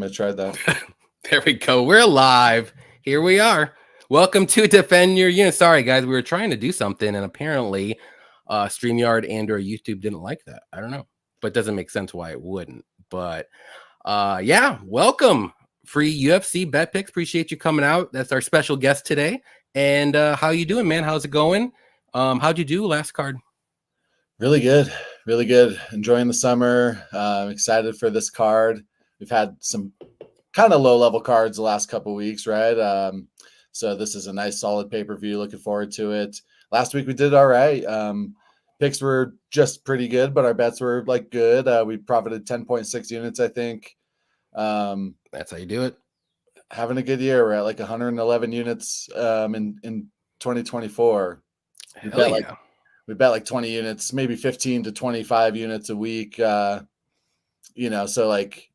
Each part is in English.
I tried that. There we go. We're live. Here we are. Welcome to Defend Your Unit. Sorry, guys. We were trying to do something, and apparently StreamYard and or YouTube didn't like that. I don't know. But it doesn't make sense why it wouldn't. But yeah, welcome. Free UFC bet picks. Appreciate you coming out. That's our special guest today. And how you doing, man? How's it going? How'd you do last card? Really good. Really good. Enjoying the summer. Excited for this card. We've had some kind of low-level cards the last couple of weeks, right? So this is a nice, solid pay-per-view. Looking forward to it. Last week we did all right. Picks were just pretty good, but our bets were like good. We profited 10.6 units, I think. That's how you do it. Having a good year. We're at like 111 units in 2024. We bet like 20 units, maybe 15 to 25 units a week. So like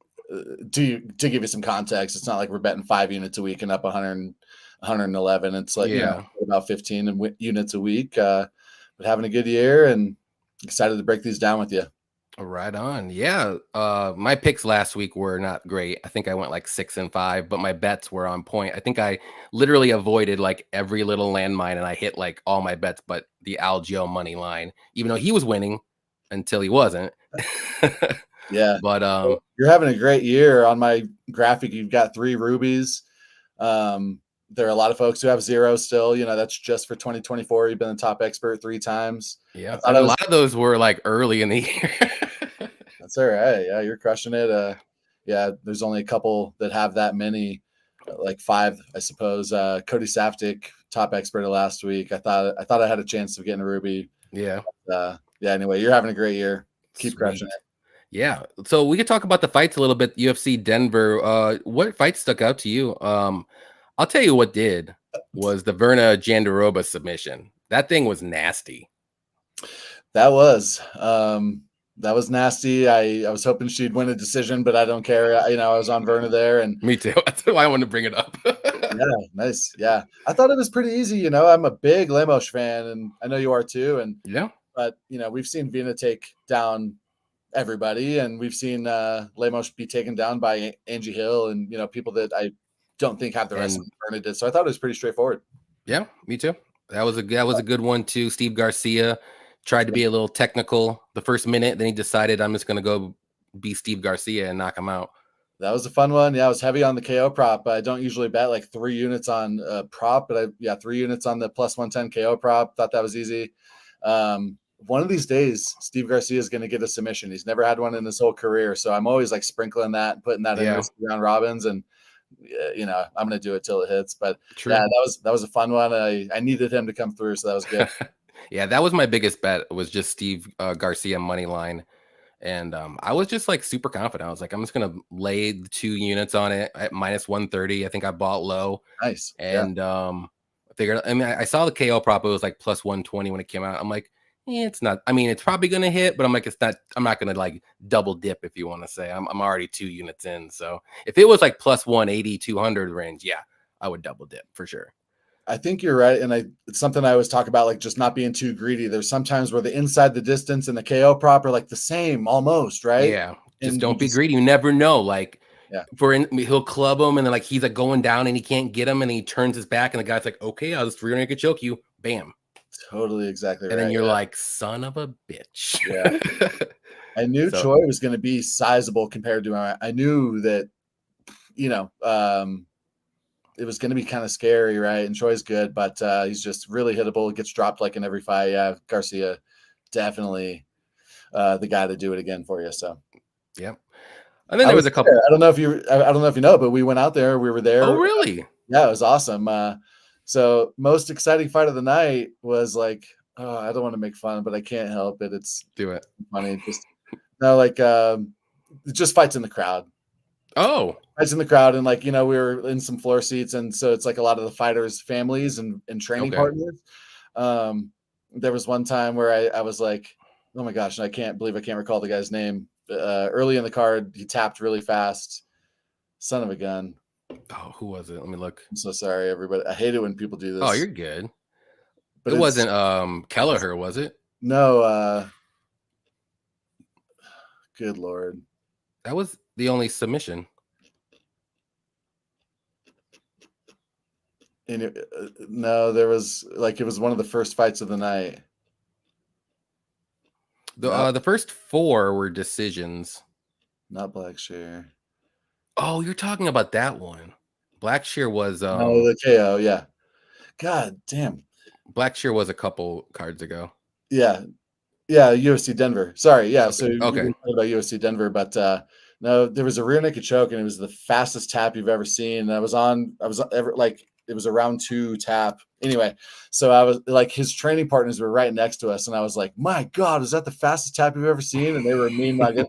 to give you some context, it's not like we're betting 5 units a week and up 111. It's like, about 15 units a week. But having a good year and excited to break these down with you. Right on. Yeah. My picks last week were not great. I think I went like 6 and 5, but my bets were on point. I think I literally avoided like every little landmine and I hit like all my bets, but the Algio money line, even though he was winning until he wasn't. Yeah. But you're having a great year. On my graphic, you've got 3 rubies. There are a lot of folks who have 0 still. That's just for 2024. You've been the top expert 3 times. Yeah. A lot of those were like early in the year. That's all right. Yeah, you're crushing it. There's only a couple that have that many, like 5, I suppose. Cody Saftik, top expert of last week. I thought I had a chance of getting a ruby. Yeah. Anyway, you're having a great year. Keep crushing it. Yeah. So we could talk about the fights a little bit. UFC Denver. What fight stuck out to you? I'll tell you what did was the Verna Jandiroba submission. That thing was nasty. That was nasty. I was hoping she'd win a decision, but I don't care. I was on Verna there, and me too. That's why I wanted to bring it up. Yeah, nice. Yeah, I thought it was pretty easy. I'm a big Lemos fan, and I know you are too. And yeah, but we've seen Vina take down everybody, and we've seen Lemos be taken down by Angie Hill, and people that I don't think have the wrestling Verna did. So I thought it was pretty straightforward. Yeah, me too. That was a good one too. Steve Garcia tried to be a little technical the first minute, then he decided I'm just going to go be Steve Garcia and knock him out. That was a fun one. Yeah, I was heavy on the KO prop. I don't usually bet like 3 units on prop, but 3 units on the plus 110 KO prop. Thought that was easy. One of these days, Steve Garcia is going to get a submission. He's never had one in his whole career. So I'm always like sprinkling that and putting that in round robins. And, I'm going to do it till it hits. But True. Yeah, that was a fun one. I needed him to come through. So that was good. Yeah, that was my biggest bet. It was just Steve Garcia money line. And I was just like super confident. I was like, I'm just going to lay the 2 units on it at minus 130. I think I bought low. Nice. And I figured, I saw the KO prop. It was like plus 120 when it came out. I'm like, it's not. I mean, it's probably going to hit, but I'm like, it's not. I'm not going to like double dip, if you want to say. I'm already 2 units in. So if it was like plus 180, 200 range, yeah, I would double dip for sure. I think you're right. And it's something I always talk about, like just not being too greedy. There's sometimes where the inside the distance and the KO prop are like the same almost, right? Yeah. Just don't be greedy. You never know. Like, he'll club him and then like he's like going down and he can't get him and he turns his back and the guy's like, okay, I'll just rear naked choke you. Bam. Totally exactly right. And then you're like, son of a bitch. Yeah. I knew Choi was going to be sizable compared to him. I knew that, it was going to be kind of scary, right? And Choi's good, but he's just really hittable. Gets dropped like in every fight. Yeah, Garcia, definitely the guy to do it again for you. So, yeah. And then there was a couple. I don't know if you know, but we went out there. We were there. Oh, really? Yeah, it was awesome. So most exciting fight of the night was like, I don't want to make fun, but I can't help it. It's do it funny. Just fights in the crowd. Oh, fights in the crowd. And we were in some floor seats. And so it's like a lot of the fighters' families and training partners. There was one time where I was like, oh my gosh, and I can't recall the guy's name. Early in the card, he tapped really fast. Son of a gun. Oh, who was it? Let me look. I'm so sorry, everybody. I hate it when people do this. Oh, you're good. But it wasn't Kelleher, was it? No. Good Lord. That was the only submission. No, there was it was one of the first fights of the night. The first 4 were decisions. Not Blackshear. Oh, you're talking about that one. Blackshear was No, the KO. Yeah. God damn. Blackshear was a couple cards ago. Yeah. UFC Denver. Sorry. Yeah. Okay. So we were talking about UFC Denver, but no, there was a rear naked choke, and it was the fastest tap you've ever seen. And it was a round 2 tap. Anyway, so I was his training partners were right next to us, and I was like, my God, is that the fastest tap you've ever seen? And they were mean mugging.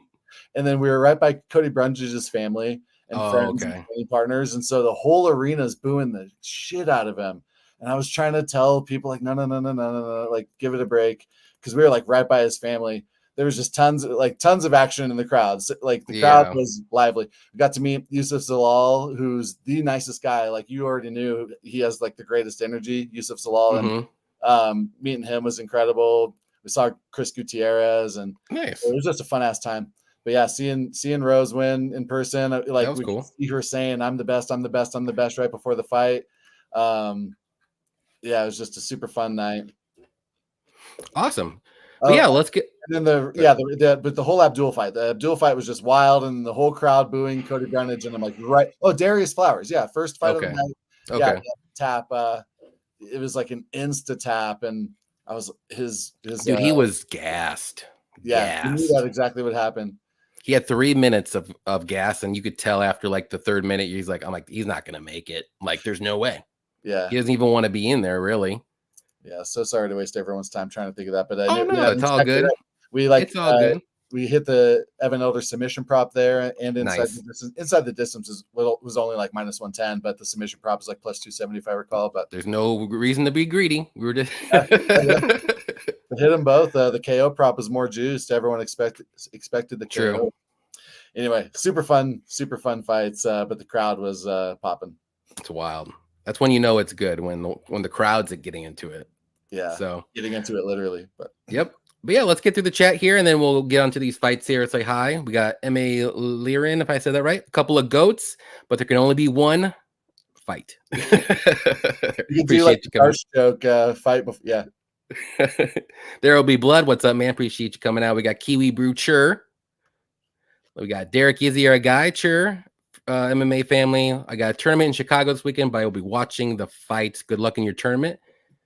And then we were right by Cody Brundge's family and friends and training partners. And so the whole arena is booing the shit out of him. And I was trying to tell people no, give it a break. Because we were right by his family. There was just tons of action in the crowd. So, the crowd was lively. We got to meet Yusuf Zalal, who's the nicest guy. You already knew he has the greatest energy, Yusuf Zalal. And meeting him was incredible. We saw Chris Gutierrez, and nice. It was just a fun ass time. But yeah, seeing Rose win in person, that was cool. See her saying, I'm the best right before the fight. Yeah, it was just a super fun night. Awesome. But yeah, let's get. And then but the whole Abdul fight. The Abdul fight was just wild, and the whole crowd booing Cody Brundge, and I'm like, right. Oh, Darius Flowers. Yeah, first fight of the night. Okay. Yeah, tap. It was an insta tap, and I was his dude. He was gassed. Yeah, he knew that exactly what happened. He had 3 minutes of gas, and you could tell after the 3rd minute, he's he's not gonna make it. There's no way. Yeah, he doesn't even want to be in there, really. Yeah, so sorry to waste everyone's time trying to think of that, but no, it's all good. It's all good. We hit the Evan Elder submission prop there, and inside the distance was only -110, but the submission prop is +270 if I recall. But there's no reason to be greedy. We were just hit them both. The KO prop was more juiced. Everyone expected the True. KO. Anyway, super fun fights, but the crowd was popping. It's wild. That's when you know it's good, when the crowd's getting into it. Yeah. So getting into it literally. But yep. But yeah, let's get through the chat here, and then we'll get onto these fights here. Say hi. We got M.A. Loughran, if I said that right. A couple of goats, but there can only be one fight. You can do a harsh joke fight before. Yeah. There will be blood. What's up, man? Appreciate you coming out. We got Kiwi Brew Chur. We got Derek Izzy, our guy, Chur. MMA family. I got a tournament in Chicago this weekend, but I will be watching the fights. Good luck in your tournament.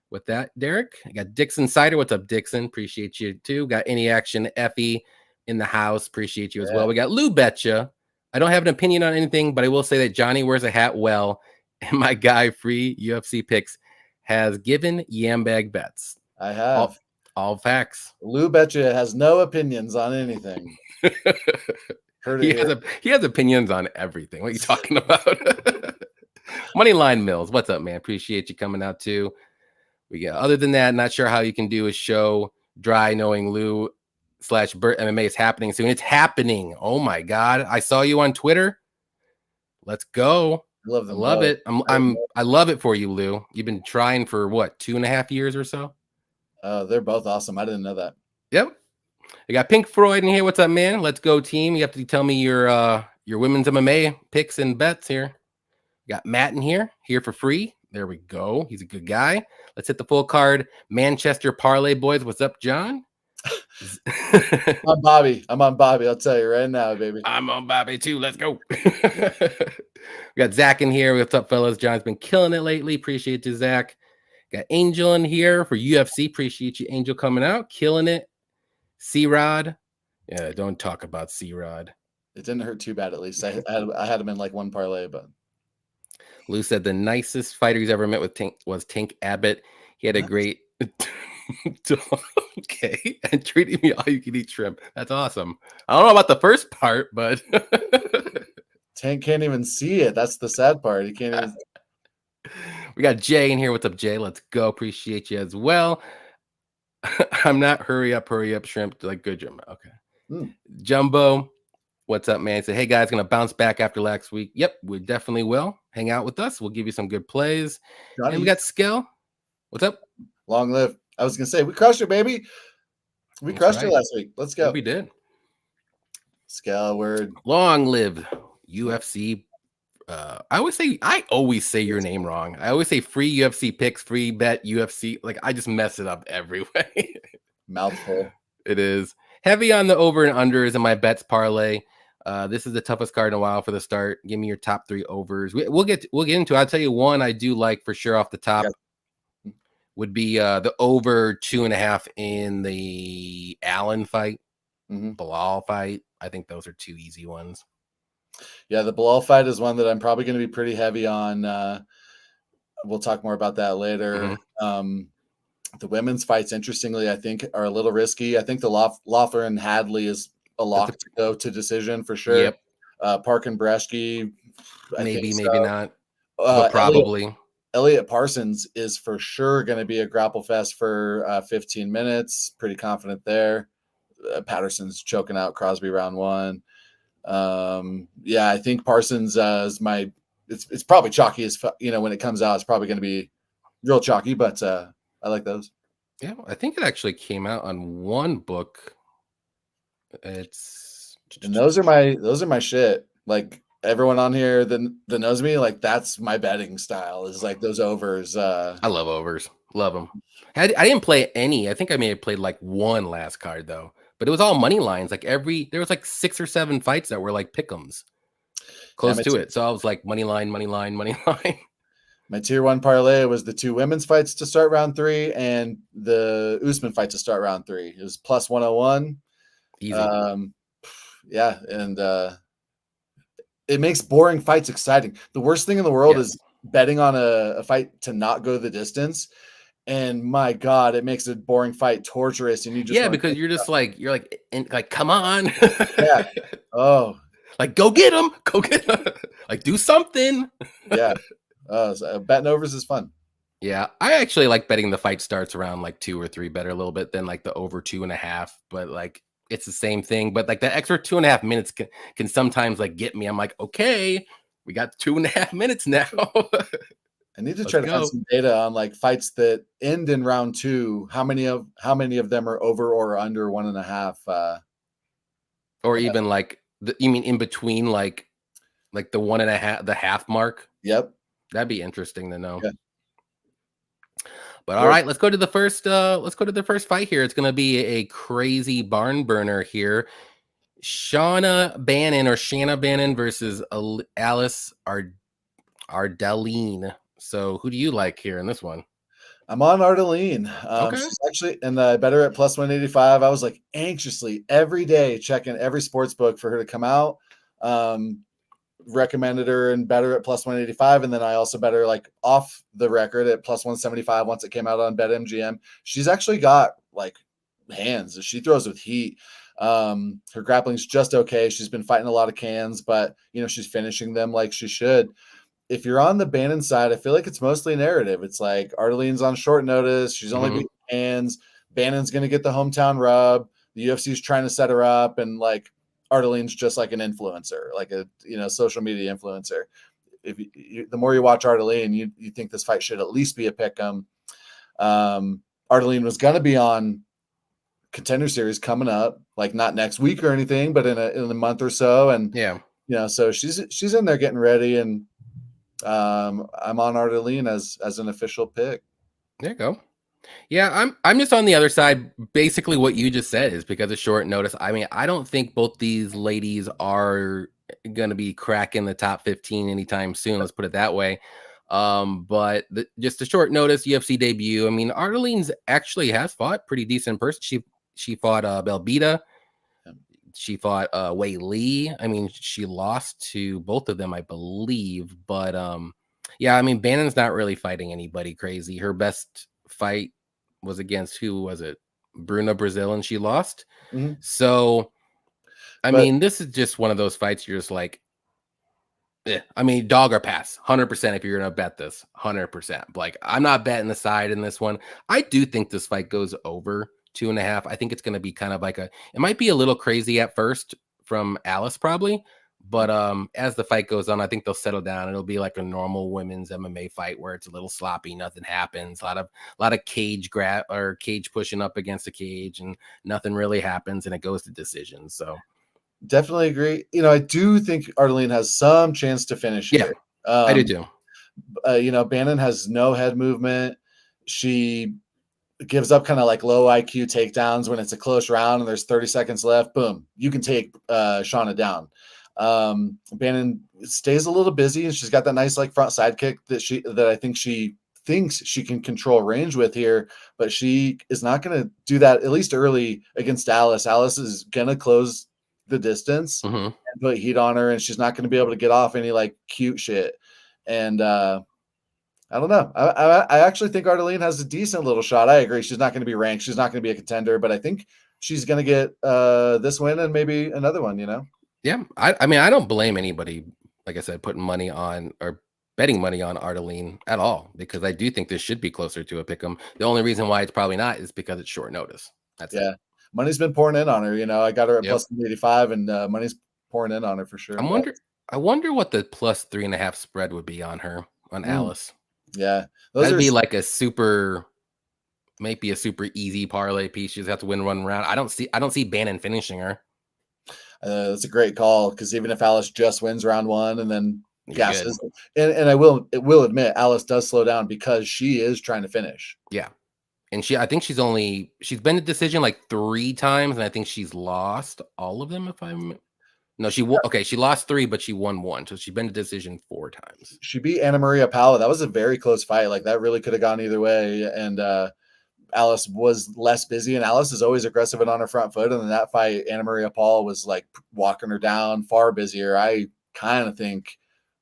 With that, Derek, I got Dixon Sider. What's up, Dixon? Appreciate you too. Got Any Action Effie in the house. Appreciate you as well. We got Lou Betcha. I don't have an opinion on anything, but I will say that Johnny wears a hat well, and my guy Free UFC Picks has given Yambag bets. I have all facts. Lou Betcha has no opinions on anything. He has opinions on everything. What are you talking about? Moneyline Mills. What's up, man? Appreciate you coming out too. We got, other than that, not sure how you can do a show dry knowing Lou / Burt MMA is happening soon. It's happening. Oh my God. I saw you on Twitter. Let's go. I love it. I love it for you, Lou. You've been trying for what, 2.5 years or so? They're both awesome. I didn't know that. Yep. I got Pink Freud in here. What's up, man? Let's go, team. You have to tell me your women's MMA picks and bets here. Got Matt in here for free. There we go. He's a good guy. Let's hit the full card. Manchester Parlay boys. What's up, John? I'm Bobby. I'll tell you right now, baby. I'm on Bobby too. Let's go. We got Zach in here. What's up, fellas? John's been killing it lately. Appreciate you, Zach. Got Angel in here for UFC. Appreciate you, Angel, coming out. Killing it. C-Rod. Yeah, don't talk about C-Rod. It didn't hurt too bad, at least. I had him in one parlay, but Lou said the nicest fighter he's ever met was Tank Abbott. He had a great okay, and treating me all you can eat shrimp. That's awesome. I don't know about the first part, but Tank can't even see it. That's the sad part. He can't even. We got Jay in here. What's up, Jay? Let's go. Appreciate you as well. I'm not hurry up shrimp. Good Jumbo. Okay. Jumbo. What's up, man? He said, hey, guys, going to bounce back after last week. Yep, we definitely will. Hang out with us. We'll give you some good plays. Johnny. And we got Skill. What's up? Long live. I was going to say, we crushed it, baby. We crushed it last week. Let's go. We did. Skill word. Long live UFC I always say your name wrong. I always say free UFC picks, free bet UFC. Like I just mess it up every way. Mouthful. It is heavy on the over and unders in my bets parlay. This is the toughest card in a while for the start. Give me your top 3 overs. We'll get into it. I'll tell you one I do like for sure off the top would be the over 2.5 in the Allen fight, Bilal fight. I think those are 2 easy ones. Yeah, the Bilal fight is one that I'm probably going to be pretty heavy on. We'll talk more about that later. The women's fights, interestingly, I think are a little risky. I think the Loughran Hadley is a lock to go to decision for sure. Yep. Parkin Brzeski, maybe not, but probably. Elloitt Parsons is for sure going to be a grapple fest for 15 minutes. Pretty confident there. Patterson's choking out Crosbie round 1. Yeah, I think Parsons is my. It's probably chalky as when it comes out. It's probably going to be real chalky, but I like those. Yeah, I think it actually came out on one book. And those are my shit. Like everyone on here that knows me, like that's my betting style is like those overs. I love overs. Love them. I didn't play any. I think I may have played like one last card though, but it was all money lines. Like there was like 6 or 7 fights that were like pick'ems close to it. So I was like money line. My tier 1 parlay was the 2 women's fights to start round 3 and the Usman fight to start round 3. It was plus 101. Easy. Yeah, and it makes boring fights exciting. The worst thing in the world is betting on a fight to not go the distance. And my God, it makes a boring fight torturous. And you just because you're like, come on. Yeah. Oh, like go get him. Like do something. Yeah. So betting overs is fun. Yeah, I actually like betting the fight starts around like 2 or 3 better a little bit than like the over 2.5. But like it's the same thing. But like the extra 2.5 minutes can sometimes like get me. I'm like, okay, we got 2.5 minutes now. I need to try to find some data on like fights that end in round 2. How many of them are over or under 1.5? Or even like you mean in between like the 1.5, the half mark? Yep. That'd be interesting to know. Yeah. But all right, let's go to the first fight here. It's going to be a crazy barn burner here. Shanna Bannon versus Alice Ardelean. So who do you like here in this one? I'm on Ardelean. Okay. She's actually better at plus 185. I was like anxiously every day checking every sports book for her to come out. Recommended her and better at plus 185. And then I also bet her like off the record at plus 175 once it came out on BetMGM. She's actually got like hands. She throws with heat. Her grappling's just okay. She's been fighting a lot of cans, but she's finishing them like she should. If you're on the Bannon side, I feel like it's mostly narrative. It's like Ardelean's on short notice. She's only beating hands. Bannon's going to get the hometown rub. The UFC's trying to set her up, and like Ardelean's just like an influencer, like a social media influencer. If the more you watch Ardelean, you think this fight should at least be a pick'em. Ardelean was going to be on Contender Series coming up, like not next week or anything, but in a month or so, and so she's in there getting ready, and I'm on Ardelean as an official pick. There you go. Yeah, I'm just on the other side. Basically, what you just said is because of short notice. I mean, I don't think both these ladies are going to be cracking the top 15 anytime soon. Let's put it that way. But just a short notice UFC debut. I mean, Ardelean's actually has fought pretty decent person. She fought Belbita. She fought Wei Li. I mean, she lost to both of them, I believe. But yeah, I mean, Bannon's not really fighting anybody crazy. Her best fight was against who was it? Bruna Brasil, and she lost. So, I mean, this is just one of those fights you're just like, I mean, dog or pass, 100% if you're going to bet this, 100%. Like, I'm not betting the side in this one. I do think this fight goes over 2.5. I think it's going to be kind of like it might be a little crazy at first from Alice probably, but as the fight goes on, I think they'll settle down. It'll be like a normal women's MMA fight where it's a little sloppy, nothing happens, a lot of cage pushing up against the cage, and nothing really happens, and it goes to decisions. So Definitely agree. I do think Ardelean has some chance to finish here. I do too. Bannon has no head movement. She gives up kind of like low IQ takedowns when it's a close round and there's 30 seconds left. Boom, you can take Shauna down. Bannon stays a little busy, and she's got that nice like front side kick that I think she thinks she can control range with here, but she is not going to do that, at least early, against Alice. Alice is going to close the distance and put heat on her, and she's not going to be able to get off any like cute shit. And I don't know. I actually think Ardelean has a decent little shot. I agree. She's not going to be ranked. She's not going to be a contender, but I think she's going to get this win and maybe another one, Yeah. I mean, I don't blame anybody, like I said, putting money on or betting money on Ardelean at all, because I do think this should be closer to a pick'em. The only reason why it's probably not is because it's short notice. That's it. Money's been pouring in on her. I got her at plus 85, and money's pouring in on her for sure. I wonder what the plus 3.5 spread would be on her, on Alice. Yeah, that'd be like maybe a super easy parlay piece. She just have to win one round. I don't see Bannon finishing her. That's a great call, because even if Alice just wins round one and then gasses, and I will admit Alice does slow down because she is trying to finish. Yeah, and I think she's been a decision like 3 times, and I think she's lost all of them. She lost 3, but she won 1. So she's been a decision 4 times. She beat Anna Maria Paula. That was a very close fight. Like, that really could have gone either way. And Alice was less busy, and Alice is always aggressive and on her front foot. And in that fight, Anna Maria Paula was like walking her down, far busier. I kind of think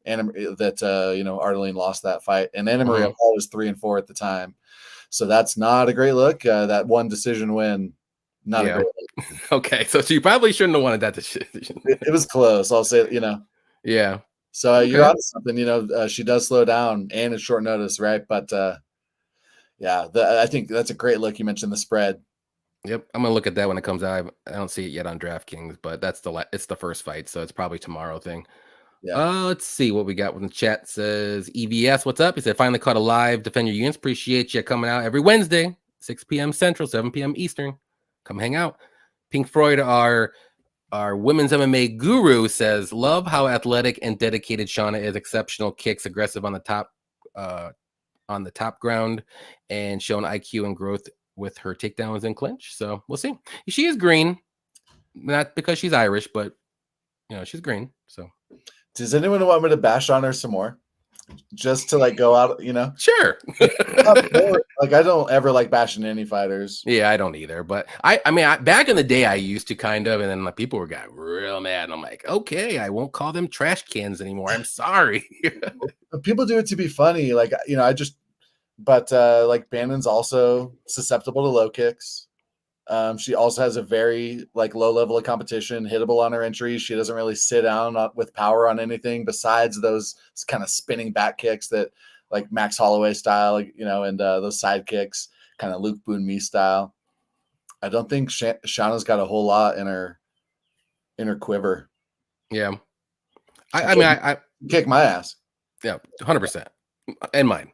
Ardelean lost that fight, and Anna Maria Paula was 3-4 at the time. So that's not a great look. That one decision win. Not a great look. Okay, so she probably shouldn't have wanted that decision. It was close. I'll say, Yeah. So you're on something. She does slow down, and it's short notice, right? But I think that's a great look. You mentioned the spread. Yep, I'm gonna look at that when it comes out. I don't see it yet on DraftKings, but it's the first fight, so it's probably tomorrow thing. Yeah. Let's see what we got. When the chat says EVS, what's up? He said, finally caught a live Defend Your Units. Appreciate you coming out every Wednesday, 6 p.m. Central, 7 p.m. Eastern. Come hang out. Pink Freud, our women's MMA guru, says, love how athletic and dedicated Shauna is. Exceptional kicks, aggressive on the top ground, and shown IQ and growth with her takedowns and clinch. So we'll see. She is green, not because she's Irish, but she's green. So does anyone want me to bash on her some more? Just to like go out, Sure. Like, I don't ever like bashing any fighters. Yeah, I don't either. But I mean, back in the day, I used to kind of, and then like people got real mad. And I'm like, okay, I won't call them trash cans anymore. I'm sorry. People do it to be funny. Like, but Bannon's also susceptible to low kicks. She also has a very low level of competition, hittable on her entry. She doesn't really sit down with power on anything besides those kind of spinning back kicks that like Max Holloway style, and those side kicks, kind of Luke Boonme style. I don't think Shauna's got a whole lot in her quiver. Yeah. I kick my ass. Yeah, 100%. And mine.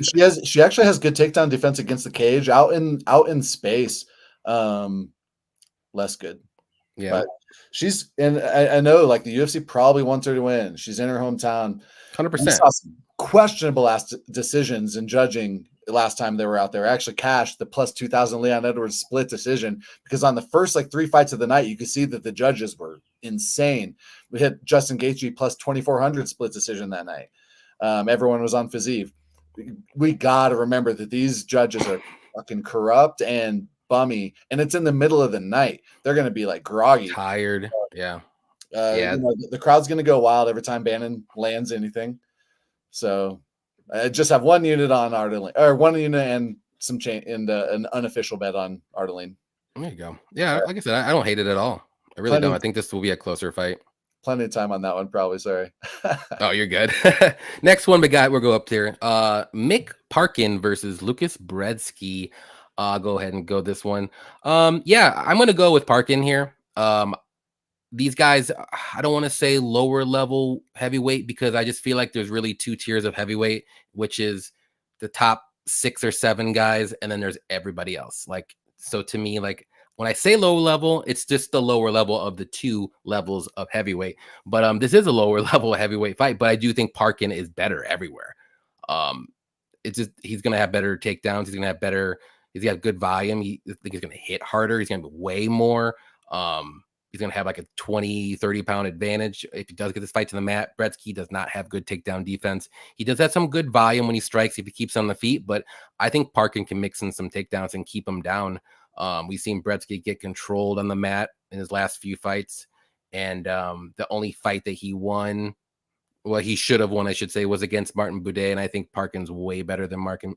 She actually has good takedown defense against the cage, out in space. Less good. Yeah. But she's, and I know like the UFC probably wants her to win. She's in her hometown. 100%. We saw some questionable decisions in judging last time they were out there. Actually cashed the plus 2,000 Leon Edwards split decision, because on the first 3 fights of the night, you could see that the judges were insane. We hit Justin Gaethje plus 2,400 split decision that night. Everyone was on Fazeev. We got to remember that these judges are fucking corrupt and bummy, and it's in the middle of the night. They're going to be like groggy, tired. Yeah. The crowd's going to go wild every time Bannon lands anything. So I just have one unit on Ardelean, or one unit and some chain, and an unofficial bet on Ardelean. There you go. Yeah, like I said, I don't hate it at all. I really don't. I think this will be a closer fight. Plenty of time on that one, probably. Sorry. Oh, you're good. Next one we'll go up here. Mick Parkin versus Lucas Brzeski. Go ahead and go this one. Yeah, I'm gonna go with Parkin here. These guys, I don't want to say lower level heavyweight, because I just feel like there's really 2 tiers of heavyweight, which is the top 6 or 7 guys, and then there's everybody else. So to me, when I say low level, it's just the lower level of the 2 levels of heavyweight. But this is a lower level heavyweight fight. But I do think Parkin is better everywhere. It's just he's gonna have better takedowns. He's gonna have better. He's got good volume. I think he's gonna hit harder. He's gonna be way more. He's gonna have like a 20, 30-pound advantage if he does get this fight to the mat. Brzeski does not have good takedown defense. He does have some good volume when he strikes if he keeps on the feet, but I think Parkin can mix in some takedowns and keep him down. We've seen Brzeski get controlled on the mat in his last few fights, and the only fight that he won, well, he should have won, I should say, was against Martin Buday, and I think Parkin's way better than Martin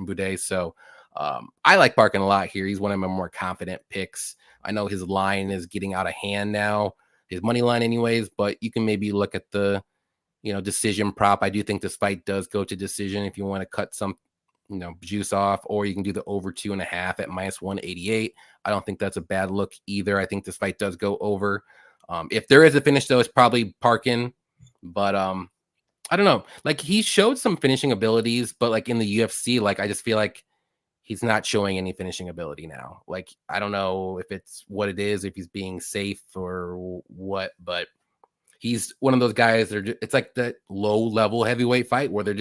Buday. So I like Parkin a lot here. He's one of my more confident picks. I know his line is getting out of hand now, his money line anyways, but you can maybe look at the, decision prop. I do think this fight does go to decision if you want to cut some, juice off, or you can do the over 2.5 at -188. I don't think that's a bad look either. I think this fight does go over. If there is a finish though, it's probably Parkin, but I don't know. Like, he showed some finishing abilities, but like in the UFC, like I just feel like he's not showing any finishing ability now. Like, I don't know if it's what it is, if he's being safe or what, but he's one of those guys that it's like the low level heavyweight fight where they're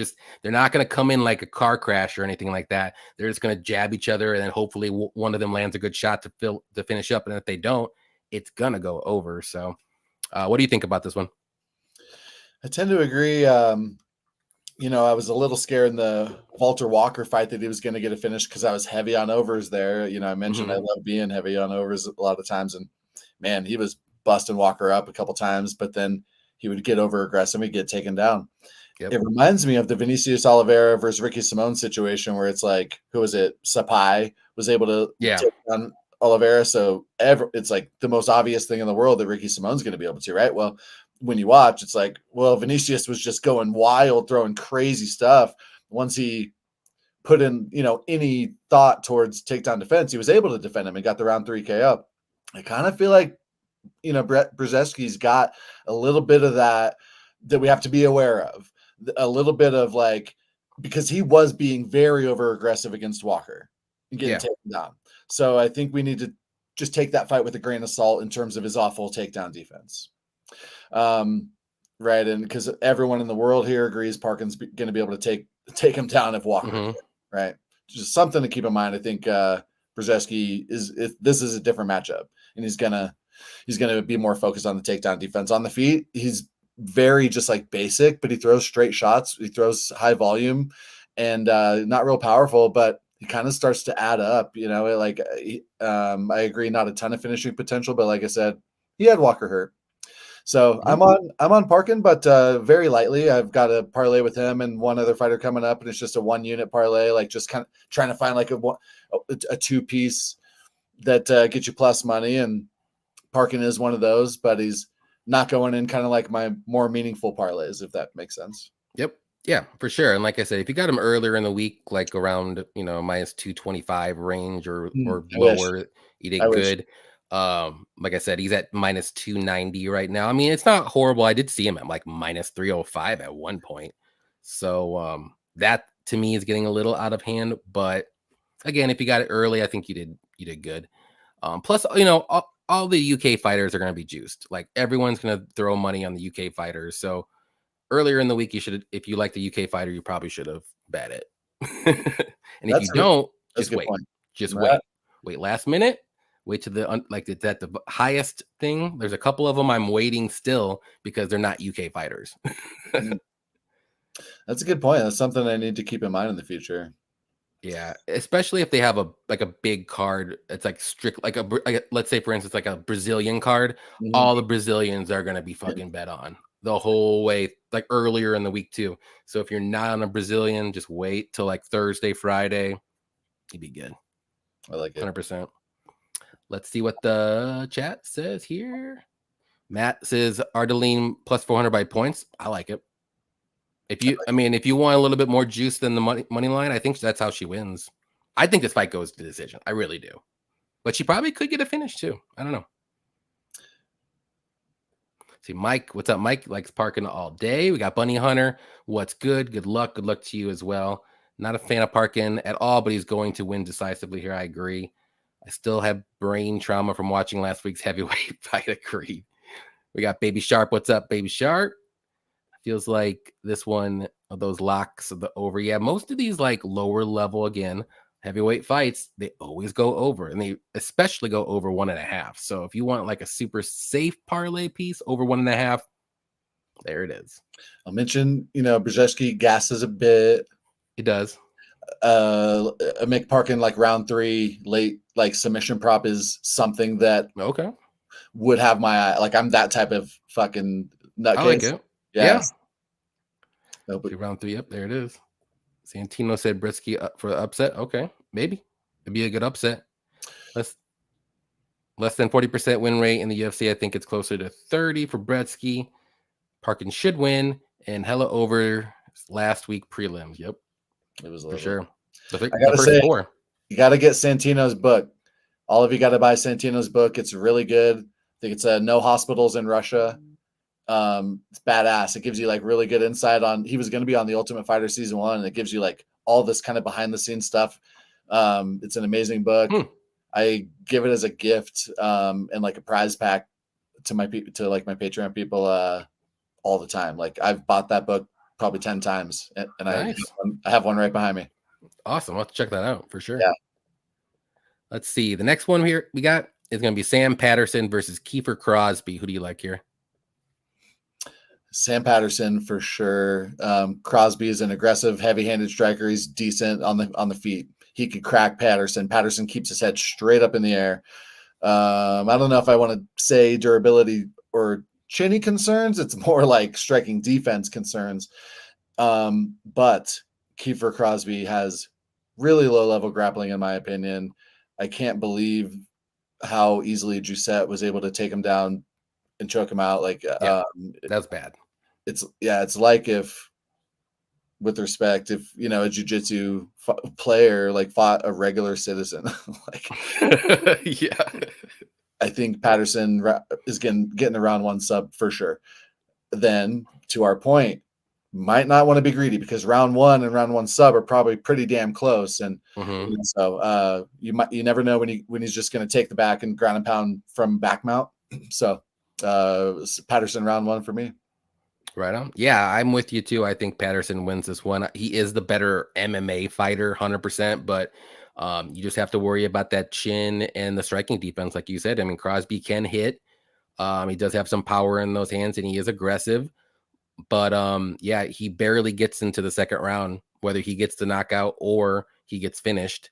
not going to come in like a car crash or anything like that. They're just going to jab each other, and then hopefully one of them lands a good shot to finish up. And if they don't, it's going to go over. So what do you think about this one? I tend to agree. I was a little scared in the Walter Walker fight that he was going to get a finish because I was heavy on overs there. I mentioned I love being heavy on overs a lot of times, and man, he was busting Walker up a couple times, but then he would get over aggressive and get taken down. Yep. It reminds me of the Vinicius Oliveira versus Ricky Simone situation where it's like, who was it? Sapai was able to take down Oliveira. So it's like the most obvious thing in the world that Ricky Simone's going to be able to, right? Well, when you watch, it's like, well, Vinicius was just going wild, throwing crazy stuff. Once he put in, any thought towards takedown defense, he was able to defend him and got the round 3 KO. I kind of feel like, Brzeski's got a little bit of that we have to be aware of. A little bit of like, because he was being very over aggressive against Walker and getting taken down. So I think we need to just take that fight with a grain of salt in terms of his awful takedown defense. Right. And because everyone in the world here agrees Parkin's going to be able to take him down if Walker, right? Just something to keep in mind. I think Brzeski this is a different matchup, and he's gonna be more focused on the takedown defense. On the feet, he's very just like basic, but he throws straight shots. He throws high volume and not real powerful, but he kind of starts to add up. I agree, not a ton of finishing potential, but like I said, he had Walker hurt. So I'm on Parkin, but very lightly. I've got a parlay with him and one other fighter coming up, and it's just a 1-unit parlay, like just kind of trying to find like a 2-piece that gets you plus money. And Parkin is one of those, but he's not going in kind of like my more meaningful parlays, if that makes sense. Yep. Yeah, for sure. And like I said, if you got him earlier in the week, like around, -225 range or lower, you did good. Like I said, he's at -290 right now. I mean, it's not horrible. I did see him at like -305 at one point. So that to me is getting a little out of hand. But again, if you got it early, I think you did good. Plus, all the UK fighters are going to be juiced. Like, everyone's going to throw money on the UK fighters. So earlier in the week, if you like the UK fighter, you probably should have bet it. And if you don't, just wait. Just wait. Wait last minute. Wait to it's at the highest thing. There's a couple of them I'm waiting still because they're not UK fighters. That's a good point. That's something I need to keep in mind in the future. Yeah, especially if they have a big card. It's like strict, like let's say for instance, like a Brazilian card. All the Brazilians are going to be fucking bet on the whole way, like earlier in the week too. So if you're not on a Brazilian, just wait till like Thursday, Friday. You'd be good. I like it. 100%. Let's see what the chat says here. Matt says Ardelean plus 400 by points. I like it. If you want a little bit more juice than the money line, I think that's how she wins. I think this fight goes to decision. I really do. But she probably could get a finish too. I don't know. See, Mike, what's up? Mike likes Parkin all day. We got Bunny Hunter. What's good? Good luck. Good luck to you as well. Not a fan of Parkin at all, but he's going to win decisively here. I agree. I still have brain trauma from watching last week's heavyweight fight. Agreed. We got Baby Sharp. What's up, Baby Sharp? Feels like this one of those locks of the over. Yeah, most of these like lower level again heavyweight fights, they always go over, and they especially go over 1.5. So if you want like a super safe parlay piece over 1.5, there it is. I'll mention, Brzeski gasses a bit. It does. Mick Parkin like round 3 late like submission prop is something that would have my eye. Like I'm that type of fucking nutcase. I like it. Yeah. Round 3 up there it is. Santino said Brzeski up for the upset. Okay, maybe it'd be a good upset. Less than 40% win rate in the UFC. I think it's closer to 30 for Brzeski. Parkin should win, and hella over last week prelims. Yep, it was for sure. I gotta say, you got to get Santino's book. All of you got to buy Santino's book. It's really good. I think it's No Hospitals in Russia. It's badass. It gives you like really good insight on. He was going to be on the Ultimate Fighter season 1, and it gives you like all this kind of behind the scenes stuff. It's an amazing book. I give it as a gift and like a prize pack to my Patreon people all the time. Like I've bought that book probably 10 times, and nice. I have one right behind me. Awesome. I'll have to check that out for sure. Yeah. Let's see. The next one here we got is going to be Sam Patterson versus Kiefer Crosbie. Who do you like here? Sam Patterson for sure. Crosbie is an aggressive, heavy-handed striker. He's decent on the feet. He could crack Patterson. Patterson keeps his head straight up in the air. I don't know if I want to say durability or chinny concerns. It's more like striking defense concerns. But Kiefer Crosbie has really low-level grappling, in my opinion. I can't believe how easily Giuseppe was able to take him down and choke him out. Like, that's bad. It's like if, with respect, if a jiu-jitsu player like fought a regular citizen, like, yeah, I think Patterson is getting the round 1 sub for sure. Then, to our point, might not want to be greedy because round 1 and round 1 sub are probably pretty damn close, and so you never know when he's just going to take the back and ground and pound from back mount. So Patterson round 1 for me. Right on. Yeah, I'm with you too. I think Patterson wins this one. He is the better MMA fighter, 100%, but you just have to worry about that chin and the striking defense, like you said. I mean, Crosbie can hit. He does have some power in those hands, and he is aggressive. But yeah, he barely gets into the second round, whether he gets the knockout or he gets finished.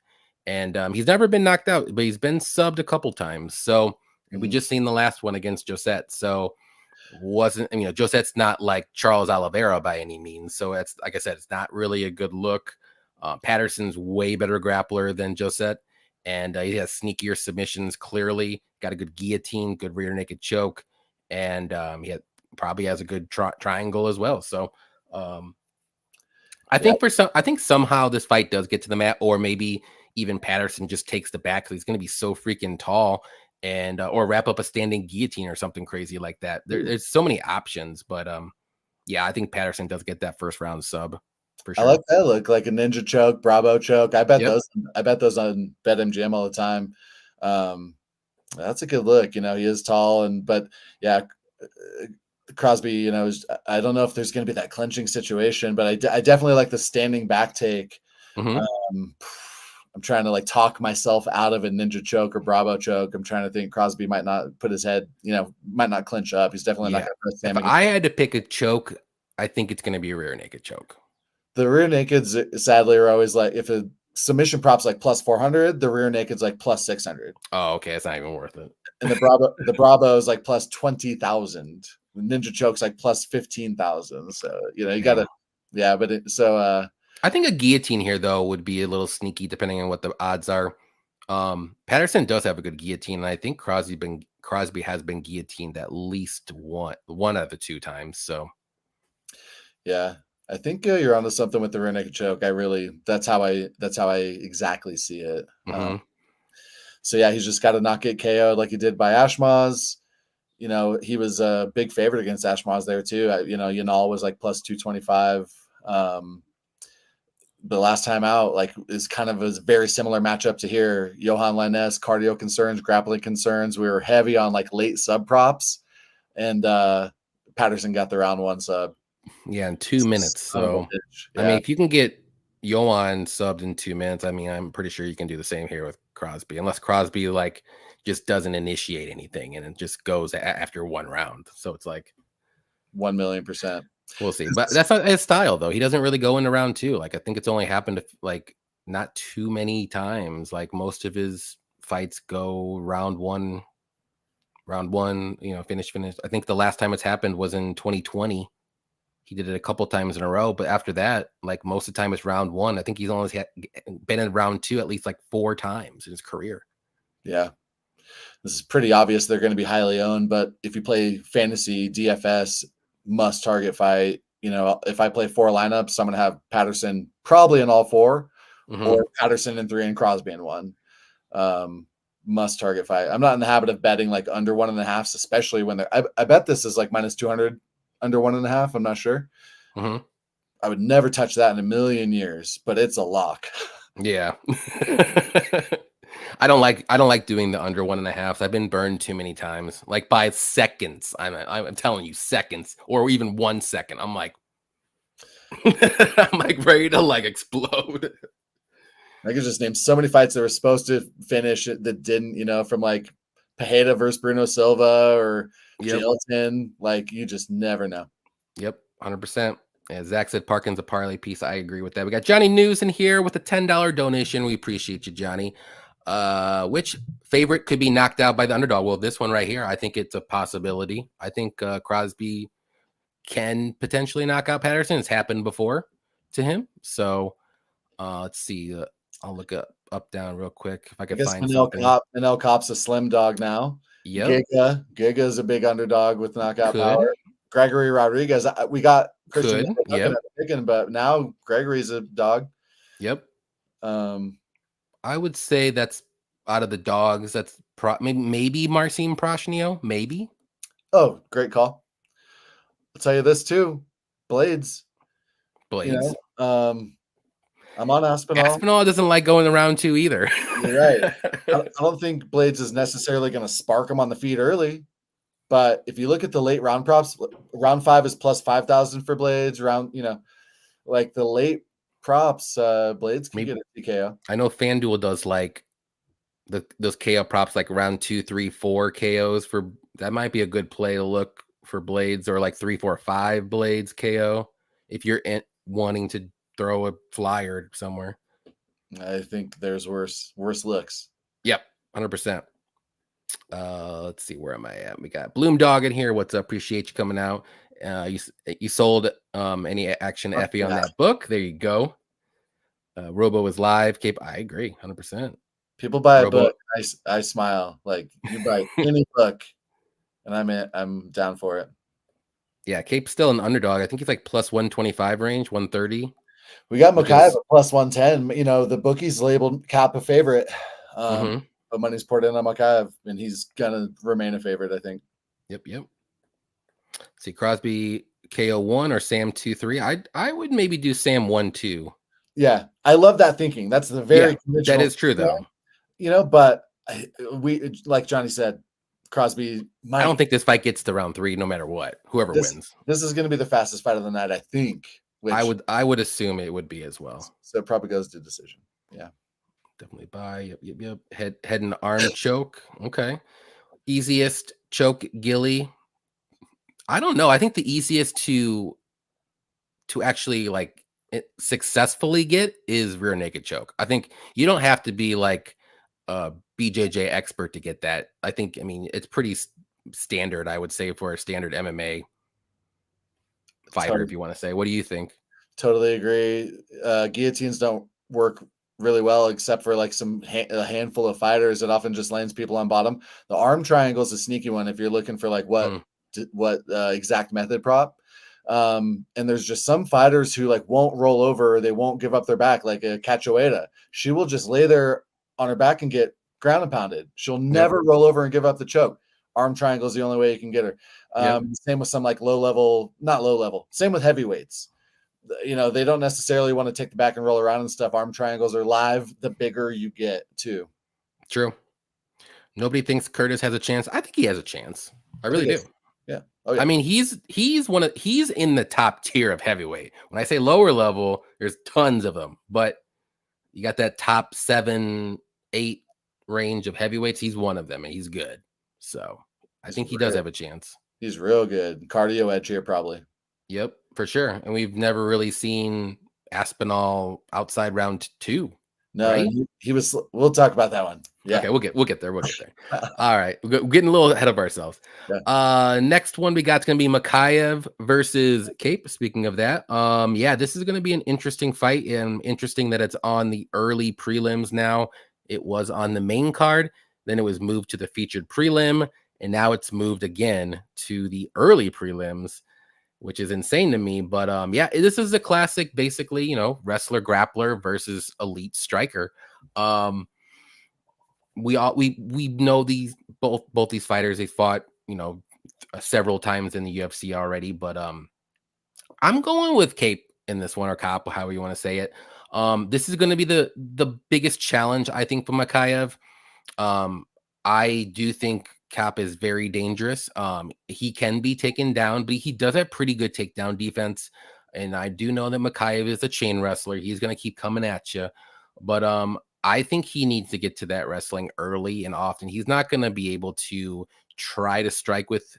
And he's never been knocked out, but he's been subbed a couple times. So we just seen the last one against Josette. So Josette's not like Charles Oliveira by any means. So it's like I said, it's not really a good look. Patterson's way better grappler than Josette, and he has sneakier submissions. Clearly, got a good guillotine, good rear naked choke, and he probably has a good triangle as well. So I think somehow this fight does get to the mat, or maybe even Patterson just takes the back because he's going to be so freaking tall. And or wrap up a standing guillotine or something crazy like that. There's so many options, but yeah, I think Patterson does get that first round sub for sure. I like that look, like a ninja choke, Bravo choke. I bet those on BetMGM all the time. That's a good look. He is tall, but yeah, Crosbie. I don't know if there's going to be that clinching situation, but I definitely like the standing back take. I'm trying to like talk myself out of a ninja choke or Bravo choke. I'm trying to think Crosbie might not put his head, might not clinch up. He's definitely not going to press Sam. If I had to pick a choke, I think it's going to be a rear naked choke. The rear nakeds, sadly, are always like, if a submission prop's like plus 400, the rear naked's like plus 600. Oh, okay. It's not even worth it. And the Bravo is like plus 20,000. Ninja choke's like plus 15,000. So, you got to, I think a guillotine here, though, would be a little sneaky depending on what the odds are. Patterson does have a good guillotine, and I think Crosbie has been guillotined at least one out of the 2 times. So, yeah, I think you're onto something with the rear naked choke. That's how I exactly see it. So yeah, he's just got to not get KO'd like he did by Ashmaz. He was a big favorite against Ashmaz there too. Yanal was like plus 225. the last time out, like, is kind of a very similar matchup to here. Johan Lainez, cardio concerns, grappling concerns. We were heavy on like late sub props, and Patterson got the round 1 sub. Yeah, in 2 minutes. So, I mean, if you can get Johan subbed in 2 minutes, I mean, I'm pretty sure you can do the same here with Crosbie, unless Crosbie like just doesn't initiate anything and it just goes after 1 round. So it's like 1,000,000%. We'll see. But that's not his style, though. He doesn't really go into round 2. Like, I think it's only happened like not too many times. Like, most of his fights go round 1, finish. I think the last time it's happened was in 2020. He did it a couple times in a row, but after that, like, most of the time it's round 1. I think he's only been in round 2 at least like 4 times in his career. Yeah. This is pretty obvious they're going to be highly owned, but if you play fantasy DFS must target fight, if I play 4 lineups, I'm going to have Patterson probably in all 4, or Patterson in 3 and Crosbie in 1. Must target fight. I'm not in the habit of betting like under 1.5, especially when I bet this is like minus 200 under 1.5. I'm not sure. I would never touch that in a million years, but it's a lock. Yeah. I don't like doing the under 1.5. I've been burned too many times, like by seconds. I'm telling you, seconds, or even 1 second. I'm like ready to like explode. I could just name so many fights that were supposed to finish that didn't, from like Pineda versus Bruno Silva or Gilton. Like, you just never know. Yep, 100%. Yeah, Zach said Parkin's a parlay piece. I agree with that. We got Johnny News in here with a $10 donation. We appreciate you, Johnny. Which favorite could be knocked out by the underdog? Well, this one right here, I think it's a possibility. I think Crosbie can potentially knock out Patterson. It's happened before to him. So let's see. I'll look up, down real quick if I can find something. Manel Kape's a slim dog now. Yep. Giga is a big underdog with knockout power. Gregory Rodrigues. We got Christian picking, but now Gregory's a dog. Yep. I would say that's out of the dogs. That's maybe Marcin Prachnio. Maybe. Oh, great call. I'll tell you this too. Blaydes. I'm on Aspinall. Aspinall doesn't like going around 2 either. You're right. I don't think Blaydes is necessarily going to spark him on the feet early. But if you look at the late round props, round 5 is plus 5,000 for Blaydes. Like the late props, Blaydes can get a TKO. I know FanDuel does like those KO props, like round 2, 3, 4 KOs for that might be a good play to look for Blaydes, or like 3, 4, 5 Blaydes KO if you're wanting to throw a flyer somewhere. I think there's worse looks. Yep, 100%. Let's see, where am I at? We got Bloom Dog in here. What's up? Appreciate you coming out. You sold any action Effie on that book. There you go. Robo is live. Cape, I agree, 100%. People buy a book. I smile. Like, you buy any book, and I'm down for it. Yeah, Cape's still an underdog. I think he's like plus 125 range, 130. We got Mokaev at plus 110. The bookies labeled Kape a favorite. But money's poured in on Mokaev, and he's gonna remain a favorite, I think. Yep. See, Crosbie KO 1 or Sam 2-3. I would maybe do Sam 1-2. Yeah, I love that thinking. That's the very that is true though. But we, like Johnny said, Crosbie. I don't think this fight gets to round 3, no matter what. Whoever wins. This is going to be the fastest fight of the night, I think. I would assume it would be as well. So it probably goes to decision. Yeah. Definitely buy. Yep. Head and arm choke. Okay. Easiest choke, Gilly. I don't know. I think the easiest to actually like successfully get is rear naked choke. I think you don't have to be like a BJJ expert to get that. I mean, it's pretty standard, I would say, for a standard MMA fighter, if you want to say. What do you think? Totally agree. Guillotines don't work really well, except for like a handful of fighters. It often just lands people on bottom. The arm triangle is a sneaky one if you're looking for like what exact method prop. And there's just some fighters who like won't roll over, or they won't give up their back, like a Cachoeira. She will just lay there on her back and get ground and pounded. She'll never roll over and give up the choke. Arm triangle is the only way you can get her. Same with some like not low level. Same with heavyweights. they don't necessarily want to take the back and roll around and stuff. Arm triangles are live. The bigger you get too. True. Nobody thinks Curtis has a chance. I think he has a chance. I really do. Yeah. Oh, yeah. I mean, he's in the top tier of heavyweight. When I say lower level, there's tons of them, but you got that top 7, 8 range of heavyweights. He's one of them, and he's good. So I think he does have a chance. He's real good. Cardio edge here, probably. Yep, for sure. And we've never really seen Aspinall outside round 2. No, right? he was. We'll talk about that one. Yeah. Okay, we'll get there. All right, we're getting a little ahead of ourselves. Yeah. Next one we got is going to be Mokaev versus Kape. Speaking of that, yeah, this is going to be an interesting fight, and interesting that it's on the early prelims now. It was on the main card, then it was moved to the featured prelim, and now it's moved again to the early prelims, which is insane to me. But yeah, this is a classic, basically, wrestler grappler versus elite striker. We know these both these fighters. They fought, several times in the UFC already, but I'm going with Kape in this one, or Kape, however you want to say it. This is going to be the biggest challenge, I think, for Mokaev. I do think Kape is very dangerous. He can be taken down, but he does have pretty good takedown defense. And I do know that Mokaev is a chain wrestler. He's going to keep coming at you. But I think he needs to get to that wrestling early and often. He's not going to be able to try to strike with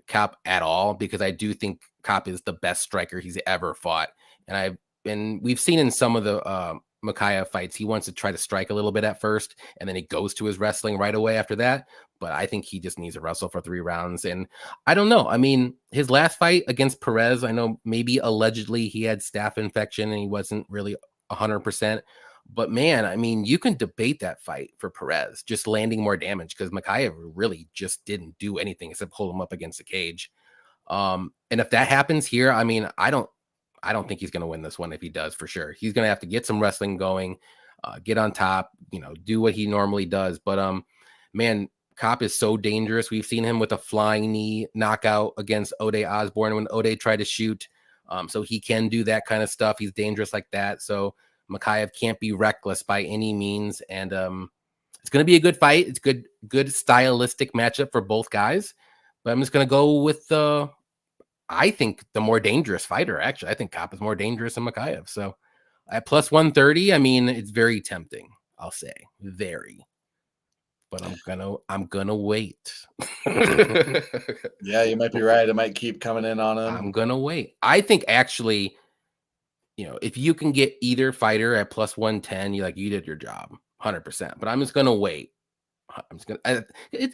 Kape at all, because I do think Kape is the best striker he's ever fought. And we've seen in some of the Mokaev fights, he wants to try to strike a little bit at first, and then he goes to his wrestling right away after that. But I think he just needs to wrestle for 3 rounds. And I don't know. I mean, his last fight against Perez, I know maybe allegedly he had staph infection and he wasn't really 100%. But man, I mean, you can debate that fight for Perez just landing more damage, because Mokaev really just didn't do anything except hold him up against the cage. And if that happens here, I mean, I don't think he's going to win this one. If he does, for sure, he's going to have to get some wrestling going, get on top, do what he normally does. But man, Kape is so dangerous. We've seen him with a flying knee knockout against Ode Osborne when Ode tried to shoot. So he can do that kind of stuff. He's dangerous like that. So Mokaev can't be reckless by any means. And it's going to be a good fight. It's good stylistic matchup for both guys. But I'm just going to go with I think the more dangerous fighter, actually. I think Kape is more dangerous than Mokaev. So at plus 130, I mean, it's very tempting, I'll say. Very. But I'm gonna wait. Yeah, you might be right. I might keep coming in on him. I'm gonna wait. I think actually, if you can get either fighter at plus 110, you did your job 100%. But I'm just gonna wait. I'm just gonna.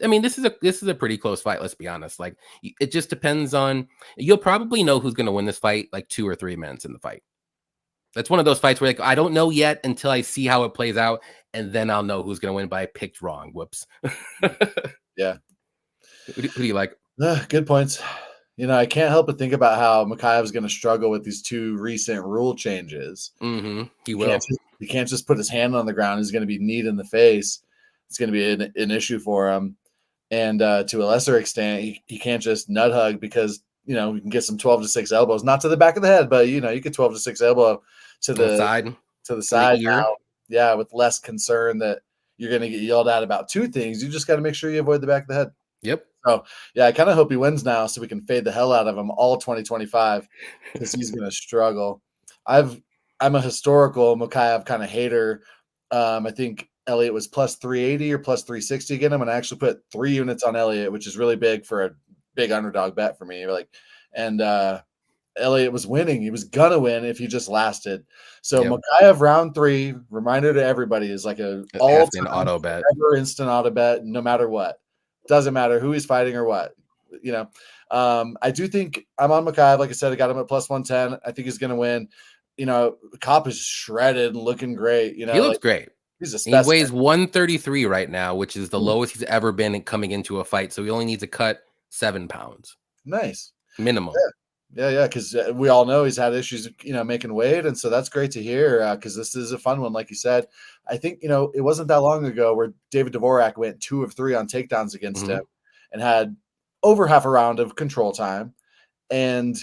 I mean, this is a pretty close fight. Let's be honest. Like, it just depends on. You'll probably know who's gonna win this fight like 2 or 3 minutes in the fight. That's one of those fights where I don't know yet until I see how it plays out, and then I'll know who's gonna win. But I picked wrong. Whoops. Yeah. Who do you like? Good points. I can't help but think about how Mokaev is going to struggle with these 2 recent rule changes. Mm-hmm. He will. He can't just put his hand on the ground. He's going to be kneed in the face. It's going to be an issue for him. And to a lesser extent, he can't just nut hug, because, you can get some 12-6 elbows, not to the back of the head, but, you get 12-6 elbow to the side now. Yeah, with less concern that you're going to get yelled at about 2 things. You just got to make sure you avoid the back of the head. Yep. So, yeah, I kind of hope he wins now so we can fade the hell out of him all 2025, because he's going to struggle. I'm a historical Mokaev kind of hater. I think Elloitt was plus 380 or plus 360 again. I'm going to actually put 3 units on Elloitt, which is really big for a big underdog bet for me. And Elloitt was winning. He was going to win if he just lasted. So Mokaev round 3, reminder to everybody, is like an all-time auto bet, ever instant auto bet, no matter what. Doesn't matter who he's fighting or what. I do think I'm on Mokaev. Like I said, I got him at plus 110. I think he's going to win. Kape is shredded and looking great. He looks great. He's a specimen. He weighs 133 right now, which is the lowest he's ever been coming into a fight. So he only needs to cut 7 pounds. Nice. Minimum. Yeah. Because we all know he's had issues, making weight. And so that's great to hear, because this is a fun one. Like you said, I think, it wasn't that long ago where David Dvorak went 2 of 3 on takedowns against him and had over half a round of control time. And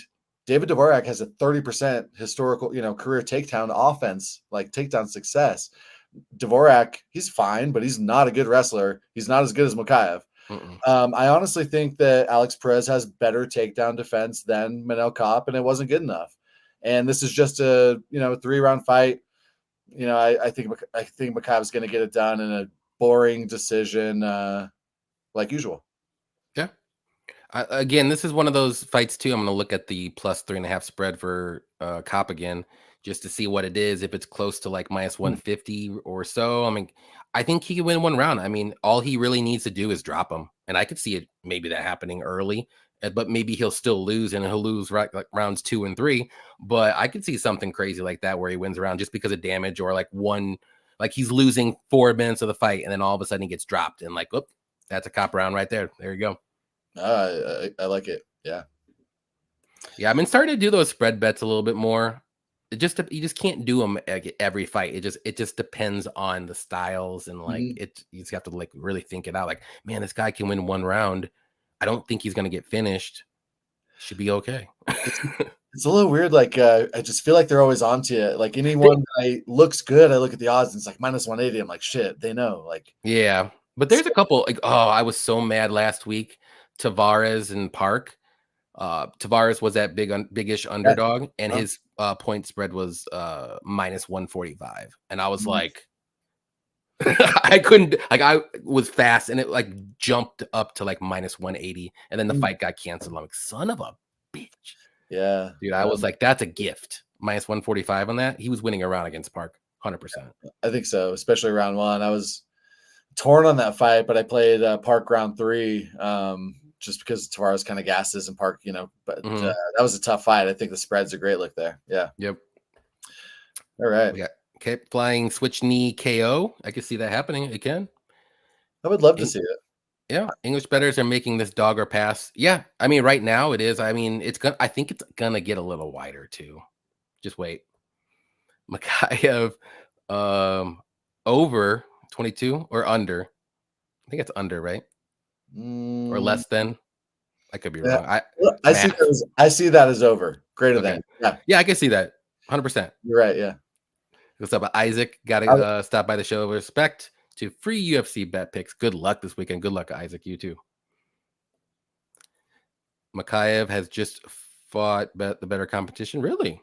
David Dvorak has a 30% historical, career takedown offense, like takedown success. Dvorak, he's fine, but he's not a good wrestler. He's not as good as Mokaev. I honestly think that Alex Perez has better takedown defense than Manel Kape, and it wasn't good enough. And this is just a 3-round fight. I think Mokaev is going to get it done in a boring decision, like usual. Yeah. Again, this is one of those fights too. I'm going to look at the plus 3.5 spread for Kape again, just to see what it is. If it's close to like minus 150 or so. I mean, I think he can win one round. I mean, all he really needs to do is drop him. And I could see it, maybe that happening early, but maybe he'll still lose, and he'll lose like rounds 2 and 3. But I could see something crazy like that where he wins a round just because of damage, or like he's losing 4 minutes of the fight, and then all of a sudden he gets dropped, and like, whoop, that's a Kape round right there. There you go. I like it. Yeah. Yeah. I've been starting to do those spread bets a little bit more. You just can't do them every fight. It just depends on the styles, and like you just have to like really think it out. Like, man, this guy can win one round. I don't think he's going to get finished. Should be okay. It's a little weird. Like, I just feel like they're always on to you. Like anyone that looks good, I look at the odds and it's like minus 180. I'm like, shit, they know. Like, yeah, but there's a couple. Like, I was so mad last week. Tavares and Park. Tavares was that big-ish underdog, and his point spread was minus 145, and I was like, I couldn't, like, I was fast, and it like jumped up to like minus 180, and then the fight got canceled. I'm like, son of a bitch. Yeah, dude, I was like, that's a gift. Minus 145 on that. He was winning a round against Park, 100%. I think so, especially round 1. I was torn on that fight, but I played Park round 3. Just because Tavares kind of gasses and Park, but that was a tough fight. I think the spread's a great look there. Yeah. Yep. All right. We got Kape flying switch knee KO. I can see that happening again. I would love to see it. Yeah. English bettors are making this dog or pass. Yeah. I mean, right now it is. I mean, I think it's going to get a little wider too. Just wait. Mokaev, over 22 or under. I think it's under, right? Or less than. I could be wrong. I see that as over. Greater than. Yeah, I can see that. 100%. You're right. Yeah. What's up, Isaac? Got to stop by the show. Respect to free UFC bet picks. Good luck this weekend. Good luck, Isaac. You too. Mokaev has just fought the better competition. Really?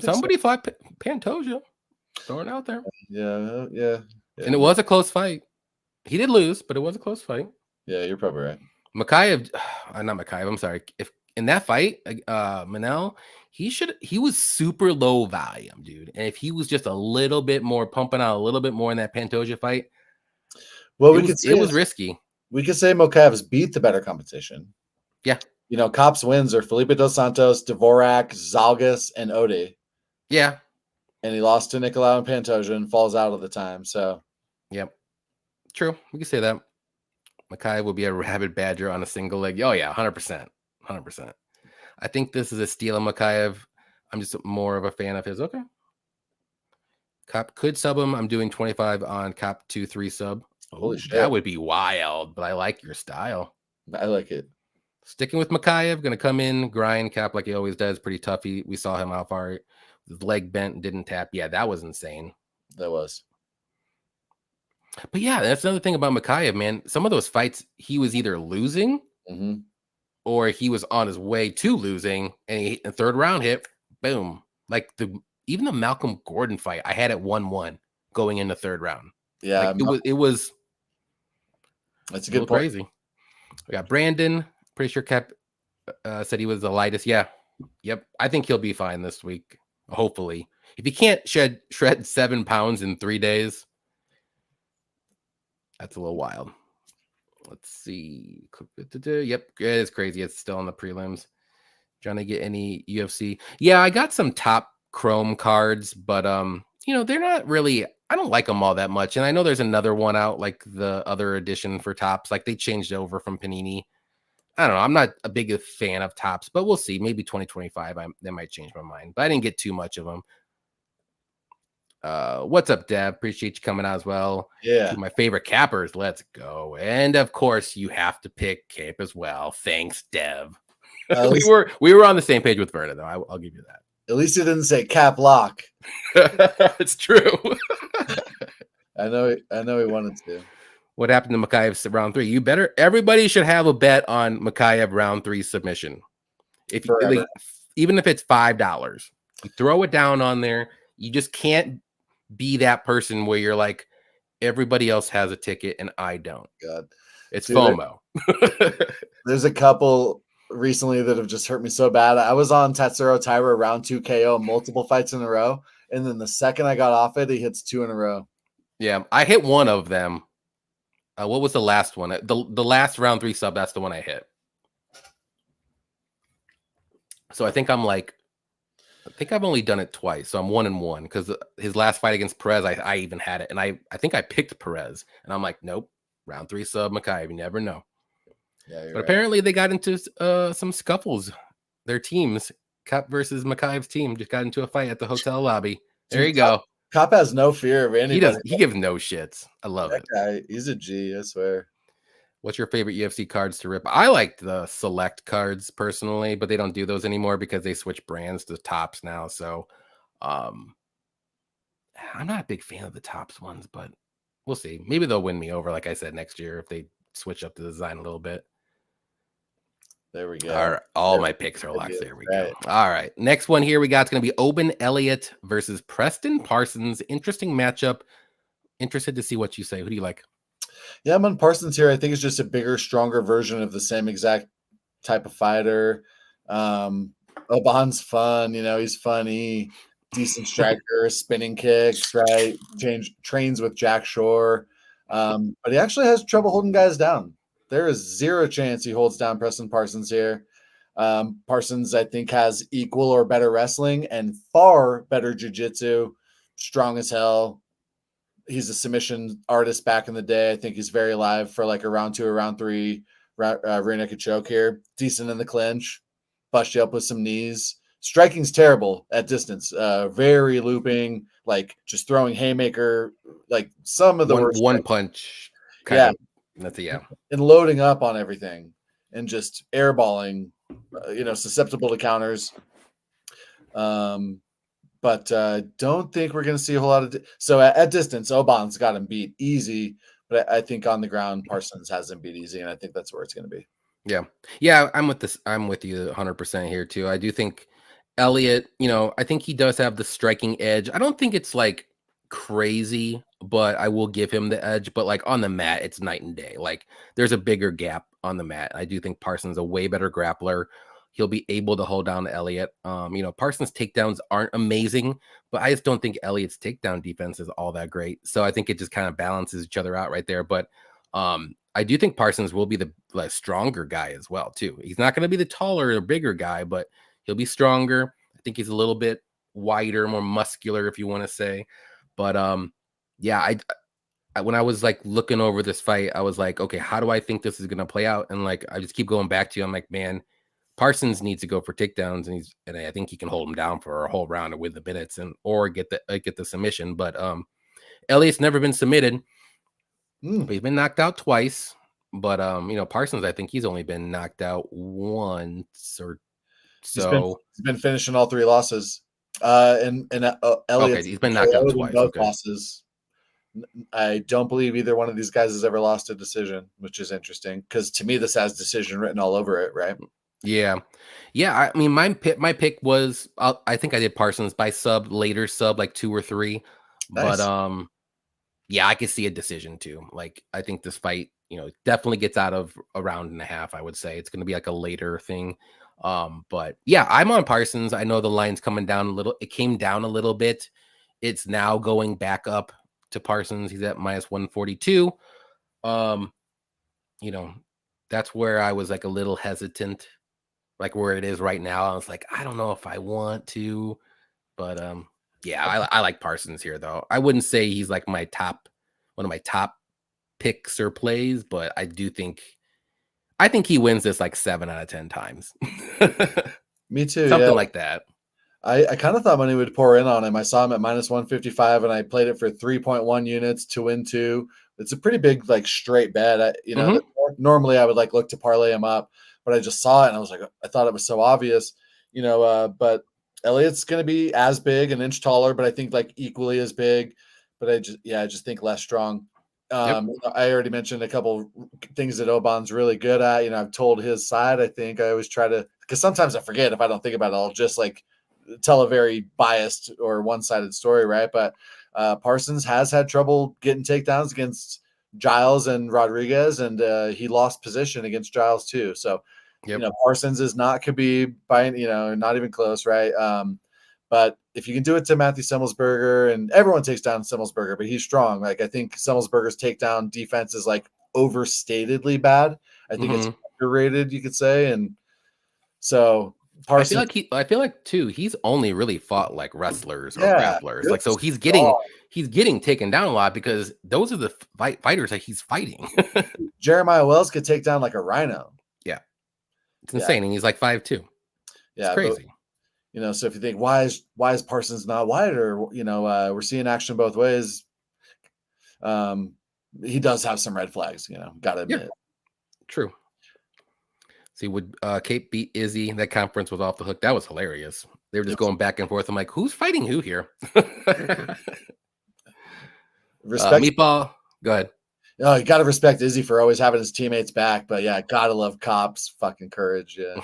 Somebody fought Pantoja. Throwing out there. Yeah. And it was a close fight. He did lose, but it was a close fight. Yeah, you're probably right. Mokaev, not Mokaev. I'm sorry. If in that fight, Manel, he was super low volume, dude. And if he was just a little bit more pumping out a little bit more in that Pantoja fight, well, it was risky. We could say Mokaev's beat the better competition. Yeah. Kape's wins are Felipe Dos Santos, Dvorak, Zalgas, and Ode. Yeah. And he lost to Nicolau and Pantoja and falls out of the time. So, yep. True. We can say that. Mokaev will be a rabid badger on a single leg. Oh, yeah. 100%. 100%. I think this is a steal of Mokaev. I'm just more of a fan of his. Okay. Kape could sub him. I'm doing 25 on Kape 2-3 sub. Holy shit. That would be wild, but I like your style. I like it. Sticking with Mokaev, going to come in, grind Kape like he always does. Pretty tough. We saw him how far his leg bent, didn't tap. Yeah, that was insane. That was. But yeah, that's another thing about Mokaev, man. Some of those fights, he was either losing or he was on his way to losing, and a third round hit, boom. Like even the Malcolm Gordon fight, I had it 1-1 going into third round. Yeah, like it was. That's a good point. Crazy. We got Brandon. Pretty sure Kape said he was the lightest. Yeah, yep. I think he'll be fine this week. Hopefully, if he can't shred 7 pounds in 3 days. That's a little wild. Let's see. Yep, it's crazy. It's still on the prelims. Trying to get any UFC. Yeah, I got some top Chrome cards, but they're not really. I don't like them all that much. And I know there's another one out, like the other edition for tops. Like they changed over from Panini. I don't know. I'm not a big fan of tops, but we'll see. Maybe 2025, they might change my mind. But I didn't get too much of them. What's up, Dev? Appreciate you coming out as well. Yeah. My favorite cappers. Let's go. And of course, you have to pick Kape as well. Thanks, Dev. we were on the same page with Verna, though. I'll give you that. At least he didn't say cap lock. It's true. I know he wanted to. What happened to Mokaev's round 3? Everybody should have a bet on Mokaev round 3 submission. Even if it's $5, you throw it down on there. You just can't be that person where you're like, everybody else has a ticket and I don't. God, it's FOMO. There's a couple recently that have just hurt me so bad. I was on Tatsuro Taira round 2 KO multiple fights in a row, and then the second I got off it, he hits 2 in a row. Yeah, I hit one of them. What was the last one? The last round 3 sub. That's the one I hit. So I think I've only done it twice. So I'm 1-1 because his last fight against Perez, I even had it, and I think I picked Perez, and I'm like, nope, round 3 sub Mokaev. You never know. Yeah, but apparently they got into some scuffles. Their teams, Kape versus Mokaev's team, just got into a fight at the hotel lobby. There you go. Kape has no fear of anybody. He gives no shits. I love it. Guy, he's a G, I swear. What's your favorite UFC cards to rip? I like the select cards personally, but they don't do those anymore because they switch brands to tops now. So I'm not a big fan of the tops ones, but we'll see. Maybe they'll win me over, like I said, next year if they switch up the design a little bit. There we go. All my picks are locked. There we go. All right. Next one here we got is going to be Oban Elloitt versus Preston Parsons. Interesting matchup. Interested to see what you say. Who do you like? Yeah, I'm on Parsons here. I think it's just a bigger, stronger version of the same exact type of fighter. Oban's fun. He's funny, decent striker, spinning kicks, right? Trains with Jack Shore. But he actually has trouble holding guys down. There is zero chance he holds down Preston Parsons here. Parsons, I think, has equal or better wrestling and far better jiu-jitsu, strong as hell. He's a submission artist back in the day. I think he's very live for like a round 2 or round 3 rear naked choke here. Decent in the clinch. Bust you up with some knees. Striking's terrible at distance. Very looping, like just throwing haymaker, like some of the one punch. Yeah. Yeah. And loading up on everything and just airballing, susceptible to counters. But don't think we're going to see a whole lot of. So at distance, Oban's got him beat easy, but I think on the ground, Parsons has him beat easy, and I think that's where it's going to be. Yeah. I'm with you 100% here too. I do think Elloitt, I think he does have the striking edge. I don't think it's like crazy, but I will give him the edge. But like on the mat, it's night and day. Like there's a bigger gap on the mat. I do think Parsons a way better grappler. He'll be able to hold down Elloitt. Parsons' takedowns aren't amazing, but I just don't think Elliott's takedown defense is all that great. So I think it just kind of balances each other out right there. But I do think Parsons will be the stronger guy as well, too. He's not going to be the taller or bigger guy, but he'll be stronger. I think he's a little bit wider, more muscular, if you want to say. But I when I was like looking over this fight, I was like, okay, how do I think this is going to play out? And like, I just keep going back to you. I'm like, man, Parsons needs to go for takedowns, and I think he can hold him down for a whole round with the minutes or get the submission. But Elliott's never been submitted. But he's been knocked out twice. But Parsons, I think he's only been knocked out once or so. He's been finishing all 3 losses. Elliott, he's been knocked out twice. Both losses. I don't believe either one of these guys has ever lost a decision, which is interesting because to me this has decision written all over it, right? Yeah. I mean, my pick was I think I did Parsons by later sub like 2 or 3, nice. But I could see a decision too. Like I think this fight, definitely gets out of a round and a half. I would say it's going to be like a later thing. But yeah, I'm on Parsons. I know the line's coming down a little. It came down a little bit. It's now going back up to Parsons. He's at -142. That's where I was like a little hesitant. Like where it is right now, I was like, I don't know if I want to, but I like Parsons here though. I wouldn't say he's like one of my top picks or plays, but I think he wins this like 7 out of 10 times. Me too. Something like that. I kind of thought money would pour in on him. I saw him at -155 and I played it for 3.1 units to win 2. It's a pretty big like straight bet. Normally I would like look to parlay him up. but I just saw it and I was like, I thought it was so obvious, but Elloitt's going to be as big, an inch taller, but I think like equally as big. But I just think less strong. I already mentioned a couple things that Oban's really good at. I've told his side. I think I always try to, because sometimes I forget if I don't think about it. I'll just like tell a very biased or one-sided story, right? But Parsons has had trouble getting takedowns against Giles and Rodrigues, and he lost position against Giles too. So, Parsons is not Khabib by, not even close, right? But if you can do it to Matthew Semmelsberger, and everyone takes down Semmelsberger, but he's strong. Like, I think Semmelsberger's takedown defense is like overstatedly bad. I think it's underrated, you could say. And so Parsons, I feel like too, he's only really fought like wrestlers or grapplers. Like, so he's getting taken down a lot because those are the fighters that he's fighting. Jeremiah Wells could take down like a rhino. Yeah. It's insane. And he's like 5'2". It's crazy. But, so if you think, why is Parsons not wider? We're seeing action both ways. He does have some red flags, gotta admit. True. See, would Kape beat Izzy? That conference was off the hook. That was hilarious. They were just going back and forth. I'm like, who's fighting who here? Respect. Meatball, go ahead. Oh, you got to respect Izzy for always having his teammates back. But yeah, gotta love Cops fucking courage. Yeah.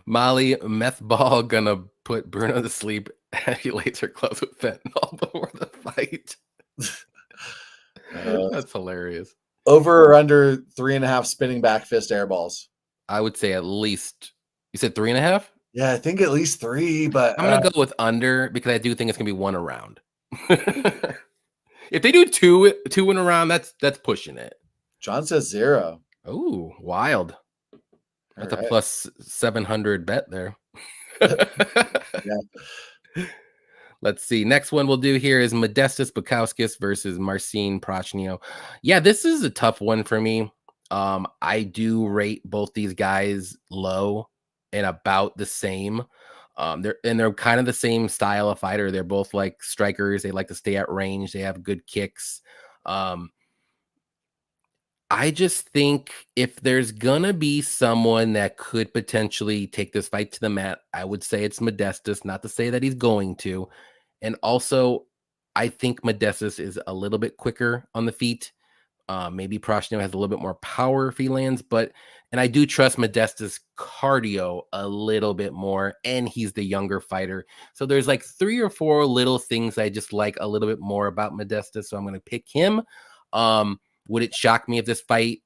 Molly Methball gonna put Bruno to sleep as he lays her gloves with fentanyl before the fight. That's hilarious. Over or under 3.5 spinning back fist air balls? I would say at least. You said 3.5? Yeah, I think at least 3, but I'm gonna go with under because I do think it's gonna be 1 round. If they do two in a round, that's pushing it. John says 0. Oh, wild. That's a plus 700 bet there. Yeah. Let's see. Next one we'll do here is Modestas Bukauskas versus Marcin Prachnio. Yeah, this is a tough one for me. I do rate both these guys low and about the same. They're kind of the same style of fighter. They're both like strikers. They like to stay at range. They have good kicks. I just think if there's gonna be someone that could potentially take this fight to the mat, I would say it's Modestas. Not to say that he's going to. And also, I think Modestas is a little bit quicker on the feet. Maybe Prachnio has a little bit more power if he lands, and I do trust Modestas' cardio a little bit more, and he's the younger fighter. So there's like 3 or 4 little things I just like a little bit more about Modestas, so I'm going to pick him. Would it shock me if this fight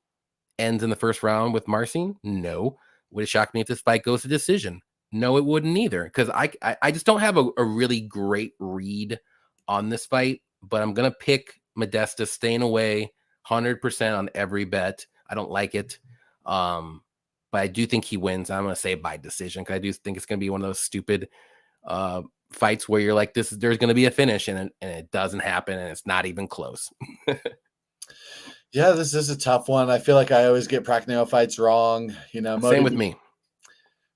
ends in the first round with Marcin? No. Would it shock me if this fight goes to decision? No, it wouldn't either, because I just don't have a really great read on this fight, but I'm going to pick Modestas staying away 100% on every bet. I don't like it. But I do think he wins. I'm going to say by decision, because I do think it's going to be one of those stupid fights where you're like, there's going to be a finish, and it doesn't happen, and it's not even close. Yeah, this is a tough one. I feel like I always get Prachnio fights wrong. Same with me.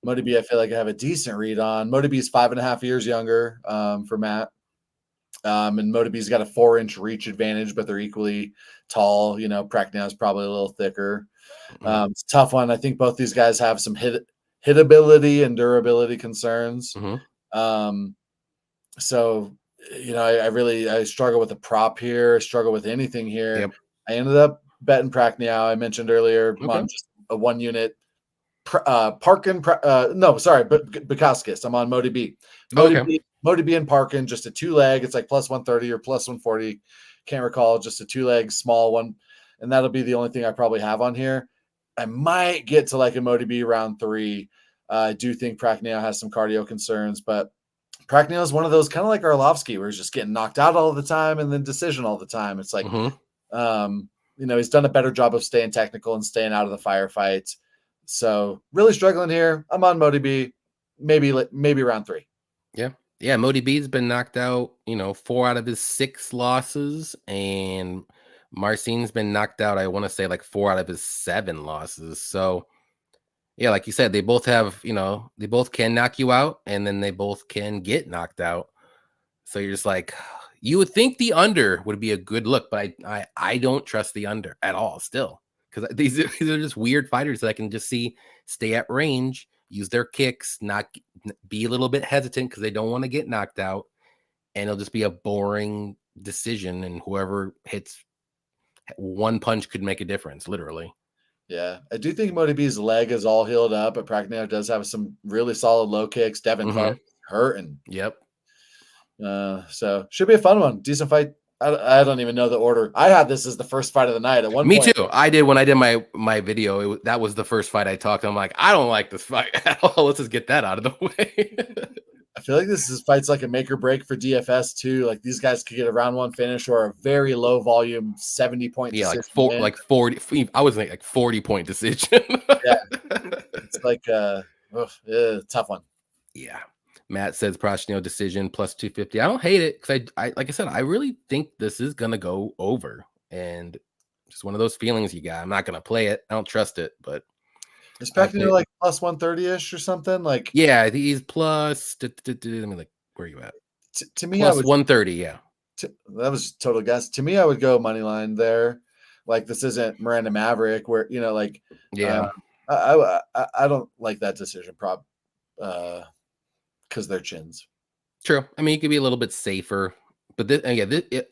Modi B, I feel like I have a decent read on. Modi B is 5.5 years younger for Matt. And Modi B's got a 4-inch reach advantage, but they're equally tall. Prachnio is probably a little thicker. It's a tough one. I think both these guys have some hitability and durability concerns. So, I struggle with the prop here. I struggle with anything here. Yep. I ended up betting Prachnio. I mentioned earlier on just a 1 unit. Parkin, but Bukauskas. I'm on Modi B. Modi B and Parkin, just a 2-leg. It's like plus 130 or plus 140. Can't recall. Just a 2-leg, small one. And that'll be the only thing I probably have on here. I might get to like a Modi B round 3. I do think Prachnio has some cardio concerns, but Prachnio is one of those kind of like Arlovsky, where he's just getting knocked out all the time and then decision all the time. It's like, he's done a better job of staying technical and staying out of the firefights. So really struggling here. I'm on Modi B, maybe round 3. Yeah. Modi B's been knocked out, 4 out of his 6 losses, and Marcin's been knocked out, I want to say like 4 out of his 7 losses. So yeah, like you said, they both have, they both can knock you out, and then they both can get knocked out. So you're just like, you would think the under would be a good look, but I don't trust the under at all still, because these are just weird fighters that I can just see stay at range, use their kicks, not be a little bit hesitant because they don't want to get knocked out, and it'll just be a boring decision, and whoever hits one punch could make a difference, literally. Yeah, I do think Mokaev's leg is all healed up, but Prachnio does have some really solid low kicks. Devin Clark hurting. Yep. So should be a fun one. Decent fight. I don't even know the order. I had this as the first fight of the night at one point. Me too. I did when I did my video. That was the first fight I talked. I'm like, I don't like this fight at all. Let's just get that out of the way. I feel like this is fights like a make or break for DFS too. Like these guys could get a round one finish or a very low volume 70-point decision. Yeah, like 40. I was like 40-point decision. Yeah, it's like tough one. Yeah. Matt says Prachnio decision plus 250. I don't hate it because I like I said, I really think this is gonna go over, and just one of those feelings you got. I'm not gonna play it. I don't trust it, but is Prachnio like plus 130-ish or something? Like yeah, he's plus. Let me like, where are you at? To me, plus I was 130. Yeah, that was total guess. To me, I would go money line there. Like this isn't Miranda Maverick, where like I don't like that decision prop. Because they're chins. True. I mean, you could be a little bit safer, but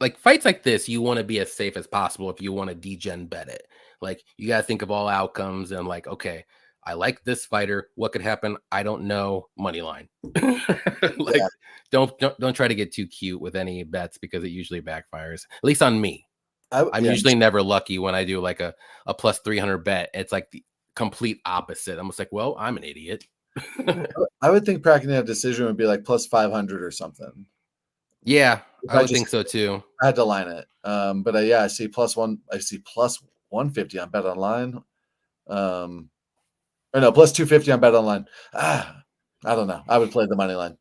like fights like this, you want to be as safe as possible if you want to degen bet it. Like you got to think of all outcomes and like, okay, I like this fighter. What could happen? I don't know. Money line. Like, don't try to get too cute with any bets because it usually backfires. At least on me. I'm usually never lucky when I do like a plus 300 bet. It's like the complete opposite. I'm just like, well, I'm an idiot. I would think Prachnio decision would be like plus 500 or something. Yeah, I would think so too. I had to line it. But I see plus 150 on Bet Online. Or no, plus 250 on Bet Online. I don't know. I would play the money line.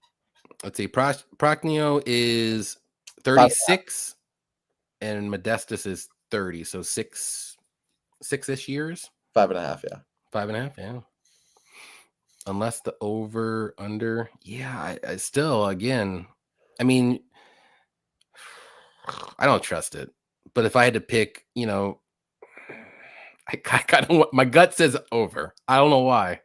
Let's see. Prachnio is 36 and Modestus is 30. So six-ish years. 5.5, yeah. 5.5, yeah. Unless the over under, yeah, I still, again, I mean, I don't trust it. But if I had to pick, I kind of my gut says over. I don't know why.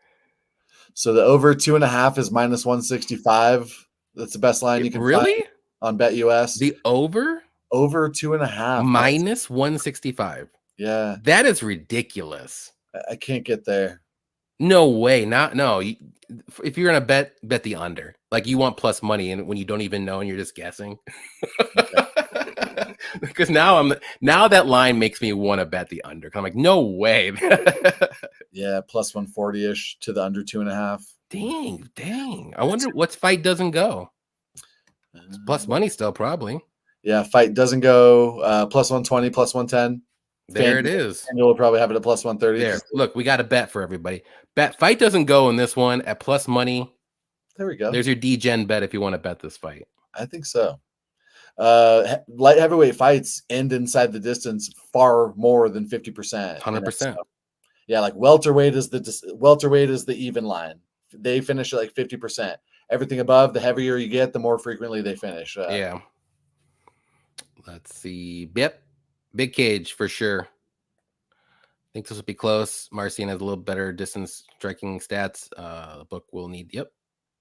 So the over 2.5 is minus 165. That's the best line you can find on BetUS. The over 2.5 minus 165. Yeah, that is ridiculous. I can't get there. No way. If you're gonna bet the under. Like you want plus money, and when you don't even know and you're just guessing. Because now that line makes me want to bet the under. I'm like, no way. Yeah, plus 140-ish to the under 2.5. Dang. I wonder what fight doesn't go. It's plus money still, probably. Yeah, fight doesn't go plus 120, plus 110. There it is. And you'll probably have it at plus 130. There. Look, we got a bet for everybody. Fight doesn't go in this one at plus money. There we go. There's your D-Gen bet if you want to bet this fight. I think so. Light heavyweight fights end inside the distance far more than 50%. 100%. Yeah, like welterweight is the even line. They finish at like 50%. Everything above, the heavier you get, the more frequently they finish. Yeah. Let's see. Yep. Big cage for sure. I think this will be close. Marcin has a little better distance striking stats. The book will need. Yep.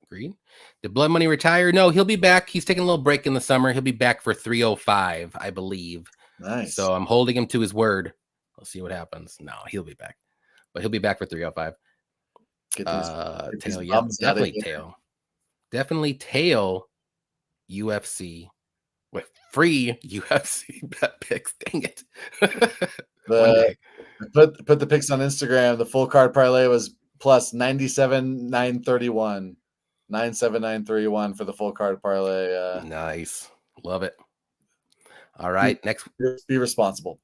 Agreed. Did Blood Money retire? No, he'll be back. He's taking a little break in the summer. He'll be back for 305, I believe. Nice. So I'm holding him to his word. We'll see what happens. No, he'll be back. But he'll be back for 305. Tail, yeah. Definitely tail. Definitely tail UFC. With free UFC bet picks. Dang it. Put the picks on Instagram. The full card parlay was plus 97,931. 97,931 for the full card parlay. Nice. Love it. All right. Next. Be responsible.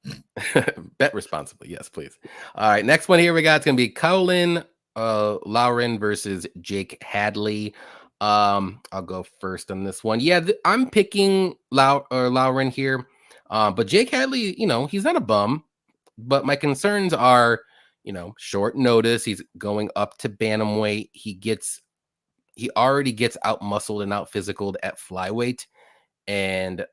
Bet responsibly. Yes, please. All right. Next one here we got. It's going to be Colin Loughran versus Jake Hadley. I'll go first on this one. Yeah, I'm picking Loughran here. But Jake Hadley, he's not a bum. But my concerns are, short notice. He's going up to bantamweight. He already gets out muscled and out physicaled at flyweight. And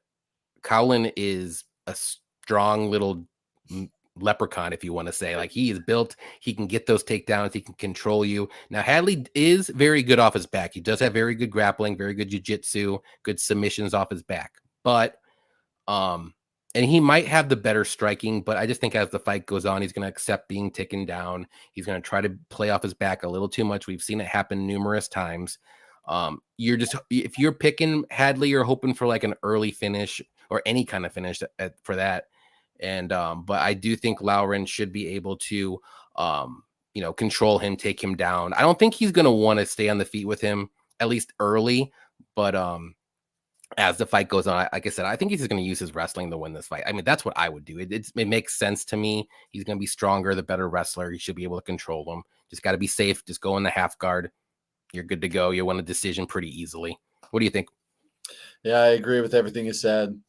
Colin is a strong little leprechaun, if you want to say. Like, he is built, he can get those takedowns, he can control you. Now, Hadley is very good off his back. He does have very good grappling, very good jiu-jitsu, good submissions off his back. But and he might have the better striking, but I just think as the fight goes on, he's going to accept being taken down. He's going to try to play off his back a little too much. We've seen it happen numerous times. If you're picking Hadley, you're hoping for like an early finish or any kind of finish for that. And but I do think Loughran should be able to control him, take him down. I don't think he's going to want to stay on the feet with him, at least early, but as the fight goes on, like I said, I think he's just going to use his wrestling to win this fight. I mean, that's what I would do. It makes sense to me. He's going to be stronger, the better wrestler. He should be able to control him. Just got to be safe. Just go in the half guard. You're good to go. You win a decision pretty easily. What do you think? Yeah, I agree with everything you said.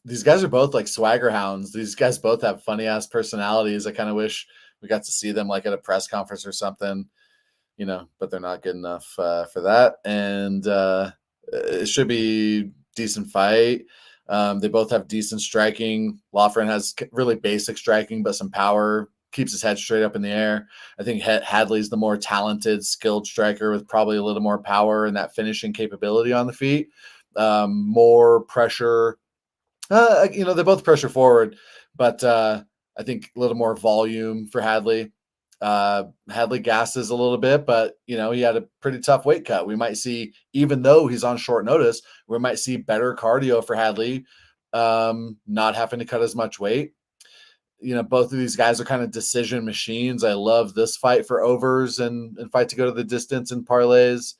These guys are both like swagger hounds. These guys both have funny ass personalities. I kind of wish we got to see them like at a press conference or something, but they're not good enough for that. And it should be decent fight. They both have decent striking. Loughran has really basic striking, but some power, keeps his head straight up in the air. I think Hadley's the more talented, skilled striker with probably a little more power and that finishing capability on the feet. More pressure. They both pressure forward, but I think a little more volume for Hadley. Hadley gasses a little bit, but he had a pretty tough weight cut. We might see, even though he's on short notice, we might see better cardio for Hadley, not having to cut as much weight. Both of these guys are kind of decision machines. I love this fight for overs and fight to go to the distance in parlays.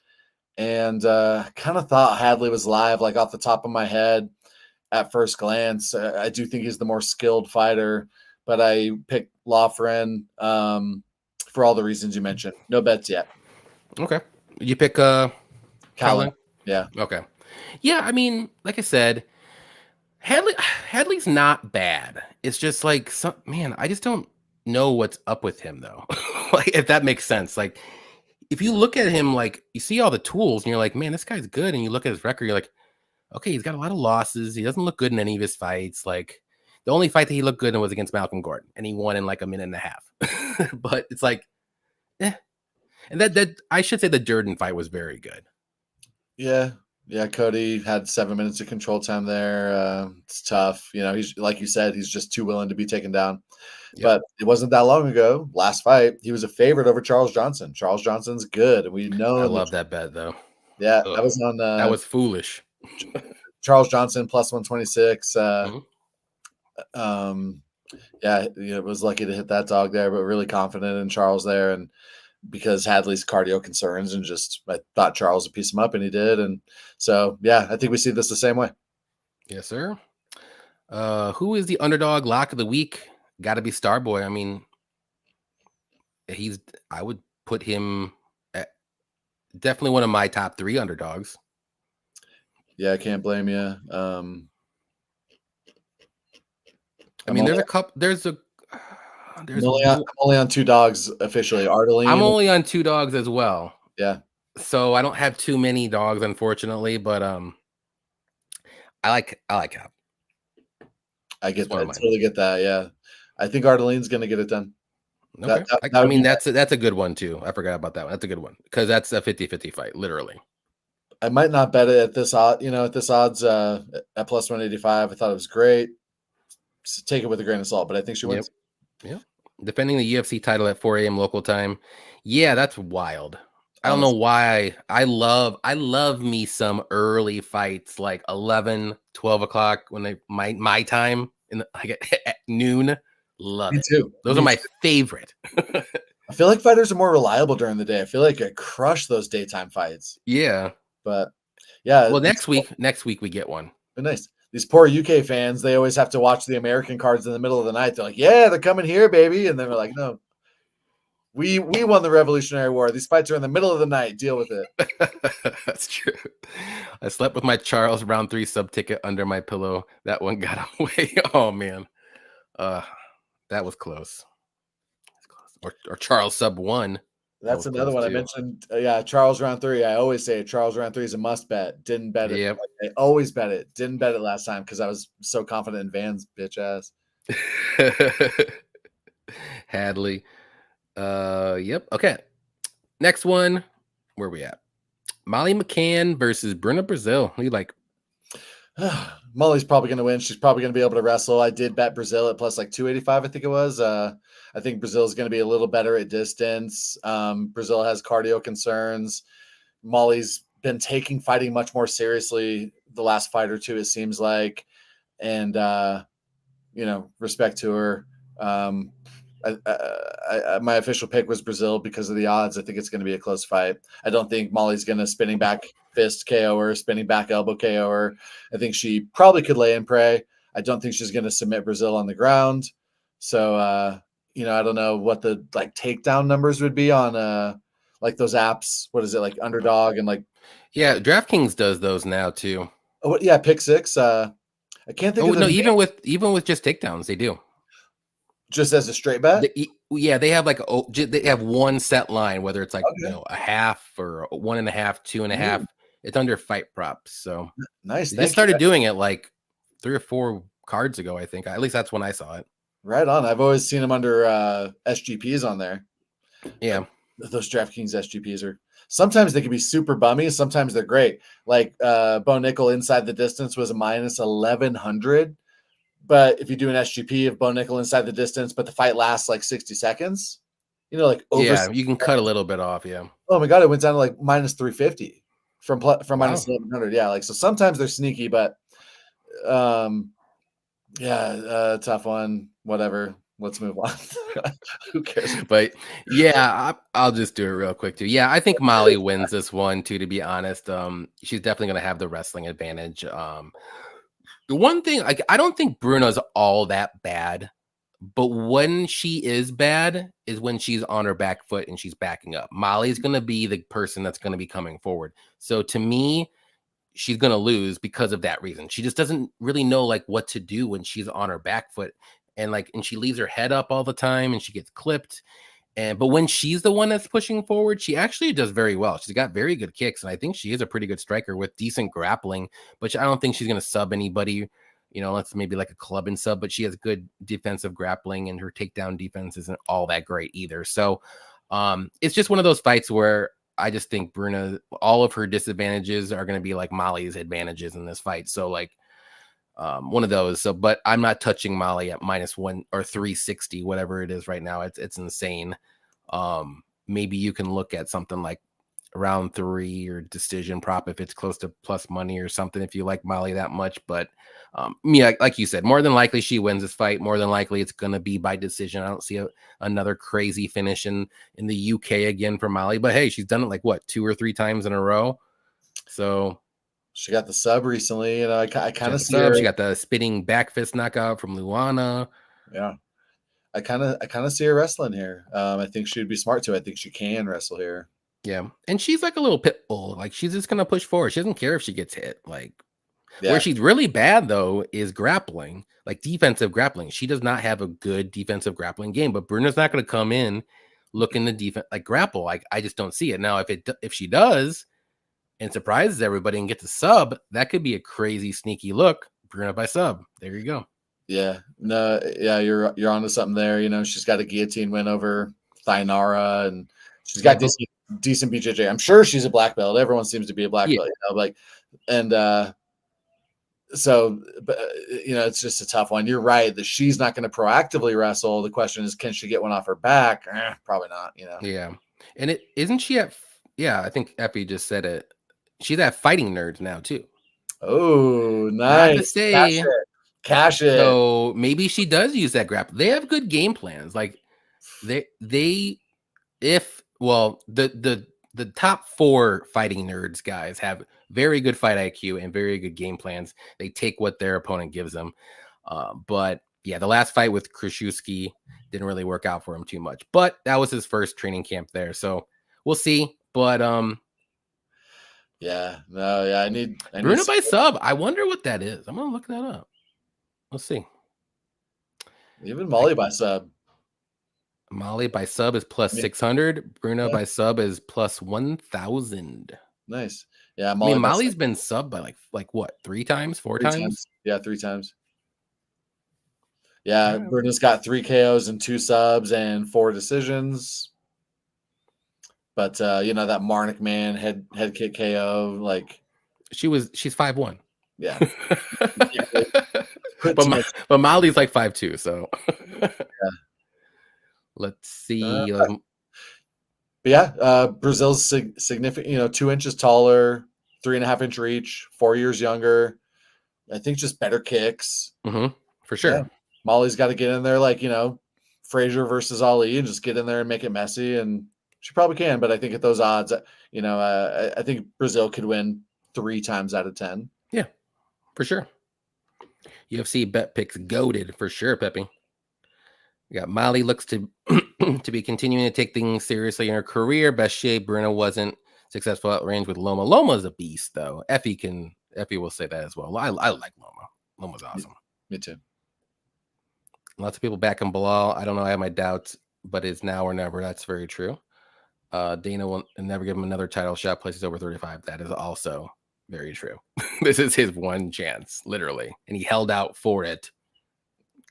And kind of thought Hadley was live, like off the top of my head at first glance. I do think he's the more skilled fighter, but I picked Loughran for all the reasons you mentioned. No bets yet. Okay. You pick Callan? Yeah. Okay. Yeah, I mean, like I said, Hadley's not bad. It's just like, I just don't know what's up with him though. Like, if that makes sense. Like, if you look at him, like, you see all the tools and you're like, man, this guy's good. And you look at his record, you're like, okay, he's got a lot of losses. He doesn't look good in any of his fights. Like, the only fight that he looked good in was against Malcolm Gordon, and he won in like a minute and a half. But it's like, And that I should say the Durden fight was very good. Yeah. Cody had 7 minutes of control time there. It's tough. He's, like you said, he's just too willing to be taken down. Yep. But it wasn't that long ago. Last fight, he was a favorite over Charles Johnson. Charles Johnson's good. We know. I love that bet though. Yeah, that was on. That was foolish. Charles Johnson plus 126. Was lucky to hit that dog there, but really confident in Charles there, and because Hadley's cardio concerns, and I thought Charles would piece him up, and he did, and so I think we see this the same way. Yes, sir. Who is the underdog lock of the week? Got to be Starboy. I mean, I would put him at definitely one of my top 3 underdogs. Yeah, I can't blame you. I mean, I'm only on 2 dogs officially. Ardelean. I'm only on 2 dogs as well. Yeah. So I don't have too many dogs, unfortunately, but I like Kape. I totally get that. Yeah. I think Ardelean's going to get it done. Okay. I mean, that's a good one too. I forgot about that one. That's a good one because that's a 50-50 fight, literally. I might not bet it at this odd, at this odds at plus 185. I thought it was great. Just take it with a grain of salt, but I think she wins. Yeah. Defending the UFC title at 4 a.m. local time. Yeah, that's wild. I don't know why. I love me some early fights like 11, 12 o'clock when my time at noon. Love me it. Too. Those are my favorite. I feel like fighters are more reliable during the day. I feel like I crush those daytime fights. Yeah. But yeah. Well, next week we get one. Nice. These poor UK fans, they always have to watch the American cards in the middle of the night. They're like, yeah, they're coming here, baby. And then we're like, no, we won the Revolutionary War. These fights are in the middle of the night. Deal with it. That's true. I slept with my Charles round 3 sub ticket under my pillow. That one got away. Oh, man. That was close. Or Charles sub 1. That's another one I mentioned. Charles round 3. I always say Charles round 3 is a must bet. Didn't bet it. Yep. I always bet it. Didn't bet it last time because I was so confident in Van's bitch ass. Hadley. Yep. Okay. Next one. Where we at? Molly McCann versus Bruna Brasil. Who you like? Molly's probably going to win. She's probably going to be able to wrestle. I did bet Brazil at plus like 285, I think it was. I think Brazil is going to be a little better at distance. Brazil has cardio concerns. Molly's been taking fighting much more seriously the last fight or two, it seems like. And, respect to her. My official pick was Brazil because of the odds. I think it's going to be a close fight. I don't think Molly's going to spinning back fist KO her, spinning back elbow KO her. I think she probably could lay and pray. I don't think she's going to submit Brazil on the ground. So, I don't know what the takedown numbers would be on those apps. What is it, like Underdog and Yeah, DraftKings does those now too. Oh yeah, Pick Six. I can't think of no, even with just takedowns, they do. Just as a straight bet? They have they have one set line, whether it's a half or 1.5, 2.5. It's under Fight Props. So nice. They started doing it like 3 or 4 cards ago, I think. At least that's when I saw it. Right on. I've always seen them under SGPs on there. Yeah. Those DraftKings SGPs are sometimes they can be super bummy. Sometimes they're great. Like Bo Nickel inside the distance was a minus 1100. But if you do an SGP of Bo Nickel inside the distance, but the fight lasts like 60 seconds, over. Yeah, you can cut a little bit off. Yeah. Oh my God, it went down to like minus 350 from minus 1100. Yeah, so sometimes they're sneaky, but tough one. Whatever. Let's move on. Who cares? But yeah, I'll just do it real quick too. Yeah, I think Molly wins this one too. To be honest, she's definitely going to have the wrestling advantage. The one thing, I don't think Bruno's all that bad, but when she is bad is when she's on her back foot and she's backing up. Molly's going to be the person that's going to be coming forward. So to me, she's going to lose because of that reason. She just doesn't really know what to do when she's on her back foot. And she leaves her head up all the time and she gets clipped. But when she's the one that's pushing forward, she actually does very well. She's got very good kicks. And I think she is a pretty good striker with decent grappling, but I don't think she's going to sub anybody, unless maybe like a club and sub, but she has good defensive grappling and her takedown defense isn't all that great either. So it's just one of those fights where I just think Bruna, all of her disadvantages are going to be like Molly's advantages in this fight. So one of those. So, but I'm not touching Molly at -1 or 360, whatever it is right now. It's insane. Maybe you can look at something like round 3 or decision prop if it's close to plus money or something if you like Molly that much. But like you said, more than likely she wins this fight. More than likely it's going to be by decision. I don't see another crazy finish in the UK again for Molly. But hey, she's done it 2 or 3 times in a row. So. She got the sub recently, I kind of see her. She got the spinning back fist knockout from Luana. Yeah, I kind of see her wrestling here. I think she would be smart to. I think she can wrestle here. Yeah, and she's like a little pit bull. She's just gonna push forward. She doesn't care if she gets hit. Where she's really bad though is grappling, defensive grappling. She does not have a good defensive grappling game. But Bruno's not gonna come in looking to defense grapple. I just don't see it now. If she does. And surprises everybody and gets a sub, that could be a crazy sneaky look. Bruna by sub. There you go. Yeah. No, yeah, you're onto something there. She's got a guillotine win over Thainara and she's got decent BJJ. I'm sure she's a black belt. Everyone seems to be a black belt, so but it's just a tough one. You're right that she's not going to proactively wrestle. The question is, can she get one off her back? Probably not, Yeah. And isn't she at I think Epi just said it. She's at Fighting Nerds now too. Oh, nice. Not to say, cash it. So maybe she does use that grapple. They have good game plans. The top 4 Fighting Nerds guys have very good fight IQ and very good game plans. They take what their opponent gives them. But yeah, the last fight with Krzyzewski didn't really work out for him too much. But that was his first training camp there. So we'll see. But I need Bruna by sub. I wonder what that is. I'm gonna look that up. Let's see. Even Molly by sub. Molly by sub is plus 600. Bruna by sub is plus 1,000. Nice. Yeah, Molly's been sub by like what? 3 times, 4 times? Yeah, 3 times. Yeah, Bruno's got 3 KOs and 2 subs and 4 decisions. But that Marnik man head kick KO, like she's 5'1". Yeah. but Molly's like 5'2", so yeah. Let's see. Brazil's significant, 2 inches taller, 3.5-inch reach, 4 years younger. I think just better kicks. For sure. Yeah. Molly's got to get in there like, Frazier versus Ali and just get in there and make it messy. And she probably can, but I think at those odds, I think Brazil could win 3 times out of 10. Yeah, for sure. UFC bet picks goated for sure, Pepe. We got Molly looks to to be continuing to take things seriously in her career. Best shape. Bruno wasn't successful at range with Loma. Loma's a beast, though. Effie will say that as well. I like Loma. Loma's awesome. Me too. Lots of people back in Bilal. I don't know. I have my doubts, but it's now or never. That's very true. Dana will never give him another title shot. Places over 35. That is also very true. This is his one chance, literally, and he held out for it.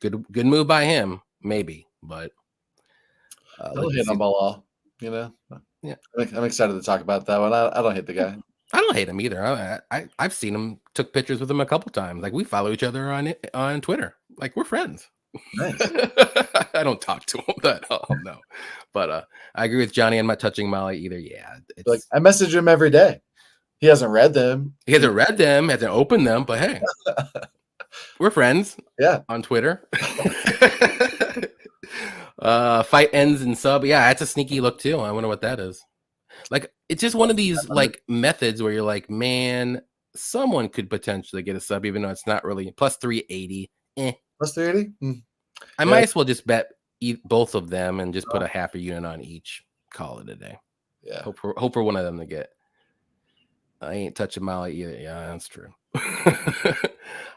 Good move by him, maybe, but I'll hit on Bilal. Yeah, I'm excited to talk about that one. I don't hate the guy. I don't hate him either. I've seen him, took pictures with him a couple times. Like we follow each other on Twitter. Like we're friends. Nice. I don't talk to him that no, but I agree with Johnny. I'm not touching Molly either. Yeah, like I message him every day. He hasn't read them. Hasn't opened them, but hey, we're friends. Yeah, on Twitter. Fight ends in sub. Yeah, that's a sneaky look too. I wonder what that is. Like it's just one of these like methods where you're like, man, someone could potentially get a sub, even though it's not really plus 380. Plus 380. I might as well just bet both of them and just put a half a unit on each. Call it a day. Yeah. Hope for one of them to get. I ain't touching Molly either. Yeah, that's true.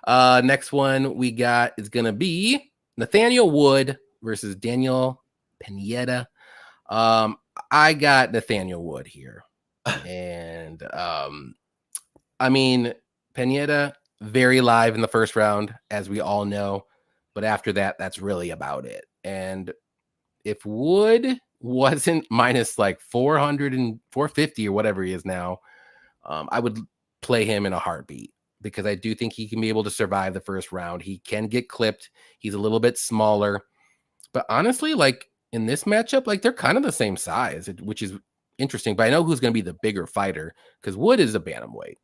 Next one we got is gonna be Nathaniel Wood versus Daniel Pineda. I got Nathaniel Wood here, and I mean Pineda very live in the first round, as we all know, but after that, that's really about it. And if Wood wasn't minus like 400 and 450 or whatever he is now, I would play him in a heartbeat because I do think he can be able to survive the first round. He can get clipped. He's a little bit smaller, but honestly, like in this matchup, like they're kind of the same size, which is interesting. But I know who's going to be the bigger fighter because Wood is a bantamweight.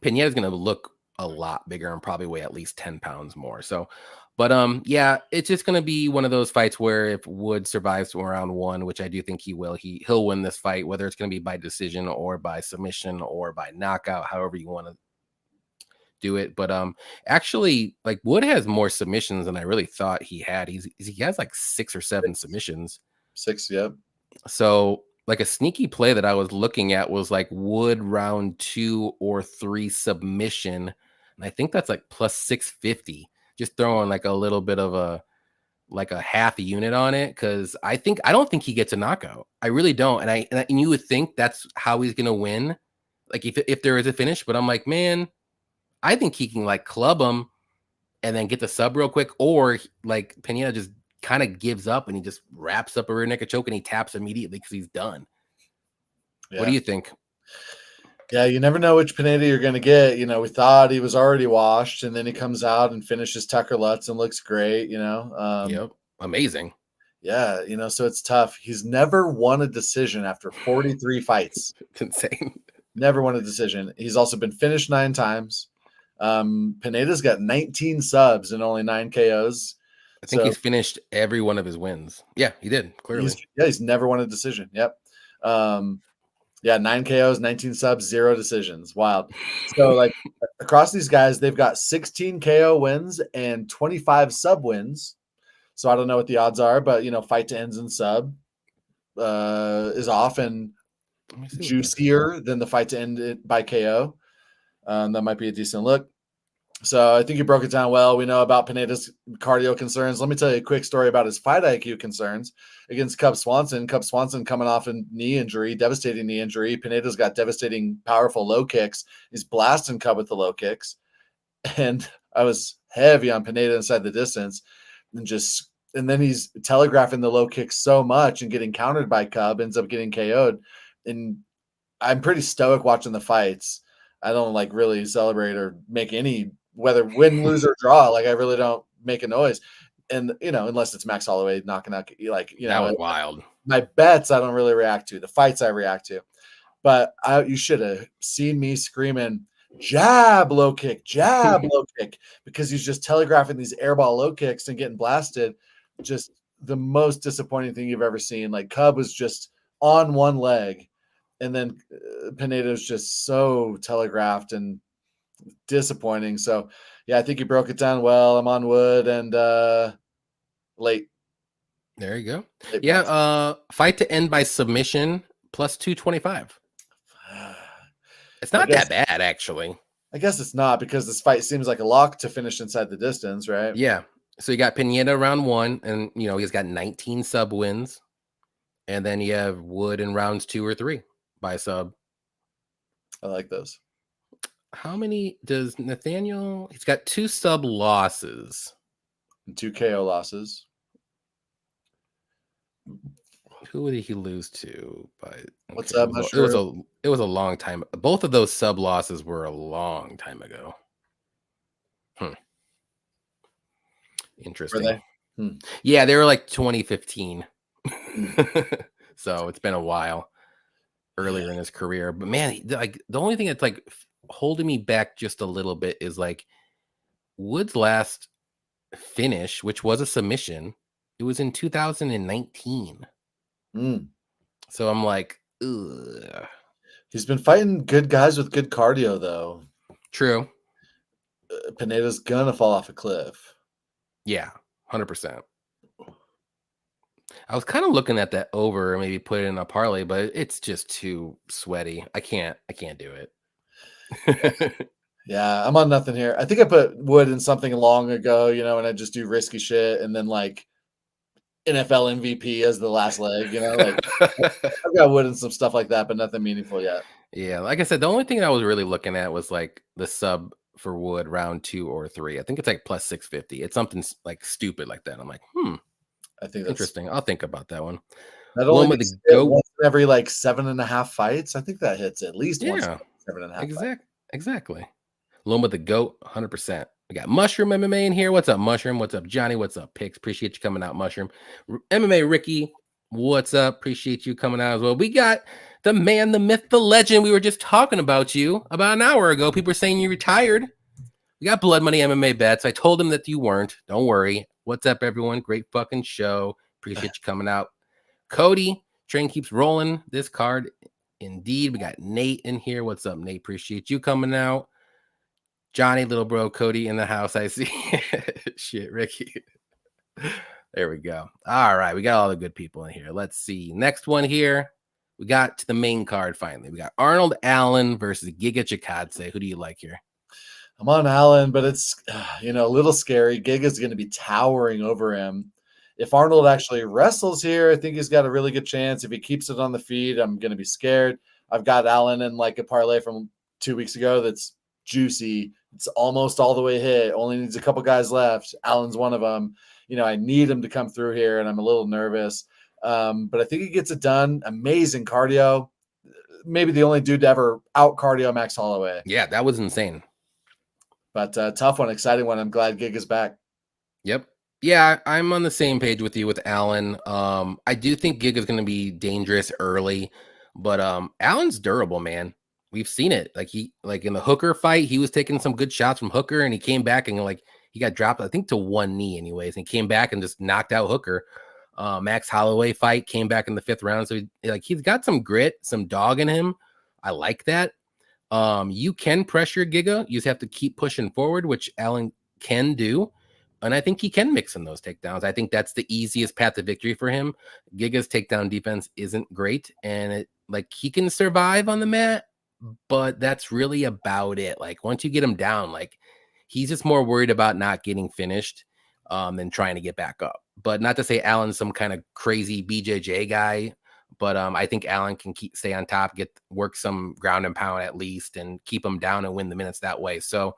Pineda is going to look a lot bigger and probably weigh at least 10 pounds more. So, but yeah, it's just going to be one of those fights where if Wood survives to round 1, which I do think he will, he'll win this fight, whether it's going to be by decision or by submission or by knockout, however you want to do it. But actually, like Wood has more submissions than I really thought he had. He has like 6 or 7 submissions. 6, yep. So like a sneaky play that I was looking at was like Wood round 2 or 3 submission. And I think that's like plus 650. Just throwing like a little bit of a half a unit on it. Cause I don't think he gets a knockout. I really don't. And you would think that's how he's going to win. Like if there is a finish, but I'm like, man, I think he can like club him and then get the sub real quick. Or like Pineda just kind of gives up and he just wraps up a rear naked choke and he taps immediately because he's done. Yeah. What do you think? Yeah, you never know which Pineda you're going to get. We thought he was already washed, and then he comes out and finishes Tucker Lutz and looks great, Yep, amazing. Yeah, so it's tough. He's never won a decision after 43 fights. It's insane. Never won a decision. He's also been finished 9 times. Pineda's got 19 subs and only 9 KOs. I think he's finished every one of his wins. Yeah, he did, clearly. He's never won a decision. Yep. 9 KOs, 19 subs, 0 decisions. Wild. So, like, across these guys, they've got 16 KO wins and 25 sub wins. So, I don't know what the odds are, but, fight to ends in sub is often juicier than the fight to end by KO. That might be a decent look. So, I think you broke it down well. We know about Pineda's cardio concerns. Let me tell you a quick story about his fight IQ concerns against Cub Swanson. Cub Swanson coming off a knee injury, devastating knee injury. Pineda's got devastating, powerful low kicks. He's blasting Cub with the low kicks. And I was heavy on Pineda inside the distance, and then he's telegraphing the low kicks so much and getting countered by Cub, ends up getting KO'd. And I'm pretty stoic watching the fights. I don't like really celebrate or make any, whether win, lose, or draw. Like I really don't make a noise. And unless it's Max Holloway knocking out, that was wild. My bets I don't really react to. The fights I react to. But you should have seen me screaming, jab, low kick, because he's just telegraphing these airball low kicks and getting blasted. Just the most disappointing thing you've ever seen. Like Cub was just on one leg, and then Pineda was just so telegraphed and disappointing. So, yeah, I think he broke it down well. I'm on wood and late. There you go. Late yeah, fight to end by submission plus 225. It's not that bad, actually. I guess it's not, because this fight seems like a lock to finish inside the distance, right? Yeah. So you got Pineda round 1, and he's got 19 sub wins, and then you have Wood in rounds 2 or 3 by sub. I like those. How many does Nathaniel? He's got 2 sub losses and 2 KO losses. Who did he lose to? What's up, Mushroom? It was a long time. Both of those sub losses were a long time ago. Interesting. Were they? Yeah, they were like 2015. So it's been a while earlier in his career. But man, like the only thing that's like holding me back just a little bit is like Wood's last finish, which was a submission. It was in 2019. So I'm like, ugh. He's been fighting good guys with good cardio, though. True. Pineda's gonna fall off a cliff. Yeah, 100%. I was kind of looking at that over, maybe put it in a parlay, but it's just too sweaty. I can't do it. Yeah, I'm on nothing here. I think I put Wood in something long ago, and I just do risky shit, and then like NFL MVP as the last leg, like I've got Wood and some stuff like that, but nothing meaningful yet. Yeah, like I said, the only thing I was really looking at was like the sub for Wood round 2 or 3. I think it's like plus 650. It's something like stupid like that. I'm like, I think that's interesting. I'll think about that one. Not only once every like 7.5 fights. I think that hits at least once 7.5. Exactly. Loma the GOAT, 100%. We got Mushroom MMA in here. What's up, Mushroom? What's up, Johnny? What's up, Picks? Appreciate you coming out, Mushroom. MMA Ricky, what's up? Appreciate you coming out as well. We got the man, the myth, the legend. We were just talking about you about an hour ago. People were saying you retired. We got Blood Money MMA bets. I told him that you weren't. Don't worry. What's up, everyone? Great fucking show. Appreciate you coming out. Cody, train keeps rolling. This card, indeed. We got Nate in here. What's up, Nate? Appreciate you coming out. Johnny, little bro, Cody in the house. I see. Shit, Ricky. There we go. All right. We got all the good people in here. Let's see. Next one here. We got to the main card finally. We got Arnold Allen versus Giga Chikadze. Who do you like here? I'm on Allen, but it's a little scary. Giga's going to be towering over him. If Arnold actually wrestles here, I think he's got a really good chance. If he keeps it on the feet, I'm going to be scared. I've got Allen in like a parlay from 2 weeks ago that's juicy. It's almost all the way hit. Only needs a couple guys left. Allen's one of them. I need him to come through here, and I'm a little nervous. But I think he gets it done. Amazing cardio. Maybe the only dude to ever out cardio Max Holloway. Yeah, that was insane. But tough one, exciting one. I'm glad Gig is back. Yep. Yeah, I'm on the same page with you with Allen. I do think Gig is going to be dangerous early, but Allen's durable, man. We've seen it. Like in the Hooker fight, he was taking some good shots from Hooker, and he came back and like he got dropped, I think, to one knee, anyways. And he came back and just knocked out Hooker. Max Holloway fight came back in the 5th round, so he's got some grit, some dog in him. I like that. You can pressure Giga. You just have to keep pushing forward, which Allen can do. And I think he can mix in those takedowns. I think that's the easiest path to victory for him. Giga's takedown defense isn't great, and he can survive on the mat, but that's really about it. Like once you get him down, like he's just more worried about not getting finished than trying to get back up. But not to say Allen's some kind of crazy BJJ guy, but I think Allen can stay on top, work some ground and pound at least, and keep him down and win the minutes that way. So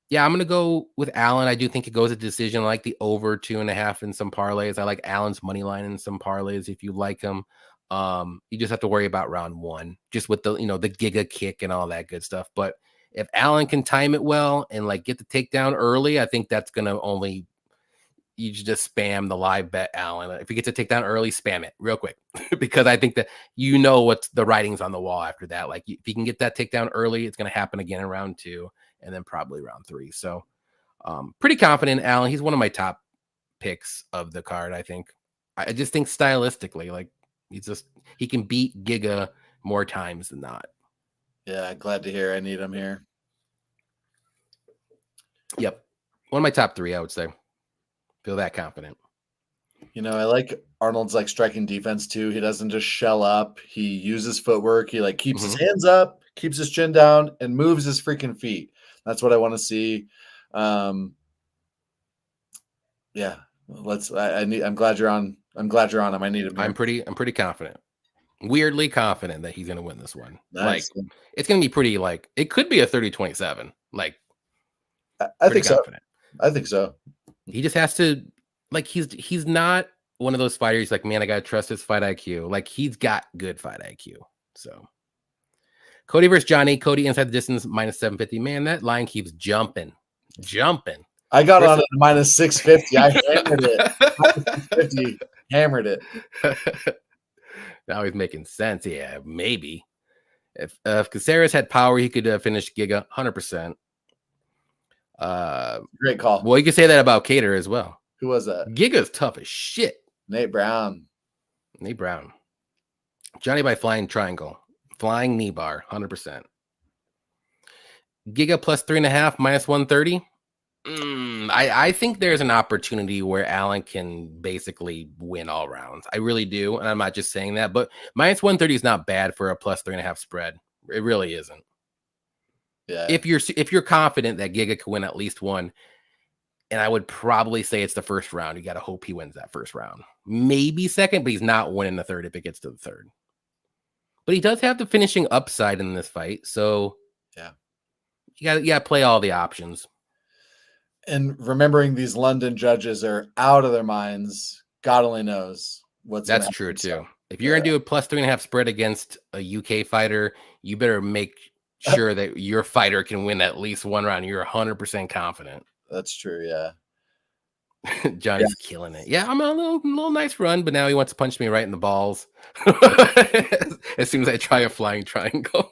Yeah, I'm gonna go with Allen. I do think it goes a decision. I like the over 2.5 in some parlays. I like Allen's money line in some parlays if you like him. You just have to worry about round 1, just with the the giga kick and all that good stuff. But if Allen can time it well and like get the takedown early, I think that's gonna only you just spam the live bet Allen. If you get to take down early, spam it real quick because I think that what's the writing's on the wall after that. Like if you can get that takedown early, it's going to happen again in round 2 and then probably round 3. So pretty confident in Allen. He's one of my top picks of the card. I think. I just think stylistically, like he can beat Giga more times than not. Yeah, glad to hear. I need him here. Yep, one of my top 3, I would say. Feel that confident. I like Arnold's like striking defense too. He doesn't just shell up. He uses footwork. He like keeps his hands up, keeps his chin down, and moves his freaking feet. That's what I want to see. Yeah, I'm glad you're on. I'm glad you're on him. I need him here. I'm pretty confident. Weirdly confident that he's going to win this one. Nice. Like it's going to be pretty like it could be a 30-27. Like I think confident. So. I think so. He just has to like he's not one of those fighters like, man, I gotta trust his fight IQ. Like he's got good fight IQ. So Cody versus Johnny. Cody inside the distance -750. Man, that line keeps jumping. I got on it -650. I hammered it. -650. Hammered it. Now he's making sense. Yeah, maybe. If Caceres had power, he could finish Giga 100%. Great call. Well, you can say that about Cater as well. Who was that? Giga's tough as shit. Nate Brown. Johnny by flying triangle. Flying knee bar, 100%. Giga plus 3.5, -130. I think there's an opportunity where Allen can basically win all rounds. I really do. And I'm not just saying that, but -130 is not bad for a plus 3.5 spread. It really isn't. Yeah. If you're confident that Giga can win at least one, and I would probably say it's the first round. You got to hope he wins that first round. Maybe second, but he's not winning the third if it gets to the third. But he does have the finishing upside in this fight. So yeah, you got to play all the options. And remembering these London judges are out of their minds. God only knows what's. That's true too. If you're gonna do a plus 3.5 spread against a UK fighter, you better make sure that your fighter can win at least one round. You're 100% confident. That's true. Yeah. Johnny's killing it. Yeah, I'm a little nice run, but now he wants to punch me right in the balls as soon as I try a flying triangle.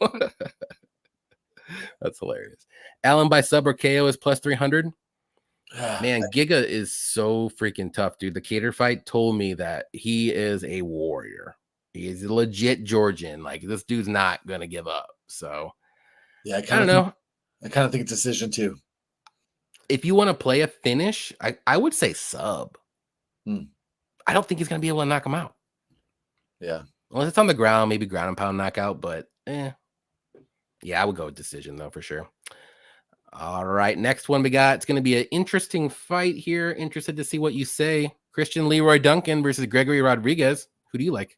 That's hilarious. Allen by sub or KO is plus 300. Man, Giga is so freaking tough, dude. The Cater fight told me that he is a warrior. He is a legit Georgian. Like this dude's not gonna give up. So yeah, I don't know. I kind of think it's a decision too. If you want to play a finish, I would say sub. I don't think he's going to be able to knock him out. Yeah. Unless it's on the ground, maybe ground and pound knockout, but yeah, I would go with decision though, for sure. All right, next one we got. It's going to be an interesting fight here. Interested to see what you say. Christian Leroy Duncan versus Gregory Rodrigues. Who do you like?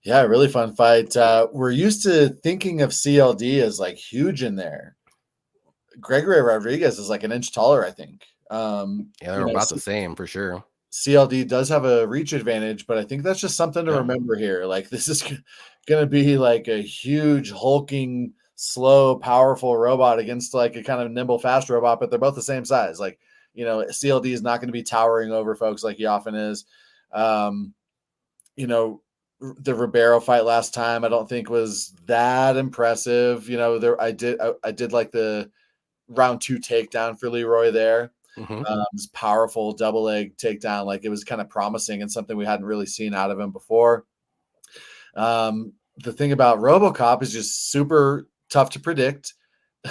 Yeah, really fun fight. We're used to thinking of CLD as like huge in there. Gregory Rodrigues is like an inch taller, I think. Yeah, they're about the same for sure. CLD does have a reach advantage, but I think that's just something to remember here. Like this is going to be like a huge, hulking, slow, powerful robot against like a kind of nimble, fast robot, but they're both the same size. Like, CLD is not going to be towering over folks like he often is. The Ribeiro fight last time, I don't think was that impressive. I did like the round 2 takedown for Leroy there. This powerful double leg takedown. Like it was kind of promising and something we hadn't really seen out of him before. The thing about RoboCop is just super tough to predict.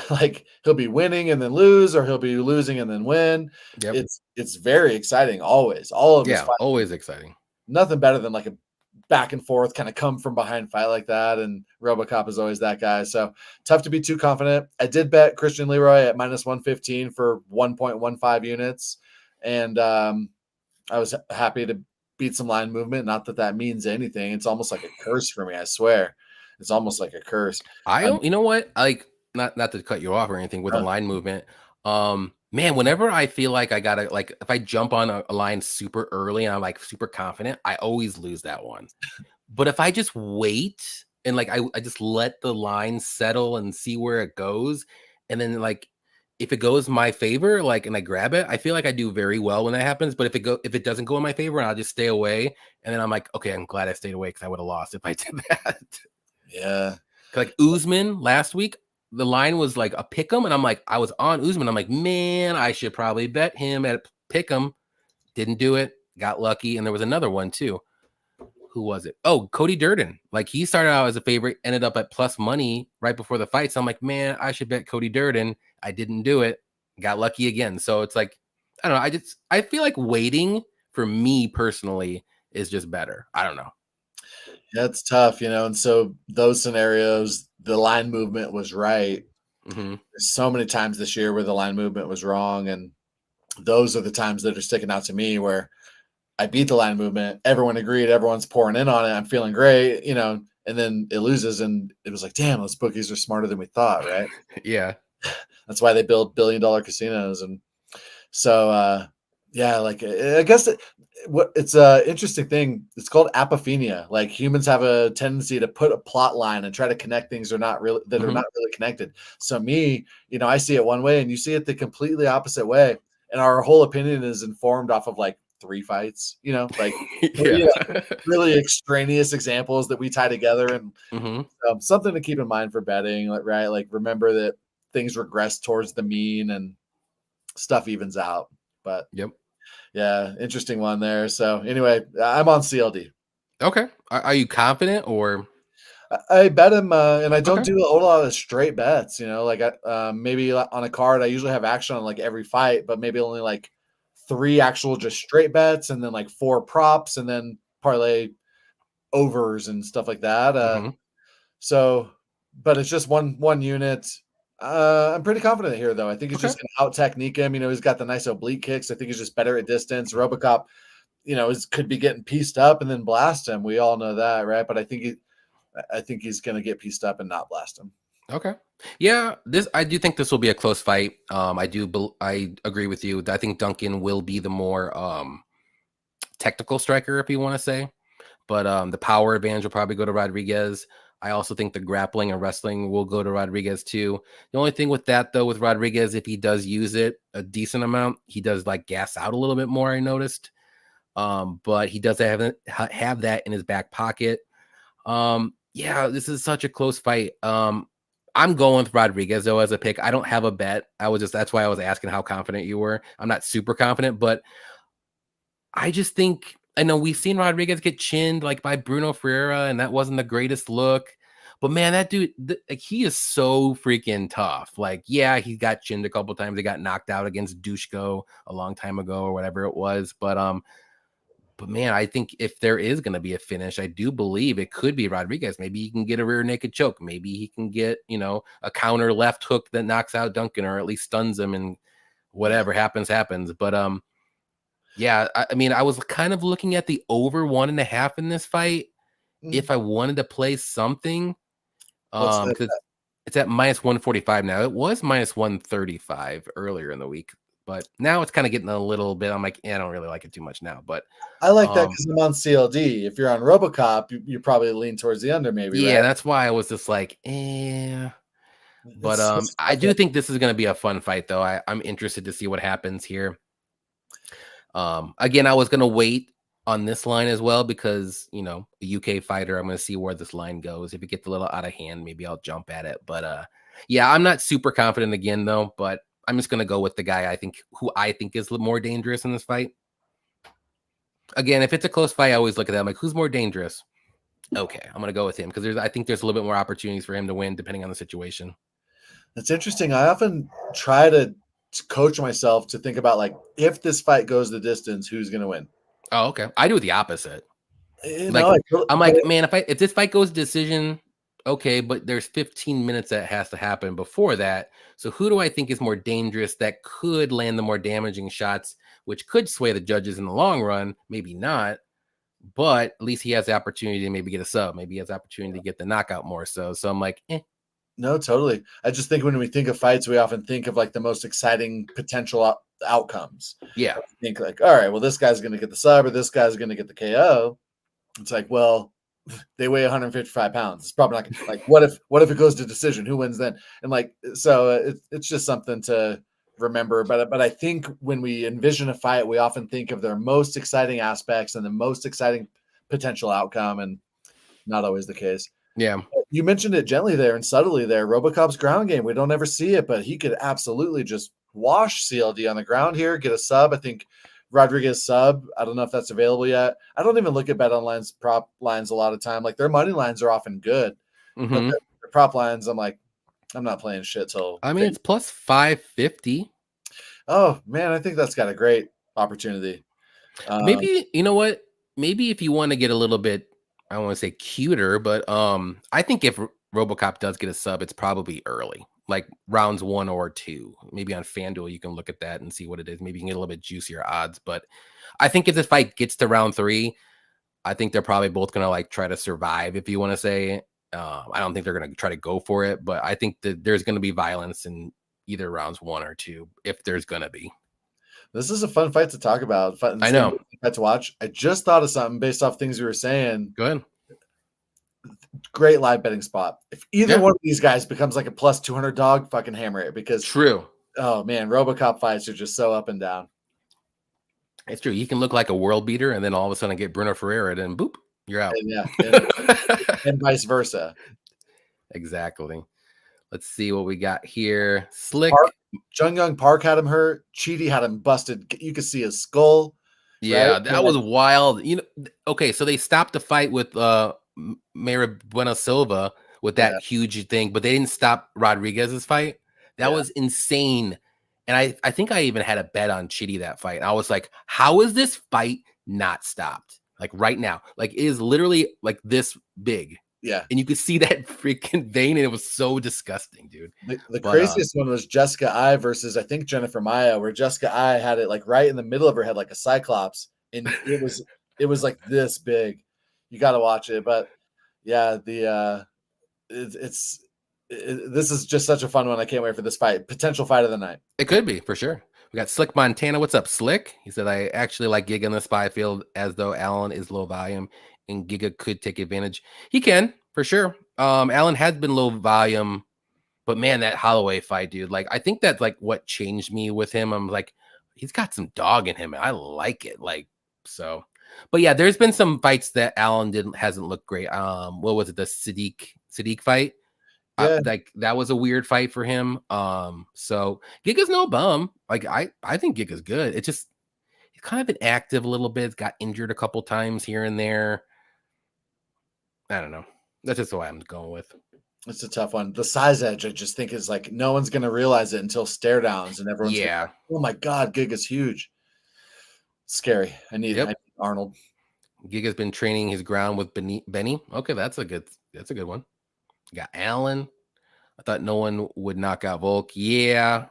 Like he'll be winning and then lose, or he'll be losing and then win. Yep. It's very exciting. Always. All of his fights, always exciting. Nothing better than like a back and forth kind of come from behind fight like that. And RoboCop is always that guy. So tough to be too confident. I did bet Christian Leroy at -115 for 1.15 units. And I was happy to beat some line movement. Not that means anything. It's almost like a curse for me. I swear. It's almost like a curse. You know what? Like not to cut you off or anything with the line movement. Man, whenever I feel like I gotta like if I jump on a line super early and I'm like super confident, I always lose that one. But if I just wait and like I just let the line settle and see where it goes, and then like if it goes my favor, like and I grab it, I feel like I do very well when that happens. But if it doesn't go in my favor, and I'll just stay away, and then I'm like, okay, I'm glad I stayed away because I would have lost if I did that. Yeah. Like Usman last week, the line was like a pick 'em, and I'm like, I was on Usman. I'm like, man, I should probably bet him at pick 'em. Didn't do it. Got lucky, and there was another one too. Who was it? Oh, Cody Durden. Like he started out as a favorite, ended up at plus money right before the fight. So I'm like, man, I should bet Cody Durden. I didn't do it. Got lucky again. So it's like, I don't know. I feel like waiting for me personally is just better. I don't know. Yeah, it's tough, and so those scenarios, the line movement was right. Mm-hmm. There's so many times this year where the line movement was wrong, and those are the times that are sticking out to me where I beat the line movement. Everyone agreed. Everyone's pouring in on it. I'm feeling great, and then it loses. And it was like, damn, those bookies are smarter than we thought, right? Yeah. That's why they build billion-dollar casinos. And so, yeah, like I guess it's a interesting thing. It's called apophenia. Like humans have a tendency to put a plot line and try to connect things that are not really connected. So me, I see it one way and you see it the completely opposite way. And our whole opinion is informed off of like 3 fights, like Yeah. really extraneous examples that we tie together. And Mm-hmm. something to keep in mind for betting, right? Like remember that things regress towards the mean and stuff evens out. But Yep. yeah, interesting one there. So anyway, I'm on CLD. Okay. Are you confident or? I bet him, and I don't Okay. do a whole lot of straight bets. Like maybe on a card, I usually have action on like every fight, but maybe only like 3 actual just straight bets, and then like 4 props, and then parlay overs and stuff like that. Mm-hmm. So, but it's just one unit. I'm pretty confident here, though. I think he's Okay. just going to out technique him. He's got the nice oblique kicks. I think he's just better at distance. Robocop, could be getting pieced up and then blast him. We all know that, right? But I think he's going to get pieced up and not blast him. Okay. Yeah, I do think this will be a close fight. I agree with you. I think Duncan will be the more technical striker, if you want to say. But the power advantage will probably go to Rodrigues. I also think the grappling and wrestling will go to Rodrigues too. The only thing with that though, with Rodrigues, if he does use it a decent amount, he does like gas out a little bit more. I noticed. But he does have that in his back pocket. Yeah, this is such a close fight. I'm going with Rodrigues though as a pick. I don't have a bet. That's why I was asking how confident you were. I'm not super confident, but I just think I know we've seen Rodrigues get chinned like by Bruno Ferreira, and that wasn't the greatest look. But man, that dude, like he is so freaking tough. Like, yeah, he got chinned a couple times. He got knocked out against Dushko a long time ago or whatever it was. But man, I think if there is going to be a finish, I do believe it could be Rodrigues. Maybe he can get a rear naked choke. Maybe he can get, a counter left hook that knocks out Duncan or at least stuns him, and whatever happens. But yeah, I mean, I was kind of looking at the over 1.5 in this fight if I wanted to play something. Because it's at minus 145 now. It was minus 135 earlier in the week. But now it's kind of getting a little bit. I'm like, I don't really like it too much now. But I like that because I'm on CLD. If you're on Robocop, you probably lean towards the under, maybe. Yeah, right? that's why I was just like, But I do think this is going to be a fun fight, though. I'm interested to see what happens here. Again, I was going to wait on this line as well because a UK fighter. I'm going to see where this line goes. If it gets a little out of hand, maybe I'll jump at it. But yeah, I'm not super confident again, though. But I'm just going to go with the guy who I think is more dangerous in this fight. Again, if it's a close fight, I always look at that. I'm like, who's more dangerous? Okay, I'm going to go with him because I think there's a little bit more opportunities for him to win depending on the situation. That's interesting. I often try to coach myself to think about like if this fight goes the distance, who's going to win? Oh, okay. I do the opposite. I'm like, man, if this fight goes decision, okay, but there's 15 minutes that has to happen before that. So who do I think is more dangerous that could land the more damaging shots, which could sway the judges in the long run? Maybe not, but at least he has the opportunity to maybe get a sub. Maybe he has the opportunity to get the knockout more so. So I'm like, No, totally. I just think when we think of fights, we often think of like the most exciting potential outcomes. Yeah. Think like, all right, well, this guy's going to get the sub or this guy's going to get the KO. It's like, well, they weigh 155 pounds. It's probably not like, what if it goes to decision? Who wins then? And like, so it's just something to remember. But I think when we envision a fight, we often think of their most exciting aspects and the most exciting potential outcome, and not always the case. Yeah. You mentioned it gently there and subtly there. RoboCop's ground game. We don't ever see it, but he could absolutely just wash CLD on the ground here, get a sub. I think Rodrigues sub. I don't know if that's available yet. I don't even look at BetOnline's prop lines a lot of time. Like their money lines are often good, but the prop lines, I'm like, I'm not playing shit till. I mean, it's plus 550. Oh man, I think that's got a great opportunity. Maybe you know what? Maybe if you want to get a little bit, I don't want to say cuter, but I think if RoboCop does get a sub, it's probably early, like rounds 1 or 2. Maybe on FanDuel you can look at that and see what it is. Maybe you can get a little bit juicier odds. But I think if this fight gets to round 3, I think they're probably both gonna like try to survive, if you want to say. I don't think they're gonna try to go for it, but I think that there's gonna be violence in either rounds 1 or 2, if there's gonna be. This is a fun fight to talk about. I know. Fight to watch. I just thought of something based off things you were saying. Go ahead. Great live betting spot. If either one of these guys becomes like a plus 200 dog, fucking hammer it, because true. Oh man, RoboCop fights are just so up and down. It's true. You can look like a world beater and then all of a sudden get Bruno Ferreira, and boop, you're out. And vice versa. Exactly. Let's see what we got here. Slick. Jung Young Park had him hurt. Cheaty had him busted. You could see his skull. Yeah, right? That was wild. You know, okay, so they stopped the fight with Mayra Bueno Silva with that huge thing, but they didn't stop Rodriguez's fight. That was insane. And I think I even had a bet on Chitty that fight. I was like, how is this fight not stopped? Like right now. Like it is literally like this big. Yeah. And you could see that freaking vein, and it was so disgusting, dude. The craziest one was Jessica I versus, I think, Jennifer Maia, where Jessica I had it like right in the middle of her head, like a cyclops. And it was like this big. You got to watch it. But yeah, this is just such a fun one. I can't wait for this fight. Potential fight of the night. It could be, for sure. We got Slick Montana. What's up, Slick? He said, I actually like Giga in the spy field, as though Allen is low volume and Giga could take advantage. He can, for sure. Allen has been low volume, but man, that Holloway fight, dude, like I think that's like what changed me with him. I'm like, he's got some dog in him. I like it. Like, so, but yeah, there's been some fights that Allen hasn't looked great. What was it? The Sadiq fight? Yeah. Like that was a weird fight for him. So Giga's no bum. Like I think Giga's good. It's just he's kind of inactive a little bit. Got injured a couple times here and there. I don't know. That's just the way I'm going with. It's a tough one. The size edge, I just think, is like no one's going to realize it until stare downs, and everyone's like, oh my god, Giga's huge. Scary. I need Arnold. Giga's been training his ground with Benny. Okay, that's a good one. You got Allen. I thought no one would knock out Volk. Yeah,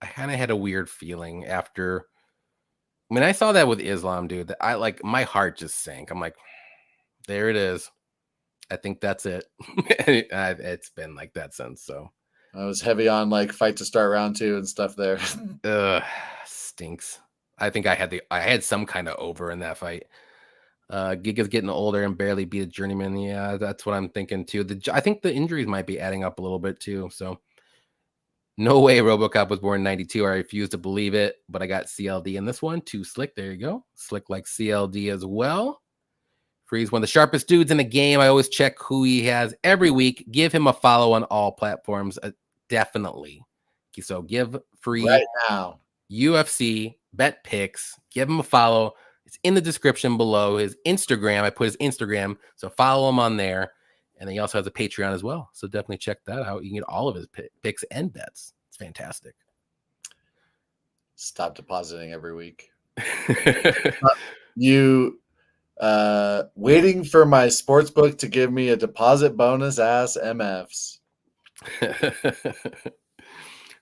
I kind of had a weird feeling after. I mean, I saw that with Islam, dude. I like my heart just sank. I'm like, there it is. I think that's it. It's been like that since. So I was heavy on like fight to start round 2 and stuff there. Stinks. I think I had some kind of over in that fight. Giga's getting older and barely beat a journeyman. Yeah, that's what I'm thinking too. I think the injuries might be adding up a little bit too. So no way RoboCop was born in 92. I refuse to believe it, but I got CLD in this one. Too Slick. There you go. Slick like CLD as well. Freeze, one of the sharpest dudes in the game. I always check who he has every week. Give him a follow on all platforms. Definitely. So give Free right now. UFC Bet Picks. Give him a follow. It's in the description below. His Instagram. I put his Instagram. So follow him on there. And then he also has a Patreon as well. So definitely check that out. You can get all of his picks and bets. It's fantastic. Stop depositing every week. You waiting for my sports book to give me a deposit bonus ass MFs.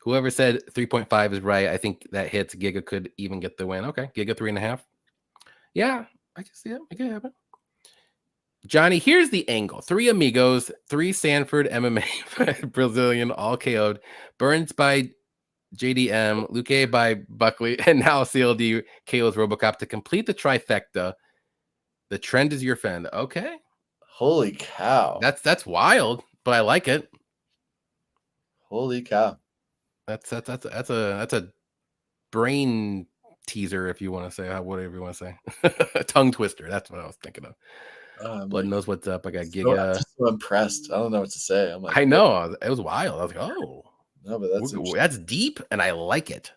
Whoever said 3.5 is right. I think that hits. Giga could even get the win. Okay, Giga 3.5. Yeah, I can see it. It could happen. Johnny, here's the angle. 3 amigos, 3 Sanford MMA Brazilian, all KO'd. Burns by JDM, Luque by Buckley, and now CLD KO's Robocop to complete the trifecta. The trend is your friend. Okay. Holy cow. That's wild, but I like it. Holy cow. That's a brain teaser, if you want to say, whatever you want to say. A tongue twister. That's what I was thinking of. Blood knows what's up. I got Giga. I'm just so impressed. I don't know what to say. I'm like, I know. It was wild. I was like, oh. No, but that's deep, and I like it.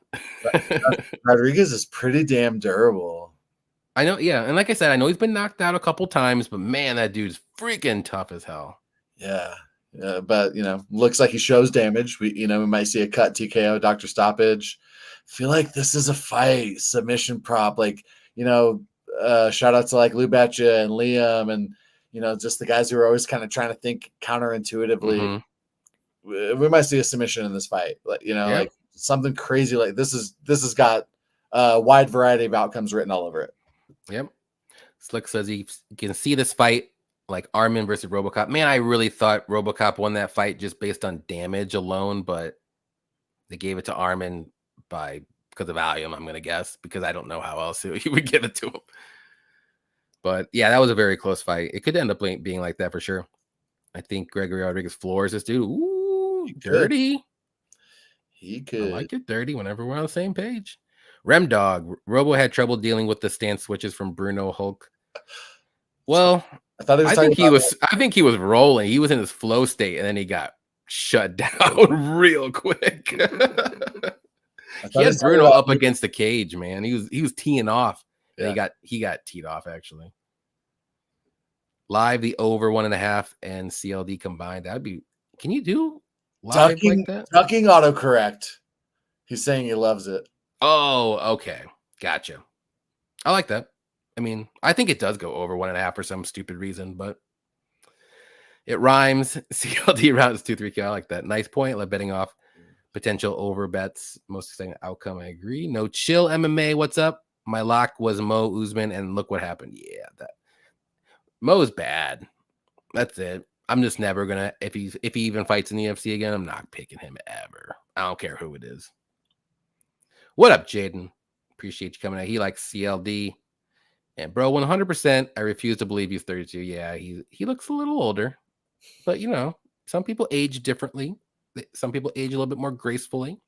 Rodrigues is pretty damn durable. I know, yeah. And like I said, I know he's been knocked out a couple times, but man, that dude's freaking tough as hell. Yeah. But looks like he shows damage. We might see a cut, TKO, doctor stoppage. Feel like this is a fight, submission prop. Like, shout out to like Lubacha and Liam and just the guys who are always kind of trying to think counterintuitively. Mm-hmm. We might see a submission in this fight. Like, like something crazy like this has got a wide variety of outcomes written all over it. Yep. Slick says he can see this fight like Armin versus Robocop. Man, I really thought Robocop won that fight just based on damage alone, but they gave it to Armin because of volume, I'm going to guess, because I don't know how else he would give it to him. But yeah, that was a very close fight. It could end up being like that for sure. I think Gregory Rodrigues floors this dude. Ooh, dirty. He could. I like it dirty whenever we're on the same page. Rem Dog. Robo had trouble dealing with the stance switches from Bruno Hulk. Well, I think he was rolling. He was in his flow state, and then he got shut down real quick. He had Bruno up against the cage, man. He was teeing off. Yeah. He got teed off actually. Live the over 1.5 and CLD combined. That'd be. Can you do live like that? Ducking autocorrect. He's saying he loves it. Oh, okay, gotcha. I like that. I mean, I think it does go over 1.5 for some stupid reason, but it rhymes. CLD rounds 2-3K. I like that. Nice point. Let betting off potential over bets. Most exciting outcome. I agree. No chill MMA. What's up? My lock was Mo Usman, and look what happened. Yeah, that Mo's bad. That's it. I'm just never gonna if he even fights in the UFC again, I'm not picking him ever. I don't care who it is. What up, Jaden? Appreciate you coming out. He likes CLD. And bro, 100%. I refuse to believe he's 32. Yeah, he looks a little older, but some people age differently. Some people age a little bit more gracefully.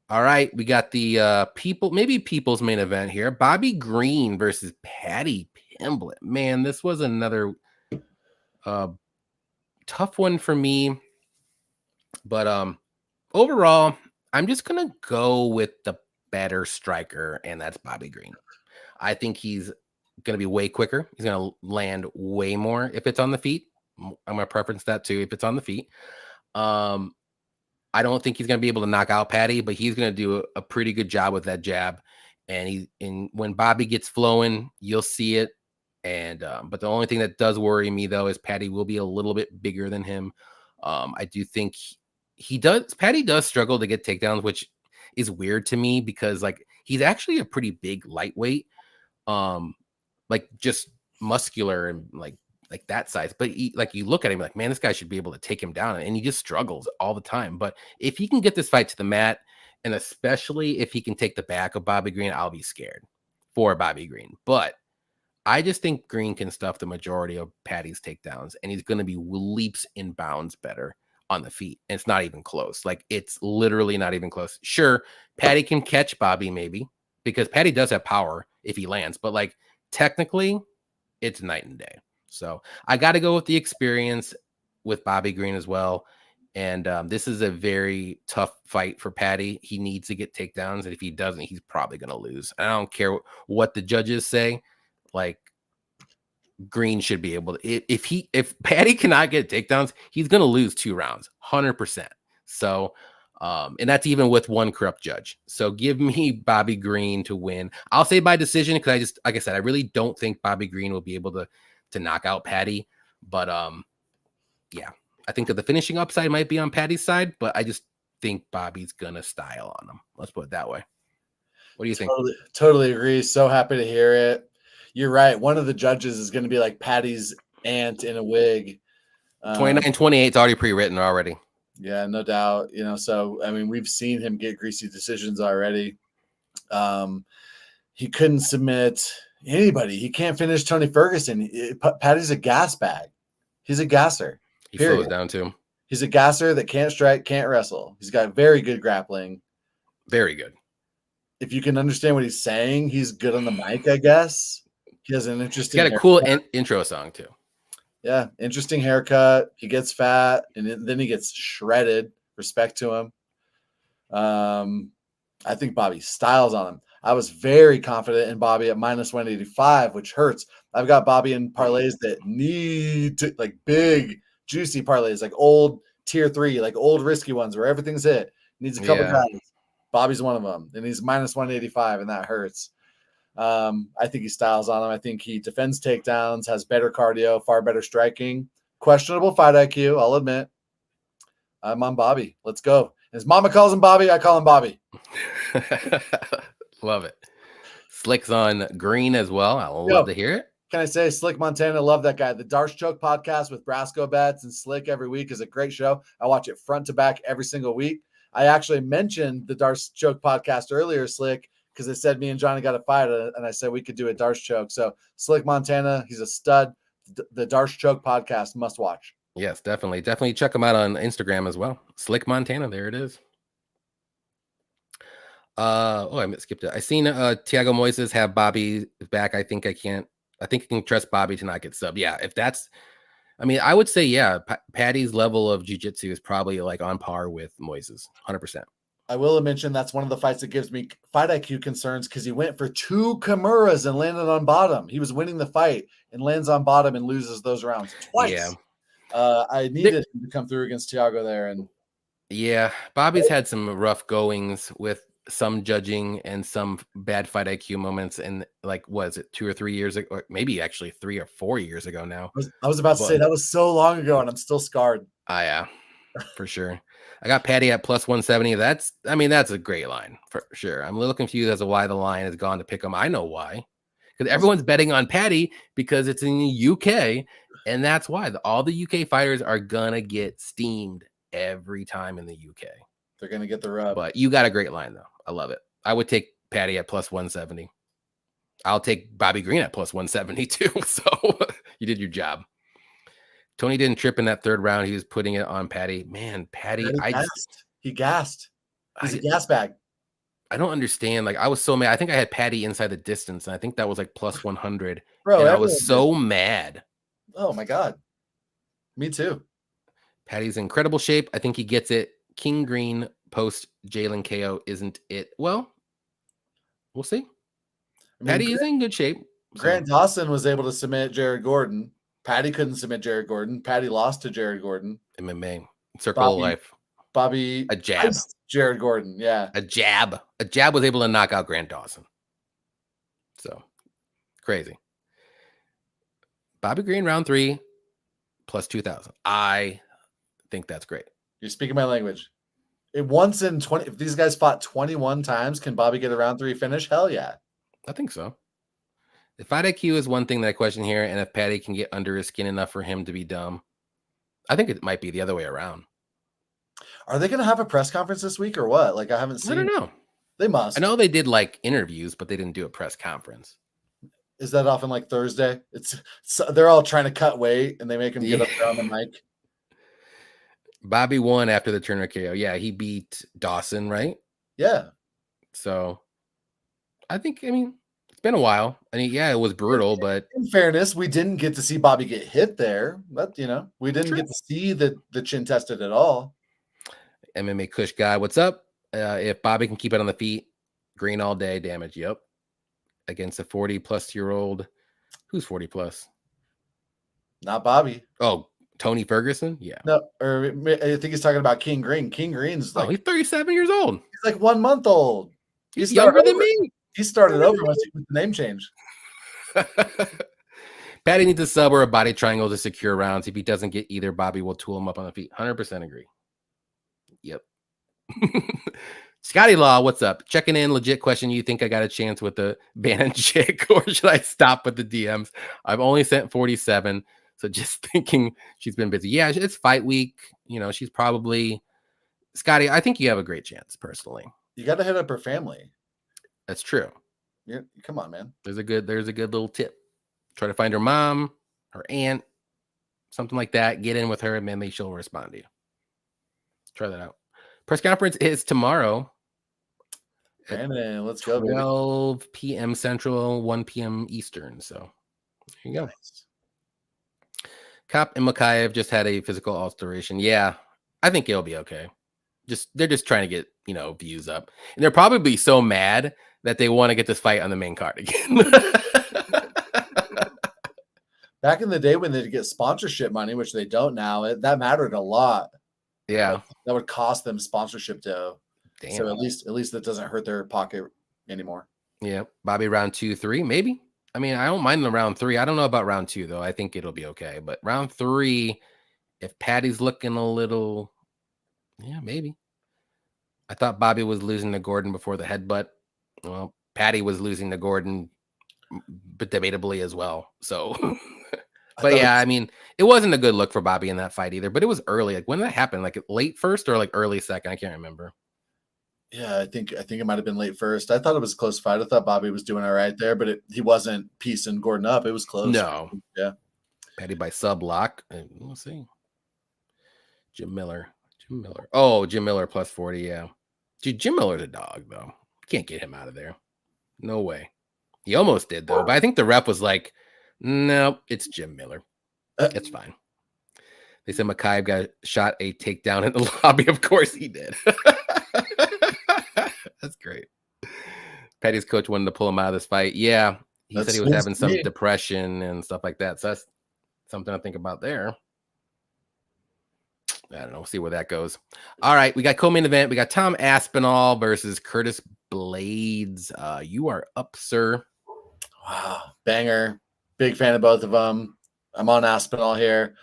All right, we got the people's main event here. Bobby Green versus Paddy Pimblett. Man, this was another tough one for me. But overall, I'm just gonna go with the better striker, and that's Bobby Green. I think he's gonna be way quicker. He's gonna land way more if it's on the feet. I'm gonna preference that too if it's on the feet. I don't think he's going to be able to knock out Paddy, but he's going to do a pretty good job with that jab. And when Bobby gets flowing, you'll see it. And but the only thing that does worry me though is Paddy will be a little bit bigger than him. I do think Paddy does struggle to get takedowns, which is weird to me because like he's actually a pretty big lightweight, like just muscular and like that size, but you look at him like, man, this guy should be able to take him down, and he just struggles all the time. But if he can get this fight to the mat, and especially if he can take the back of Bobby Green, I'll be scared for Bobby Green. But I just think Green can stuff the majority of Paddy's takedowns, and he's going to be leaps and bounds better on the feet. And it's not even close. Like it's literally not even close. Sure, Paddy can catch Bobby maybe because Paddy does have power if he lands, but like technically, it's night and day. So I got to go with the experience with Bobby Green as well. And this is a very tough fight for Paddy. He needs to get takedowns. And if he doesn't, he's probably going to lose. I don't care what the judges say. Like Green should be able to, if Paddy cannot get takedowns, he's going to lose 2 rounds, 100%. So, and that's even with one corrupt judge. So give me Bobby Green to win. I'll say by decision because like I said, I really don't think Bobby Green will be able to knock out Paddy, but yeah, I think that the finishing upside might be on Paddy's side, but I just think Bobby's gonna style on him. Let's put it that way. What do you think? Totally agree. So happy to hear it. You're right. One of the judges is going to be like Patty's aunt in a wig. 29-28 is already pre-written already. Yeah, no doubt. So I mean, we've seen him get greasy decisions already. He couldn't submit anybody. He can't finish Tony Ferguson. Patty's a gas bag. He's a gasser. He slows down too. He's a gasser that can't strike, can't wrestle. He's got very good grappling. Very good. If you can understand what he's saying, he's good on the mic, I guess. He has an interesting He's got a cool intro song too. Yeah, interesting haircut. He gets fat, and then he gets shredded. Respect to him. I think Bobby styles on him. I was very confident in Bobby at -185, which hurts. I've got Bobby in parlays that need to, like, big, juicy parlays, like old tier 3, like old risky ones where everything's hit. Needs a couple guys. Bobby's one of them, and he's -185, and that hurts. I think he styles on him. I think he defends takedowns, has better cardio, far better striking. Questionable fight IQ, I'll admit. I'm on Bobby. Let's go. His mama calls him Bobby. I call him Bobby. Love it. Slick's on green as well. I love to hear it. Can I say Slick Montana? Love that guy. The Darce Choke podcast with Brasco Bets and Slick every week is a great show. I watch it front to back every single week. I actually mentioned the Darce Choke podcast earlier, Slick, because they said me and Johnny got a fight, and I said we could do a Darce Choke. So Slick Montana, he's a stud. The Darce Choke podcast, must watch. Yes, definitely. Definitely check him out on Instagram as well. Slick Montana, there it is. I skipped it. I seen Thiago Moises have Bobby back. I think I can trust Bobby to not get subbed. Yeah, if that's, I mean, I would say, yeah, Patty's level of jiu-jitsu is probably like on par with Moises, 100%. I will mention that's one of the fights that gives me fight IQ concerns because he went for 2 Kimuras and landed on bottom. He was winning the fight and lands on bottom and loses those rounds twice. Yeah. I needed him to come through against Thiago there. And yeah, Bobby's had some rough goings with some judging and some bad fight IQ moments. And like, was it 2 or 3 years ago? Or maybe actually 3 or 4 years ago now. I was about to say that was so long ago and I'm still scarred. Yeah, for sure. I got Patty at +170. That's a great line for sure. I'm a little confused as to why the line has gone to pick him. I know why. Because everyone's betting on Patty because it's in the UK. And that's why all the UK fighters are going to get steamed every time in the UK. They're going to get the rub. But you got a great line, though. I love it. I would take Patty at +170. I'll take Bobby Green at +170, too. So you did your job. Tony didn't trip in that third round. He was putting it on Patty. Man, Patty, he gassed. He's a gas bag. I don't understand. Like, I was so mad. I think I had Patty inside the distance, and I think that was like +100. Bro, and I was so mad. Oh, my God. Me too. Patty's in incredible shape. I think he gets it. King Green post Jalen KO isn't it? Well, we'll see. Patty is in good shape. Grant Dawson was able to submit Jared Gordon. Patty couldn't submit Jared Gordon. Patty lost to Jared Gordon. MMA. Circle of life. Bobby. A jab. Jared Gordon. Yeah. A jab. A jab was able to knock out Grant Dawson. So crazy. Bobby Green round 3 +2,000. I think that's great. You're speaking my language. If these guys fought 21 times, can Bobby get a round 3 finish? Hell yeah. I think so. The fight IQ is one thing that I question here, and if Patty can get under his skin enough for him to be dumb, I think it might be the other way around. Are they going to have a press conference this week or what? Like, I haven't seen. I don't know. They must. I know they did like interviews, but they didn't do a press conference. Is that often like Thursday? They're all trying to cut weight, and they make him get up there on the mic. Bobby won after the Turner KO. Yeah, he beat Dawson, right? Yeah. So, it's been a while. I mean, yeah, it was brutal, but in fairness, we didn't get to see Bobby get hit there. But we didn't get to see the chin tested at all. MMA Kush guy, what's up? If Bobby can keep it on the feet, green all day, damage. Yep. Against a 40-plus-year-old. Who's 40-plus? Not Bobby. Oh, Tony Ferguson? Yeah. No, or I think he's talking about King Green. King Green's like... he's 37 years old. He's like 1 month old. He's younger than me. He started over once he put the name change. Patty needs a sub or a body triangle to secure rounds. If he doesn't get either, Bobby will tool him up on the feet. 100% agree. Yep. Scotty Law, what's up? Checking in. Legit question. You think I got a chance with the Bannon chick, or should I stop with the DMs? I've only sent 47, so just thinking she's been busy. Yeah, it's fight week. She's probably Scotty. I think you have a great chance, personally. You got to hit up her family. That's true. Yeah, come on, man. There's a good little tip. Try to find her mom, her aunt, something like that. Get in with her, and maybe she'll respond to you. Try that out. Press conference is tomorrow. Brandon, let's go. 12 p.m. Central, 1 p.m. Eastern. So there you go. Nice. Kape and Mokaev just had a physical alteration. Yeah, I think it'll be okay. They're just trying to get views up, and they're probably so mad that they want to get this fight on the main card again. Back in the day when they'd get sponsorship money, which they don't now, that mattered a lot. Yeah, that would cost them sponsorship dough. Damn. So at least that doesn't hurt their pocket anymore. Yeah, Bobby round 2, 3, maybe. I mean, I don't mind the round 3. I don't know about round 2 though. I think it'll be okay. But round 3, if Patty's looking a little, yeah, maybe. I thought Bobby was losing to Gordon before the headbutt. Well, Patty was losing to Gordon, but debatably as well. So, but yeah, I mean, it wasn't a good look for Bobby in that fight either. But it was early. Like, when did that happen? Like late first or like early second? I can't remember. Yeah, I think it might have been late first. I thought it was a close fight. I thought Bobby was doing all right there, but he wasn't piecing Gordon up. It was close. No. Yeah. Patty by sub lock. We'll see. Jim Miller. Oh, Jim Miller plus 40. Yeah. Dude, Jim Miller's a dog, though. Can't get him out of there. No way. He almost did, though. But I think the ref was like, no, it's Jim Miller. It's fine. They said Mokaev got shot a takedown in the lobby. Of course he did. That's great. Patty's coach wanted to pull him out of this fight. Yeah. He said he was having some depression and stuff like that. So that's something to think about there. I don't know. We'll see where that goes. All right. We got co-main event. We got Tom Aspinall versus Curtis Blaydes. You are up, sir. Wow. Banger. Big fan of both of them. I'm on Aspinall here,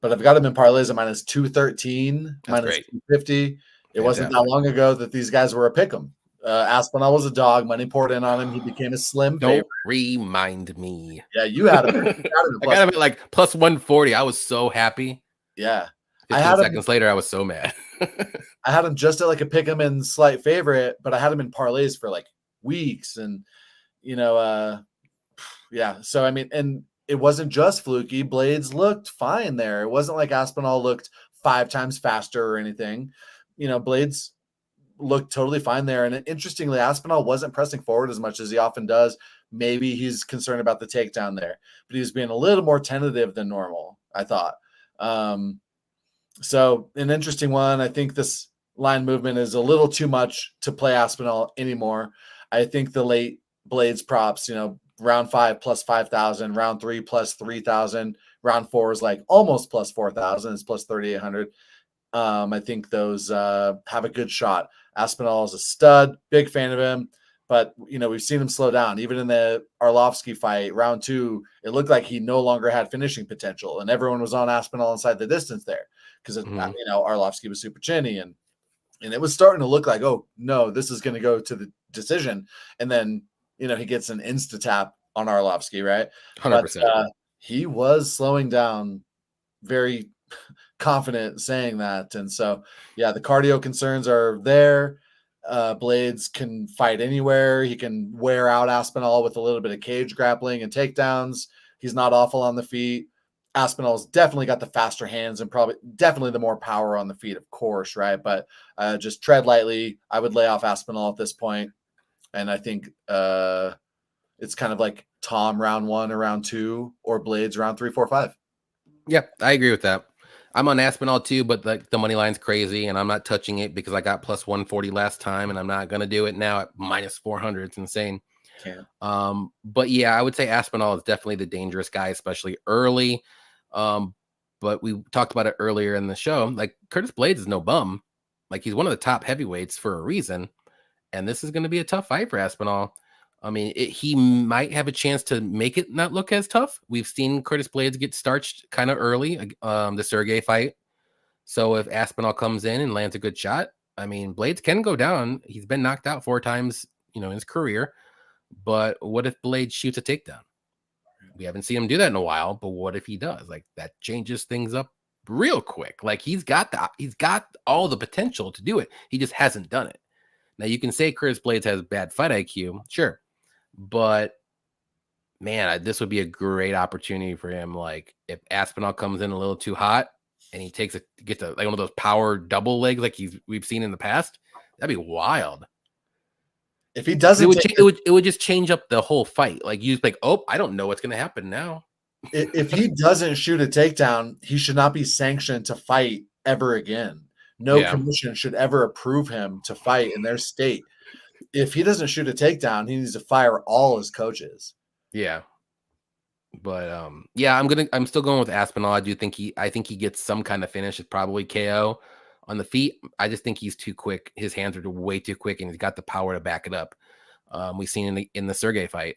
but I've got him in parlays at minus 213, minus 250. It wasn't that long ago that these guys were a pick 'em. Aspinall was a dog. Money poured in on him. He became a slim favorite. Don't remind me. Yeah, you had him. I got him at like plus 140. I was so happy. Yeah. 15 seconds later, I was so mad. I had him just at like a pick 'em and slight favorite, but I had him in parlays for like weeks. And, yeah. So, I mean, and it wasn't just fluky. Blaydes looked fine there. It wasn't like Aspinall looked 5 times faster or anything. Blaydes looked totally fine there. And interestingly, Aspinall wasn't pressing forward as much as he often does. Maybe he's concerned about the takedown there, but he was being a little more tentative than normal, I thought. So an interesting one. I think this line movement is a little too much to play Aspinall anymore. I think the late Blaydes props, round 5 plus 5,000, round 3 plus 3,000, round 4 is like almost plus 4,000. It's plus 3,800. I think those have a good shot. Aspinall is a stud, big fan of him, but we've seen him slow down. Even in the Arlovsky fight, round 2, it looked like he no longer had finishing potential, and everyone was on Aspinall inside the distance there because Arlovsky was super chinny, and it was starting to look like, oh no, this is going to go to the decision, and then he gets an insta tap on Arlovsky, right? 100%. But, he was slowing down, very confident saying that. And so, yeah, the cardio concerns are there. Blaydes can fight anywhere. He can wear out Aspinall with a little bit of cage grappling and takedowns. He's not awful on the feet. Aspinall's definitely got the faster hands and definitely the more power on the feet, of course, right? But just tread lightly. I would lay off Aspinall at this point. And I think it's kind of like Tom round 1 or round 2, or Blaydes round 3, 4, 5. Yeah, I agree with that. I'm on Aspinall too, but the money line's crazy, and I'm not touching it because I got plus 140 last time, and I'm not going to do it now at minus 400. It's insane. Yeah. But yeah, I would say Aspinall is definitely the dangerous guy, especially early. But we talked about it earlier in the show. Like, Curtis Blaydes is no bum. Like, he's one of the top heavyweights for a reason, and this is going to be a tough fight for Aspinall. I mean, he might have a chance to make it not look as tough. We've seen Curtis Blaydes get starched kind of early, the Sergey fight. So if Aspinall comes in and lands a good shot, I mean, Blaydes can go down. He's been knocked out 4 times, in his career. But what if Blaydes shoots a takedown? We haven't seen him do that in a while, but what if he does? Like, that changes things up real quick. Like, he's got all the potential to do it. He just hasn't done it. Now, you can say Curtis Blaydes has bad fight IQ, sure, but man, this would be a great opportunity for him. Like, if Aspinall comes in a little too hot and he gets like one of those power double legs like we've seen in the past, that'd be wild. If he doesn't, it would just change up the whole fight. Like, you like, oh, I don't know what's going to happen now. If he doesn't shoot a takedown, he should not be sanctioned to fight ever again. No commission should ever approve him to fight in their state. If he doesn't shoot a takedown, he needs to fire all his coaches. Yeah. But I'm still going with Aspinall. I think he gets some kind of finish. It's probably KO on the feet. I just think he's too quick. His hands are way too quick, and he's got the power to back it up. We've seen in the Sergey fight,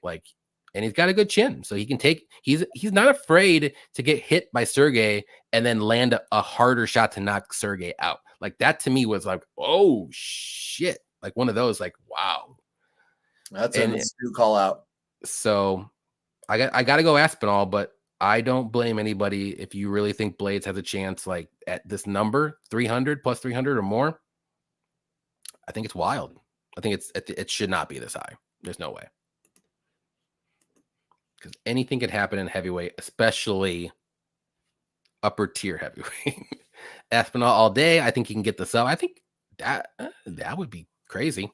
and he's got a good chin, so he can take. He's not afraid to get hit by Sergey and then land a harder shot to knock Sergey out. Like, that to me was like, oh shit, like one of those, like, wow. That's a new call out. So I got to go Aspinall, but I don't blame anybody if you really think Blaydes has a chance, like, at this number, 300 plus 300 or more. I think it's wild. I think it should not be this high. There's no way. Because anything could happen in heavyweight, especially upper tier heavyweight. Aspinall all day. I think he can get the sub. I think that would be crazy.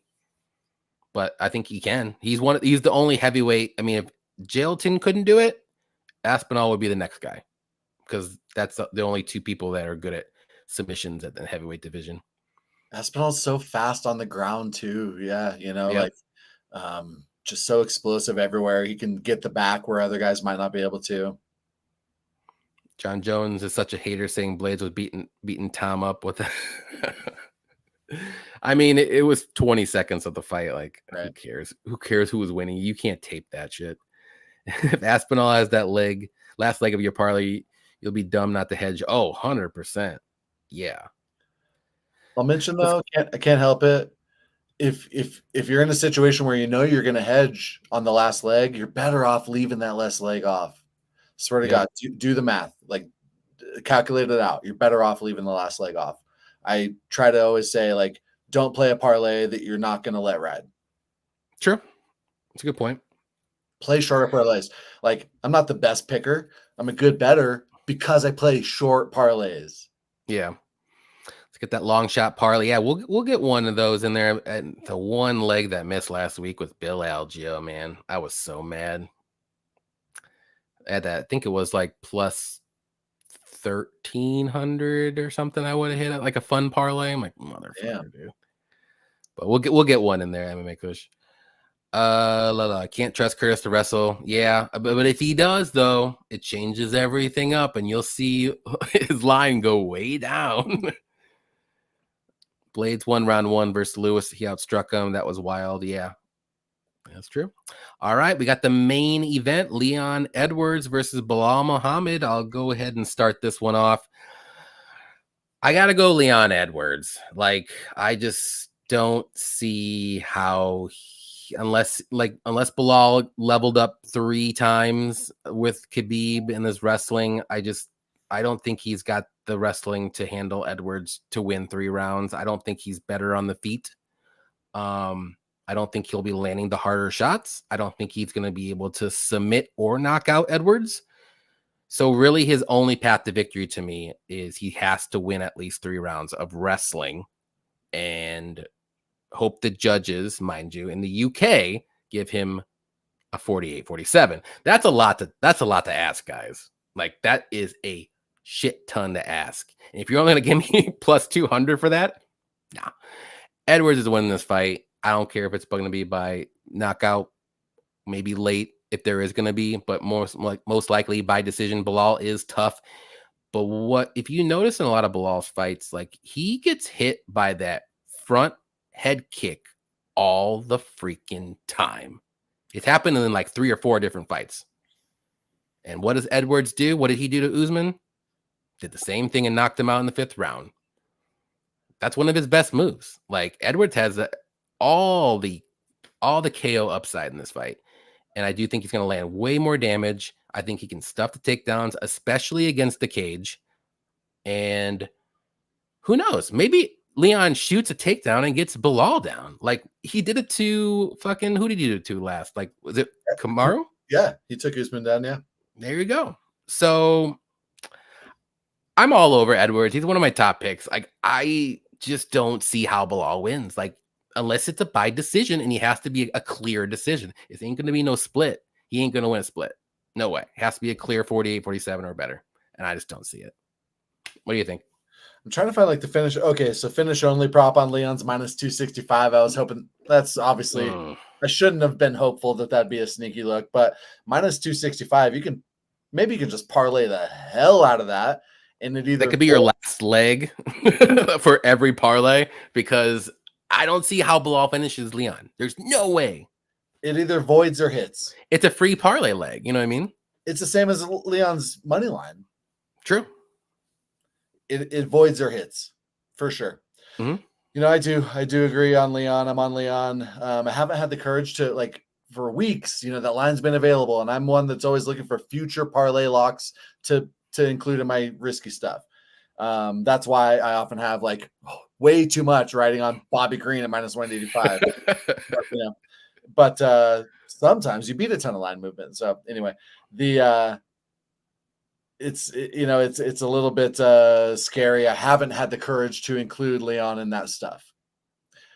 But I think he can. He's the only heavyweight. I mean, if Jailton couldn't do it, Aspinall would be the next guy, because that's the only 2 people that are good at submissions at the heavyweight division. Aspinall's so fast on the ground too. Yeah, just so explosive everywhere. He can get the back where other guys might not be able to. John Jones is such a hater, saying Blaydes was beating Tom up with I mean, it was 20 seconds of the fight. Like, right. Who cares? Who cares who was winning? You can't tape that shit. If Aspinall has that last leg of your parlay, you'll be dumb not to hedge. Oh, 100%. Yeah. I'll mention, though, I can't help it. If you're in a situation where you're going to hedge on the last leg, you're better off leaving that last leg off. Swear to God, do the math. Like, calculate it out. You're better off leaving the last leg off. I try to always say, like, don't play a parlay that you're not going to let ride. True. That's a good point. Play shorter parlays. Like, I'm not the best picker. I'm a good bettor because I play short parlays. Yeah. Let's get that long shot parlay. Yeah, we'll get one of those in there. And the one leg that missed last week with Bill Algeo, man. I was so mad. At that, I think it was like plus 1,300 or something. I would have hit it like a fun parlay. I'm like, motherfucker, dude. But we'll get one in there, MMA Kush. I can't trust Curtis to wrestle. Yeah, but if he does, though, it changes everything up, and you'll see his line go way down. Blaydes won round 1 versus Lewis. He outstruck him. That was wild. Yeah, that's true. All right, we got the main event: Leon Edwards versus Bilal Muhammad. I'll go ahead and start this one off. I gotta go Leon Edwards. Like, I just don't see how. Unless Bilal leveled up 3 times with Khabib in his wrestling, I don't think he's got the wrestling to handle Edwards to win 3 rounds. I don't think he's better on the feet. I don't think he'll be landing the harder shots. I don't think he's going to be able to submit or knock out Edwards. So really his only path to victory to me is he has to win at least 3 rounds of wrestling, and hope the judges, mind you, in the UK give him a 48-47. That's a lot to ask, guys. Like, that is a shit ton to ask. And if you're only going to give me plus 200 for that, nah. Edwards is winning this fight. I don't care if it's going to be by knockout, maybe late if there is going to be, but most likely by decision. Bilal is tough. But what if you notice in a lot of Bilal's fights, like, he gets hit by that front head kick all the freaking time. It's happened in like 3 or 4 different fights. And what does Edwards do? What did he do to Usman? Did the same thing and knocked him out in the 5th round. That's one of his best moves. Like Edwards has all the KO upside in this fight. And I do think he's going to land way more damage. I think he can stuff the takedowns, especially against the cage. And who knows? Maybe Leon shoots a takedown and gets Bilal down. Like he did it to fucking, who did he do it to last? Like, was it Kamaru? Yeah, he took Usman down, yeah. There you go. So I'm all over Edwards. He's one of my top picks. Like, I just don't see how Bilal wins. Like, unless it's a by decision, and he has to be a clear decision. It ain't going to be no split. He ain't going to win a split. No way. It has to be a clear 48, 47 or better. And I just don't see it. What do you think? I'm trying to find like the finish. Okay, so finish only prop on Leon's minus 265. I was hoping that's obviously I shouldn't have been hopeful that that'd be a sneaky look, but minus 265, you can just parlay the hell out of that. And it either that could be your last leg for every parlay, because I don't see how Bilal finishes Leon. There's no way. It either voids or hits. It's a free parlay leg. You know what I mean? It's the same as Leon's money line. True. It voids or hits for sure. Mm-hmm. You know, I do agree on Leon. I'm on Leon. I haven't had the courage to, like, for weeks, you know, that line's been available, and I'm one that's always looking for future parlay locks to include in my risky stuff. That's why I often have like way too much riding on Bobby Green at minus 185. But sometimes you beat a ton of line movement. So anyway, it's a little bit scary. I haven't had the courage to include Leon in that stuff,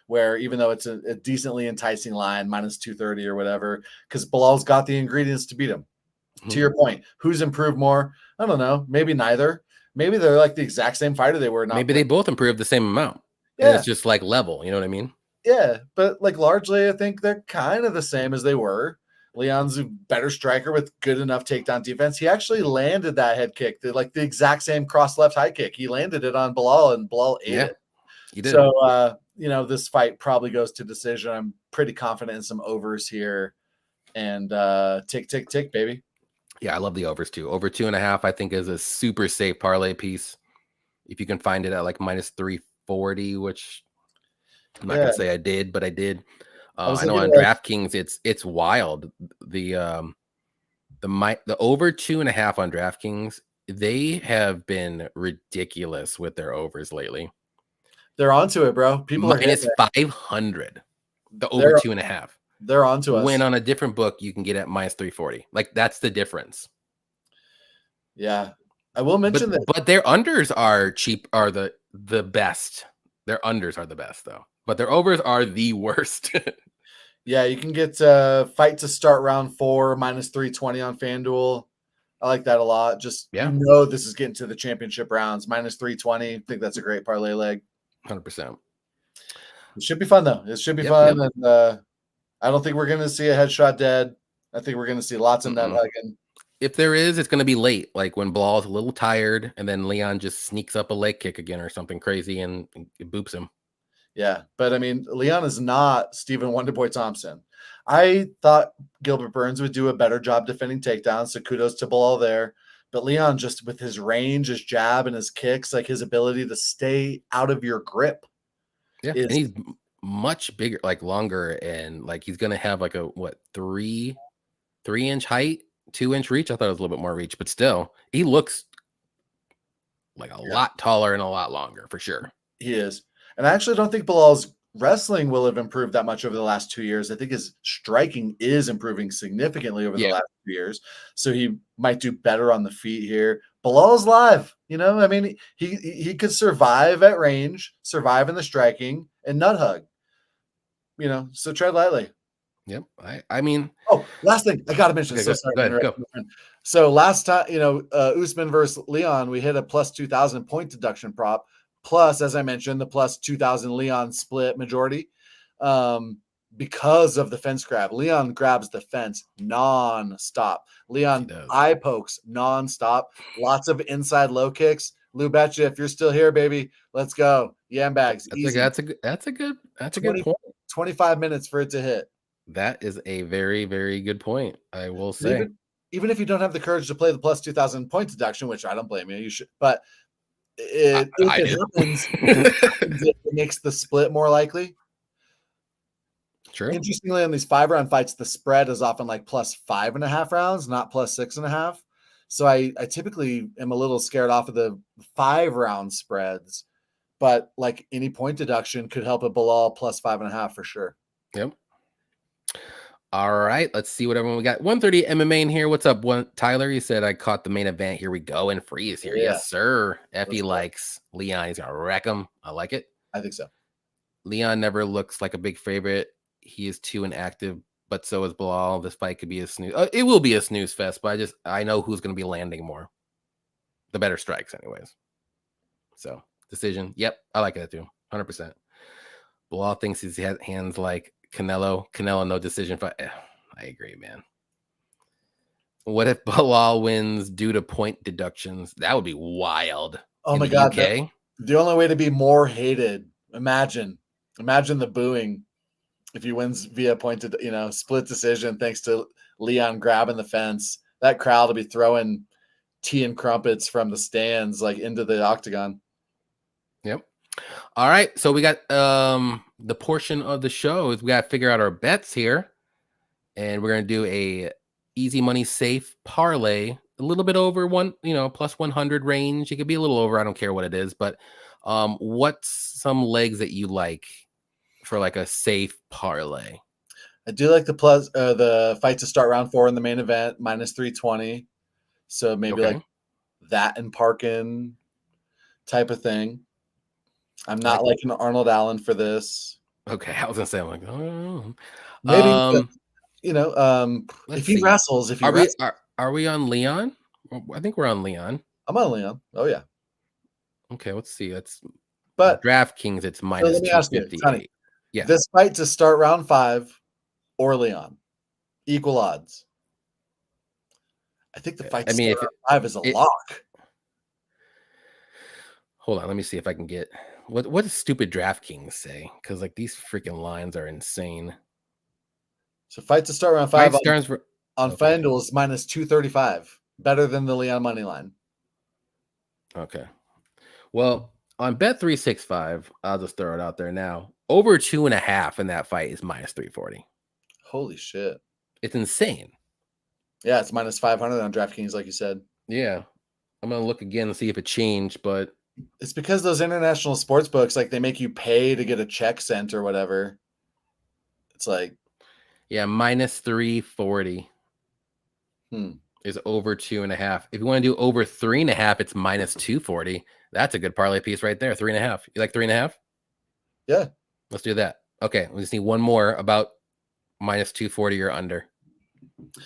where even though it's a decently enticing line, minus 230 or whatever, because Bilal's got the ingredients to beat him. To your point, who's improved more? I don't know. Maybe neither. Maybe they're like the exact same fighter they were. Maybe they both improved the same amount. Yeah. And it's just like level. You know what I mean? Yeah. But like largely, I think they're kind of the same as they were. Leon's a better striker with good enough takedown defense. He actually landed that head kick, the exact same cross left high kick. He landed it on Bilal, and Bilal ate it. He did. So, this fight probably goes to decision. I'm pretty confident in some overs here. And tick, baby. Yeah, I love the overs too. Over 2.5, I think, is a super safe parlay piece. If you can find it at like minus 340, which I'm not gonna say I did, but I did. I know on DraftKings it's wild. The over 2.5 on DraftKings, they have been ridiculous with their overs lately. They're onto it, bro. People minus are 500. The over 2.5. They're onto us. When on a different book, you can get at minus 340. Like, that's the difference. Yeah. I will mention that. But their unders are cheap, are the best. Their unders are the best, though. But their overs are the worst. Yeah, you can get fight to start round 4, minus 320 on FanDuel. I like that a lot. Just, this is getting to the championship rounds. Minus 320. I think that's a great parlay leg. 100%. It should be fun, though. It should be fun. Yep. And I don't think we're going to see a headshot dead. I think we're going to see lots of net hugging. If there is, it's going to be late, like when Bilal's a little tired, and then Leon just sneaks up a leg kick again or something crazy and it boops him. Yeah, but I mean, Leon is not Stephen Wonderboy Thompson. I thought Gilbert Burns would do a better job defending takedowns, so kudos to Bilal there. But Leon, just with his range, his jab, and his kicks, like his ability to stay out of your grip. Yeah, and he's much bigger, like longer, and like he's gonna have like a 3-inch height, 2-inch reach. I thought it was a little bit more reach, but still, he looks like a lot taller and a lot longer for sure. He is, and I actually don't think Bilal's wrestling will have improved that much over the last 2 years. I think his striking is improving significantly over the last 2 years, so he might do better on the feet here. Bilal's live, I mean, he could survive at range, survive in the striking, and nut hug. So tread lightly. Yep. I mean. Oh, last thing I got to mention. Okay, go. So last time, Usman versus Leon, we hit a plus 2,000 point deduction prop. Plus, as I mentioned, the plus 2,000 Leon split majority. Because of the fence grab. Leon grabs the fence non-stop. Leon eye pokes non-stop. Lots of inside low kicks. Lou Betcha, if you're still here, baby, let's go. Yam bags. That's a good point. 25 minutes for it to hit. That is a very, very good point. I will say. Even if you don't have the courage to play the plus 2,000 point deduction, which I don't blame you, you should. But if it happens, it makes the split more likely. True. Interestingly, in these 5-round fights, the spread is often like plus 5.5 rounds, not plus 6.5. So I typically am a little scared off of the 5-round spreads, but like any point deduction could help a Bilal plus 5.5 for sure. Yep. All right, let's see what everyone we got. 130 MMA in here. What's up, Tyler? You said I caught the main event. Here we go. And Freeze here. Yeah. Yes, sir. Effie likes Leon. He's gonna wreck him. I like it. I think so. Leon never looks like a big favorite. He is too inactive, but so is Bilal. This fight could be a snooze. It will be a snooze fest, but I know who's going to be landing more. The better strikes, anyways. So decision. Yep, I like that too. 100%. Bilal thinks his hands like Canelo. Canelo, no decision fight. I agree, man. What if Bilal wins due to point deductions? That would be wild. Oh my God. The only way to be more hated. Imagine the booing. If he wins via pointed, split decision, thanks to Leon grabbing the fence, that crowd will be throwing tea and crumpets from the stands, like into the octagon. Yep. All right. So we got the portion of the show is we got to figure out our bets here. And we're going to do a easy money safe parlay, a little bit over plus 100 range. It could be a little over. I don't care what it is, but what's some legs that you like for like a safe parlay? I do like the fight to start round 4 in the main event, minus 320. So maybe like that and Parkin type of thing. I'm not like an Arnold Allen for this. Okay, I was gonna say, I'm like, oh, maybe if he wrestles, are we on Leon? I think we're on Leon. I'm on Leon. Oh yeah. Okay, let's see. But DraftKings, it's minus 258. Yeah. This fight to start round 5 or Leon, equal odds. I think the fight to start round 5 is a lock. Hold on, let me see if I can get what does stupid DraftKings say? Because like these freaking lines are insane. So fight to start round 5 on FanDuel is minus 235, better than the Leon money line. Okay. Well, on Bet365, I'll just throw it out there now. Over 2.5 in that fight is minus 340. Holy shit. It's insane. Yeah, it's minus 500 on DraftKings, like you said. Yeah. I'm going to look again and see if it changed, but it's because those international sports books, like they make you pay to get a check sent or whatever. It's like, yeah, minus 340 is over 2.5. If you want to do over 3.5, it's minus 240. That's a good parlay piece right there. 3.5. You like 3.5? Yeah. Let's do that. Okay. We just need one more about minus 240 or under.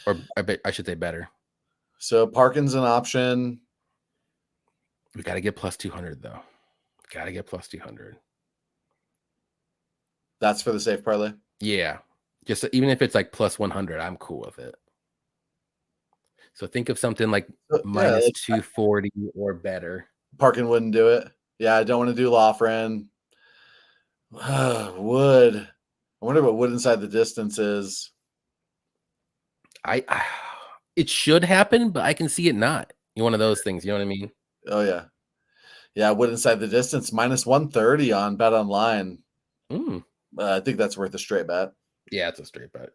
Or I should say better. So Parkin's an option. We got to get plus 200 though. Got to get plus 200. That's for the safe parlay? Yeah. Just even if it's like plus 100, I'm cool with it. So think of something like minus 240 or better. Parkin wouldn't do it. Yeah, I don't want to do Loughran. Wood. I wonder what wood inside the distance is. It should happen, but I can see it not. One of those things, you know what I mean? Oh yeah. Yeah, wood inside the distance, minus 130 on Bet Online. I think that's worth a straight bet. Yeah, it's a straight bet.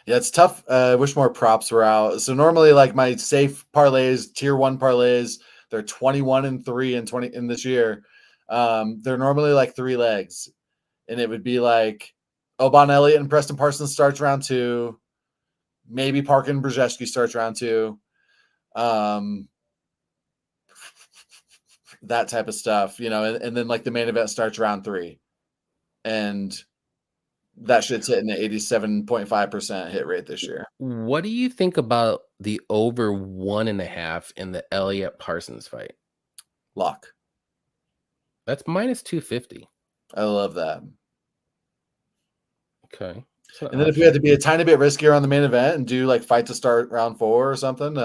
Yeah, it's tough. I wish more props were out. So normally, like my safe parlays, tier 1 parlays, they're 21-3 in this year. They're normally like 3 legs, and it would be like Elloitt and Preston Parsons starts round 2, maybe Parkin Brzeski starts round 2, that type of stuff, and then like the main event starts round 3, and that shit's hitting an 87.5% hit rate this year. What do you think about the over 1.5 in the Elloitt Parsons fight? Lock. That's minus 250. I love that. Okay. And then if we had to be a tiny bit riskier on the main event and do like fight to start round 4 or something,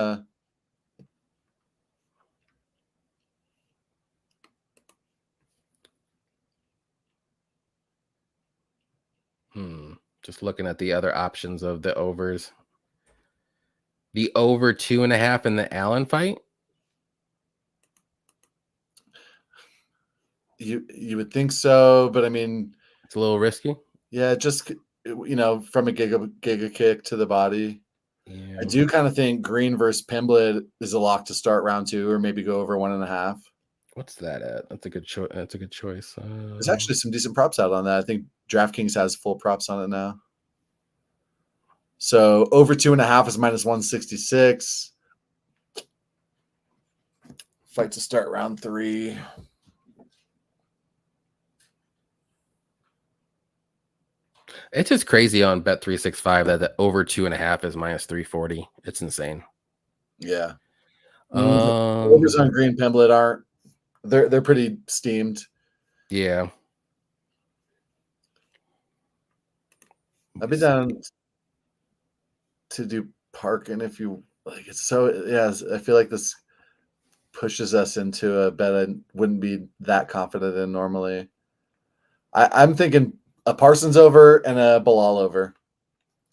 just looking at the other options of the overs. The over 2.5 in the Allen fight. You would think so, but I mean, it's a little risky. Yeah, just from a giga kick to the body. Yeah. I do kind of think Green versus Pimblett is a lock to start round 2, or maybe go over 1.5. What's that at? That's a good choice. There's actually some decent props out on that. I think DraftKings has full props on it now. So over 2.5 is -166. Fight to start round 3. It's just crazy on Bet365 that the over 2.5 is -340. It's insane. Yeah. Overs on Green Pimblett aren't. They're pretty steamed. Yeah. I'd be down to do Parkin if you like. It's so I feel like this pushes us into a bet I wouldn't be that confident in normally. I'm thinking a Parsons over and a Bilal over.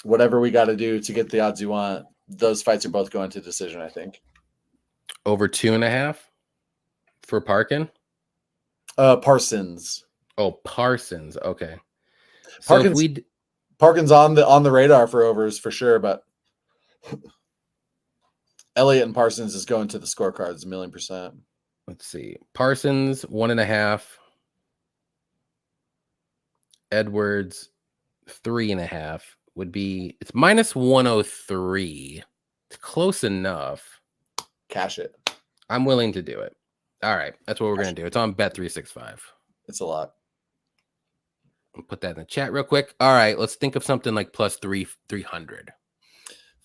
Whatever we got to do to get the odds you want. Those fights are both going to decision, I think. Over 2.5 for Parkin? Parsons. Oh, Parsons. Okay. Parkin's on the radar for overs for sure, but Elloitt and Parsons is going to the scorecards 1,000,000%. Let's see. Parsons 1.5. Edwards 3.5 would be. It's -103. It's close enough. Cash it. I'm willing to do it. All right, that's what we're gonna do. It's on Bet365. It's a lot. I'll put that in the chat real quick. All right, let's think of something like +300.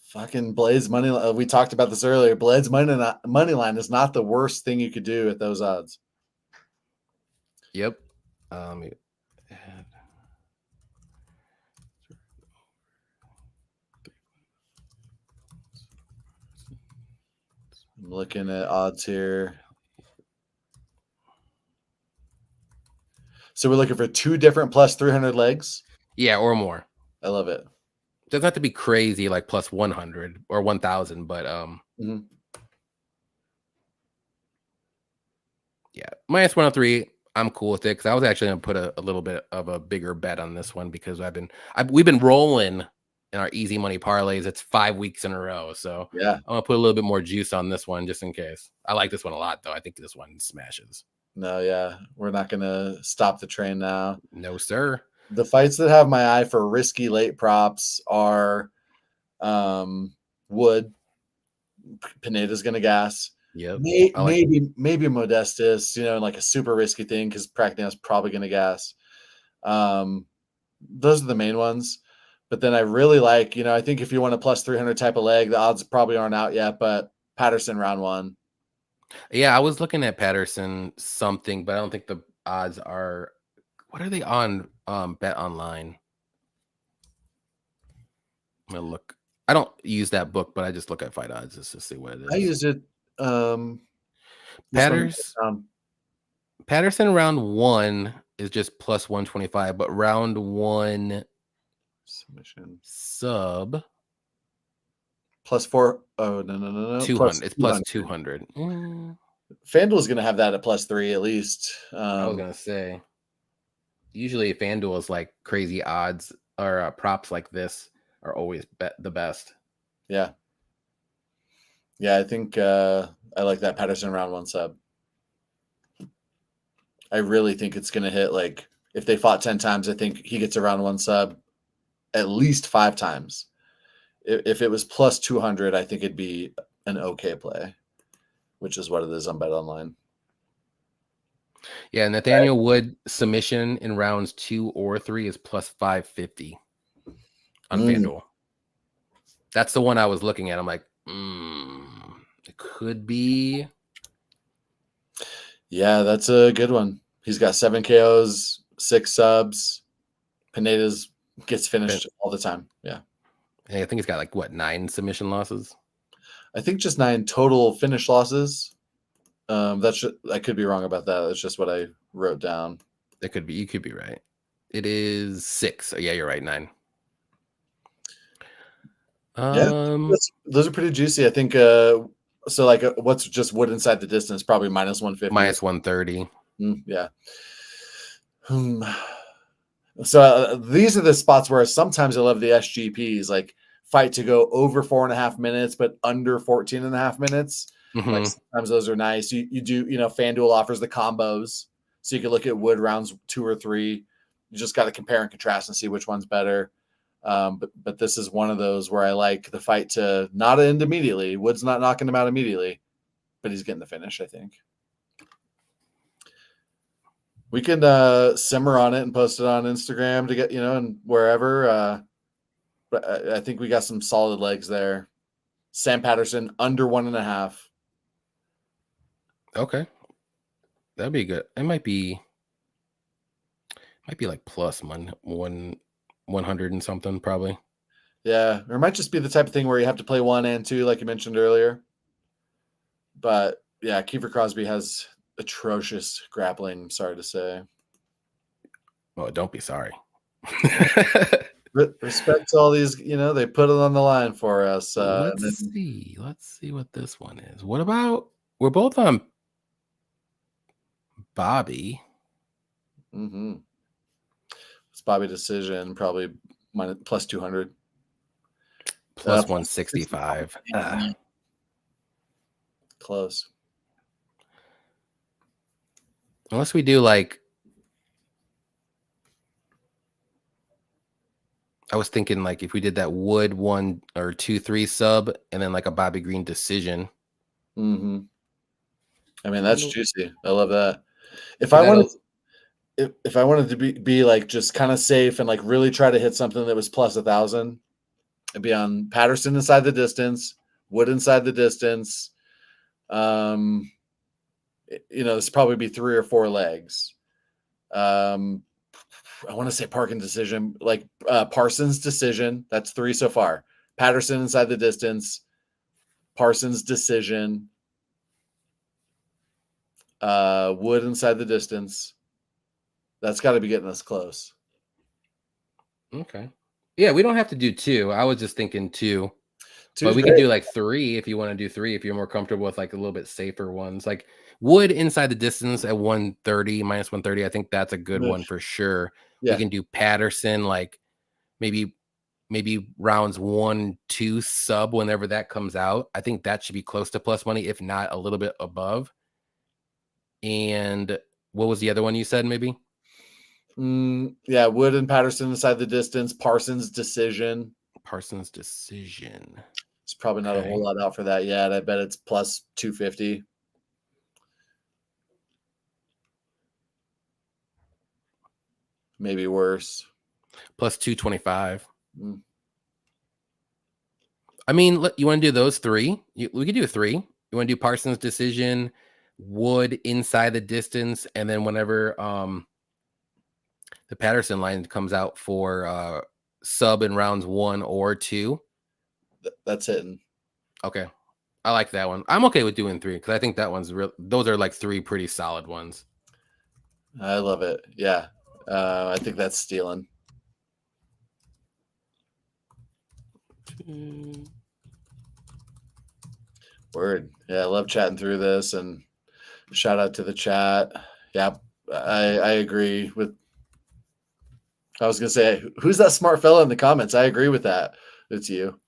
Fucking Blaydes money. We talked about this earlier. Blaydes money line is not the worst thing you could do at those odds. Yep. I'm looking at odds here. So we're looking for 2 different +300 legs? Yeah, or more. I love it. Doesn't have to be crazy like +100 or 1,000, but yeah, -103. I'm cool with it because I was actually gonna put a little bit of a bigger bet on this one because we've been rolling in our easy money parlays. It's 5 weeks in a row, so yeah, I'm gonna put a little bit more juice on this one just in case. I like this one a lot, though. I think this one smashes. No, yeah, we're not gonna stop the train now. No, sir. The fights that have my eye for risky late props are Wood. Pineda's gonna gas. Yep. Maybe Modestus, like a super risky thing because Prachnio's probably gonna gas. Those are the main ones. But then I really like, I think if you want a +300 type of leg, the odds probably aren't out yet, but Patterson round 1. Yeah, I was looking at Patterson something, but I don't think the odds are. What are they on Bet Online? I'm gonna look. I don't use that book, but I just look at fight odds just to see what it is. I use it. Patterson round 1 is just +125, but round 1 submission sub +4. Oh no. 200. It's +200. FanDuel is going to have that at +3 at least. I was gonna say. Usually, FanDuel is like crazy odds or props like this are always the best. Yeah. Yeah, I think I like that Patterson round 1 sub. I really think it's going to hit, like, if they fought 10 times, I think he gets a round 1 sub at least 5 times. If it was +200, I think it'd be an okay play, which is what it is on Bet Online. Yeah, Nathaniel Wood submission in rounds 2 or 3 is +550 on FanDuel. That's the one I was looking at. I'm like, it could be. Yeah, that's a good one. He's got 7 KOs, 6 subs. Pineda's gets finished all the time. Yeah. And I think he's got 9 submission losses? I think just 9 total finish losses. I could be wrong about that. That's just what I wrote down. It could be. You could be right. It is 6. Oh, yeah, you're right. 9. Those are pretty juicy. I think. What's just Wood inside the distance? Probably -150. -130. Yeah. So these are the spots where sometimes I love the SGPs, like fight to go over 4.5 minutes, but under 14.5 minutes. Like sometimes those are nice. You do, FanDuel offers the combos. So you can look at Wood rounds 2 or 3. You just got to compare and contrast and see which one's better. But this is one of those where I like the fight to not end immediately. Wood's not knocking him out immediately, but he's getting the finish, I think. We can simmer on it and post it on Instagram to get, and wherever. But I think we got some solid legs there. Sam Patterson under 1.5. Okay. That'd be good. It might be like plus 100 and something probably. Yeah. Or it might just be the type of thing where you have to play 1 and 2, like you mentioned earlier. But yeah, Kiefer Crosbie has atrocious grappling, I'm sorry to say. Oh, don't be sorry. Respect to all these, they put it on the line for us. Let's see what this one is. What about, we're both on Bobby. It's Bobby decision, probably plus 200. Plus 165. Close. Unless we do like, I was thinking like if we did that Wood 1 or 2-3 sub and then like a Bobby Green decision. I mean, that's juicy. I love that. If I wanted to be like just kind of safe and like really try to hit something that was plus 1,000, it'd be on Patterson inside the distance, Wood inside the distance. This probably be 3 or 4 legs. I want to say Parkin decision, like Parsons decision. That's 3 so far. Patterson inside the distance, Parsons decision, Wood inside the distance. That's got to be getting us close. Okay. Yeah, we don't have to do 2. I was just thinking 2. But we can do like 3 if you want to do 3, if you're more comfortable with like a little bit safer ones. Like Wood inside the distance at 130, minus 130. I think that's a good one for sure. Yeah. We can do Patterson, like maybe rounds 1-2 sub whenever that comes out. I think that should be close to plus money, if not a little bit above. And what was the other one you said, maybe? Yeah, Wood and Patterson inside the distance. Parsons decision. It's probably not a whole lot out for that yet. I bet it's plus 250. Maybe worse. Plus 225. I mean, you want to do those 3? We could do 3. You want to do Parsons decision, Wood inside the distance, and then whenever the Patterson line comes out for sub in rounds 1 or 2. That's hitting. Okay. I like that one. I'm okay with doing 3 because I think that one's real. Those are like 3 pretty solid ones. I love it. Yeah. I think that's stealing. Word. Yeah, I love chatting through this, and shout out to the chat. Yeah, I agree with. I was gonna say, who's that smart fella in the comments? I agree with that. It's you.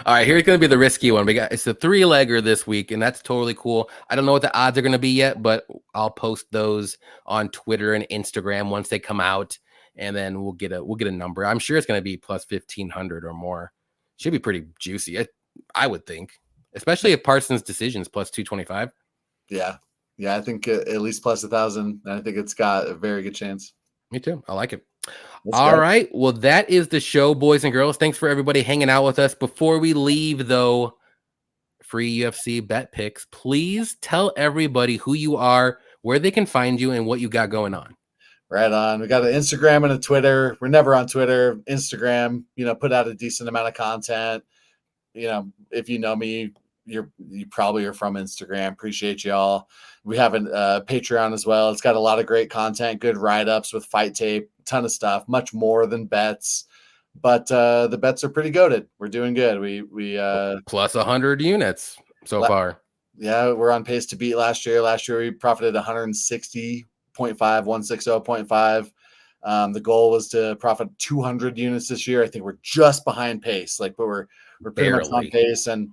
All right, here's going to be the risky one. It's a 3-legger this week, and that's totally cool. I don't know what the odds are going to be yet, but I'll post those on Twitter and Instagram once they come out, and then we'll get a number. I'm sure it's going to be plus 1,500 or more. Should be pretty juicy, I would think, especially if Parsons decisions plus 225. Yeah, I think at least plus 1,000. I think it's got a very good chance. Me too. I like it. All right. Well, that is the show, boys and girls. Thanks for everybody hanging out with us. Before we leave, though, free UFC bet picks, please tell everybody who you are, where they can find you, and what you got going on. Right on. We got an Instagram and a Twitter. We're never on Twitter. Instagram, put out a decent amount of content. If you know me, you probably are from Instagram. Appreciate y'all. We have a Patreon as well. It's got a lot of great content, good write-ups with fight tape, ton of stuff, much more than bets. But the bets are pretty goated. We're doing good. We plus 100 units so far. Yeah, we're on pace to beat last year. Last year we profited 160.5, 160.5. The goal was to profit 200 units this year. I think we're just behind pace, but we're pretty much on pace. And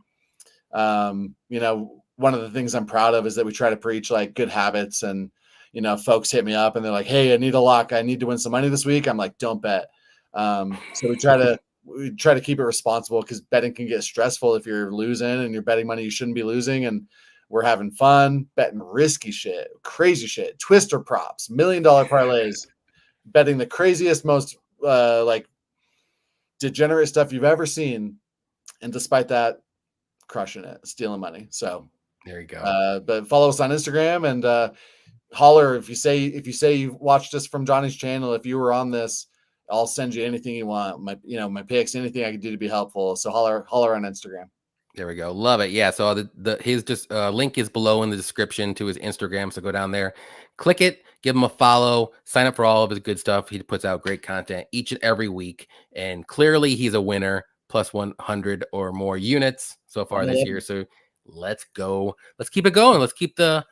one of the things I'm proud of is that we try to preach good habits. And folks hit me up and they're like, "Hey, I need a lock. I need to win some money this week." I'm like, "Don't bet." So we try to keep it responsible, because betting can get stressful if you're losing and you're betting money you shouldn't be losing. And we're having fun betting risky shit, crazy shit, twister props, $1 million parlays, betting the craziest, most degenerate stuff you've ever seen. And despite that, crushing it, stealing money. So there you go. But follow us on Instagram and holler if you say you watched us from Johnny's channel. If you were on this, I'll send you anything you want. My picks, anything I can do to be helpful. So holler on Instagram. There we go. Love it. Yeah. So his link is below in the description to his Instagram. So go down there, click it, give him a follow, sign up for all of his good stuff. He puts out great content each and every week. And clearly he's a winner, plus 100 or more units so far this year. So let's go. Let's keep it going. Let's keep the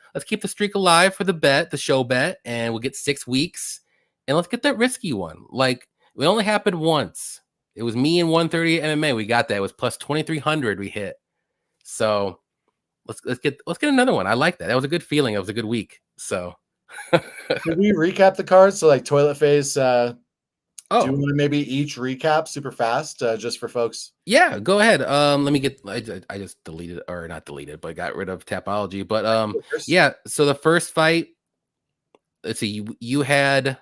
streak alive for the show bet. And we'll get 6 weeks. And let's get that risky one. It only happened once. It was me in 130 MMA. We got that. It was plus 2,300 we hit. So let's get another one. I like that. That was a good feeling. It was a good week. So can we recap the cards? So toilet face. Do you want to maybe each recap super fast, just for folks? Yeah, go ahead. Let me get. I just deleted, or not deleted, but got rid of Tapology. But yeah. So the first fight. Let's see. You had.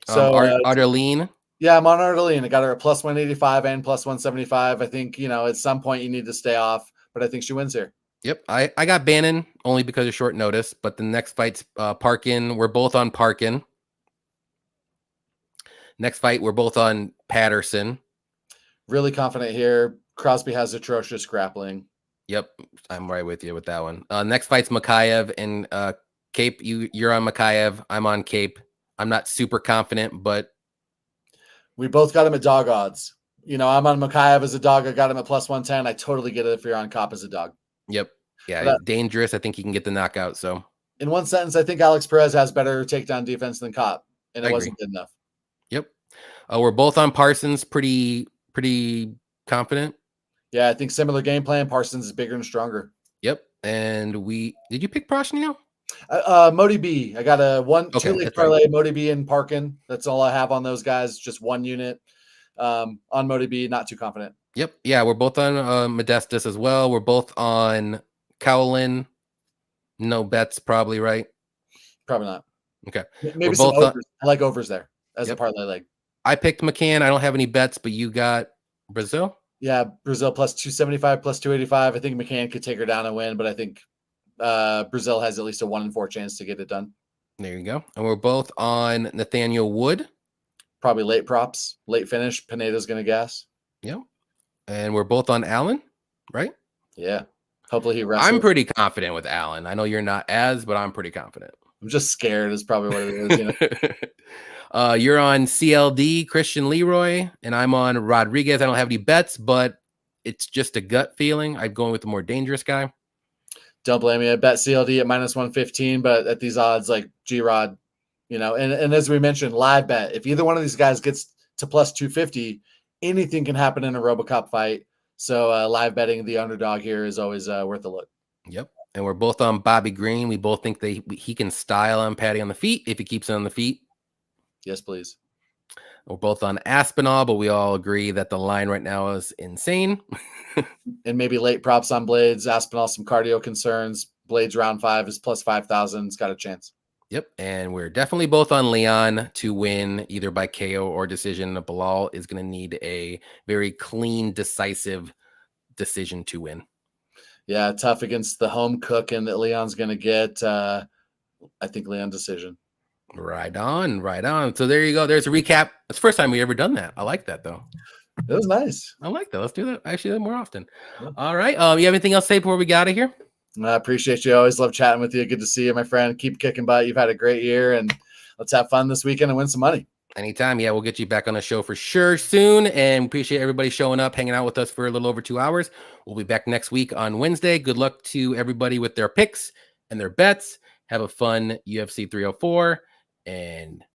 Ardelean. Yeah, I'm on Ardelean. I got her at plus 185 and plus 175. I think, at some point you need to stay off, but I think she wins here. Yep. I got Bannon only because of short notice, but the next fight's Parkin. We're both on Parkin. Next fight, we're both on Patterson. Really confident here. Crosbie has atrocious grappling. Yep. I'm right with you with that one. Next fight's Mokaev and Kape. You're on Mokaev. I'm on Kape. I'm not super confident, but we both got him at dog odds. I'm on Mokaev as a dog. I got him at plus 110. I totally get it if you're on Kape as a dog. Yep. Yeah, dangerous. I think he can get the knockout. So in one sentence, I think Alex Perez has better takedown defense than Kape, and it wasn't good enough. Yep. We're both on Parsons. Pretty confident. Yeah, I think similar game plan. Parsons is bigger and stronger. Yep. And did you pick Prachnio? Modi B. I got a 2-leg parlay, right. Modi B and Parkin. That's all I have on those guys. Just 1 unit. On Modi B, not too confident. Yep. Yeah, we're both on Modestus as well. We're both on Cowlin. No bets, probably, right? Probably not. Okay. Maybe we're some overs. I like overs there as a parlay leg. I picked McCann. I don't have any bets, but you got Brasil? Yeah, Brasil plus 275, plus 285. I think McCann could take her down and win, but I think Brasil has at least a 1 in 4 chance to get it done. There you go. And we're both on Nathaniel Wood. Probably late props, late finish. Pineda's going to gas. Yep. And we're both on Allen, right? Yeah. Hopefully he wrestles. I'm pretty confident with Allen. I know you're not but I'm pretty confident. I'm just scared is probably what it is. You're on CLD, Christian Leroy, and I'm on Rodrigues. I don't have any bets, but it's just a gut feeling. I'm going with the more dangerous guy. Don't blame me. I bet CLD at minus 115, but at these odds, G-Rod, and as we mentioned, live bet. If either one of these guys gets to plus 250, anything can happen in a RoboCop fight. So live betting the underdog here is always worth a look. Yep. And we're both on Bobby Green. We both think he can style on Patty on the feet if he keeps it on the feet. Yes, please. We're both on Aspinall, but we all agree that the line right now is insane. And maybe late props on Blaydes. Aspinall, some cardio concerns. Blaydes round 5 is plus 5,000. It's got a chance. Yep. And we're definitely both on Leon to win either by KO or decision. Bilal is going to need a very clean, decisive decision to win. Yeah, tough against the home cooking that Leon's going to get. I think Leon decision. Right on, right on. So there you go. There's a recap. It's the first time we ever done that. I like that, though. It was nice. I like that. Let's do that. Actually, more often. Yeah. All right. You have anything else to say before we get out of here? I appreciate you. I always love chatting with you. Good to see you, my friend. Keep kicking butt. You've had a great year, and let's have fun this weekend and win some money. Anytime. Yeah, we'll get you back on the show for sure soon. And appreciate everybody showing up, hanging out with us for a little over 2 hours. We'll be back next week on Wednesday. Good luck to everybody with their picks and their bets. Have a fun UFC 304. And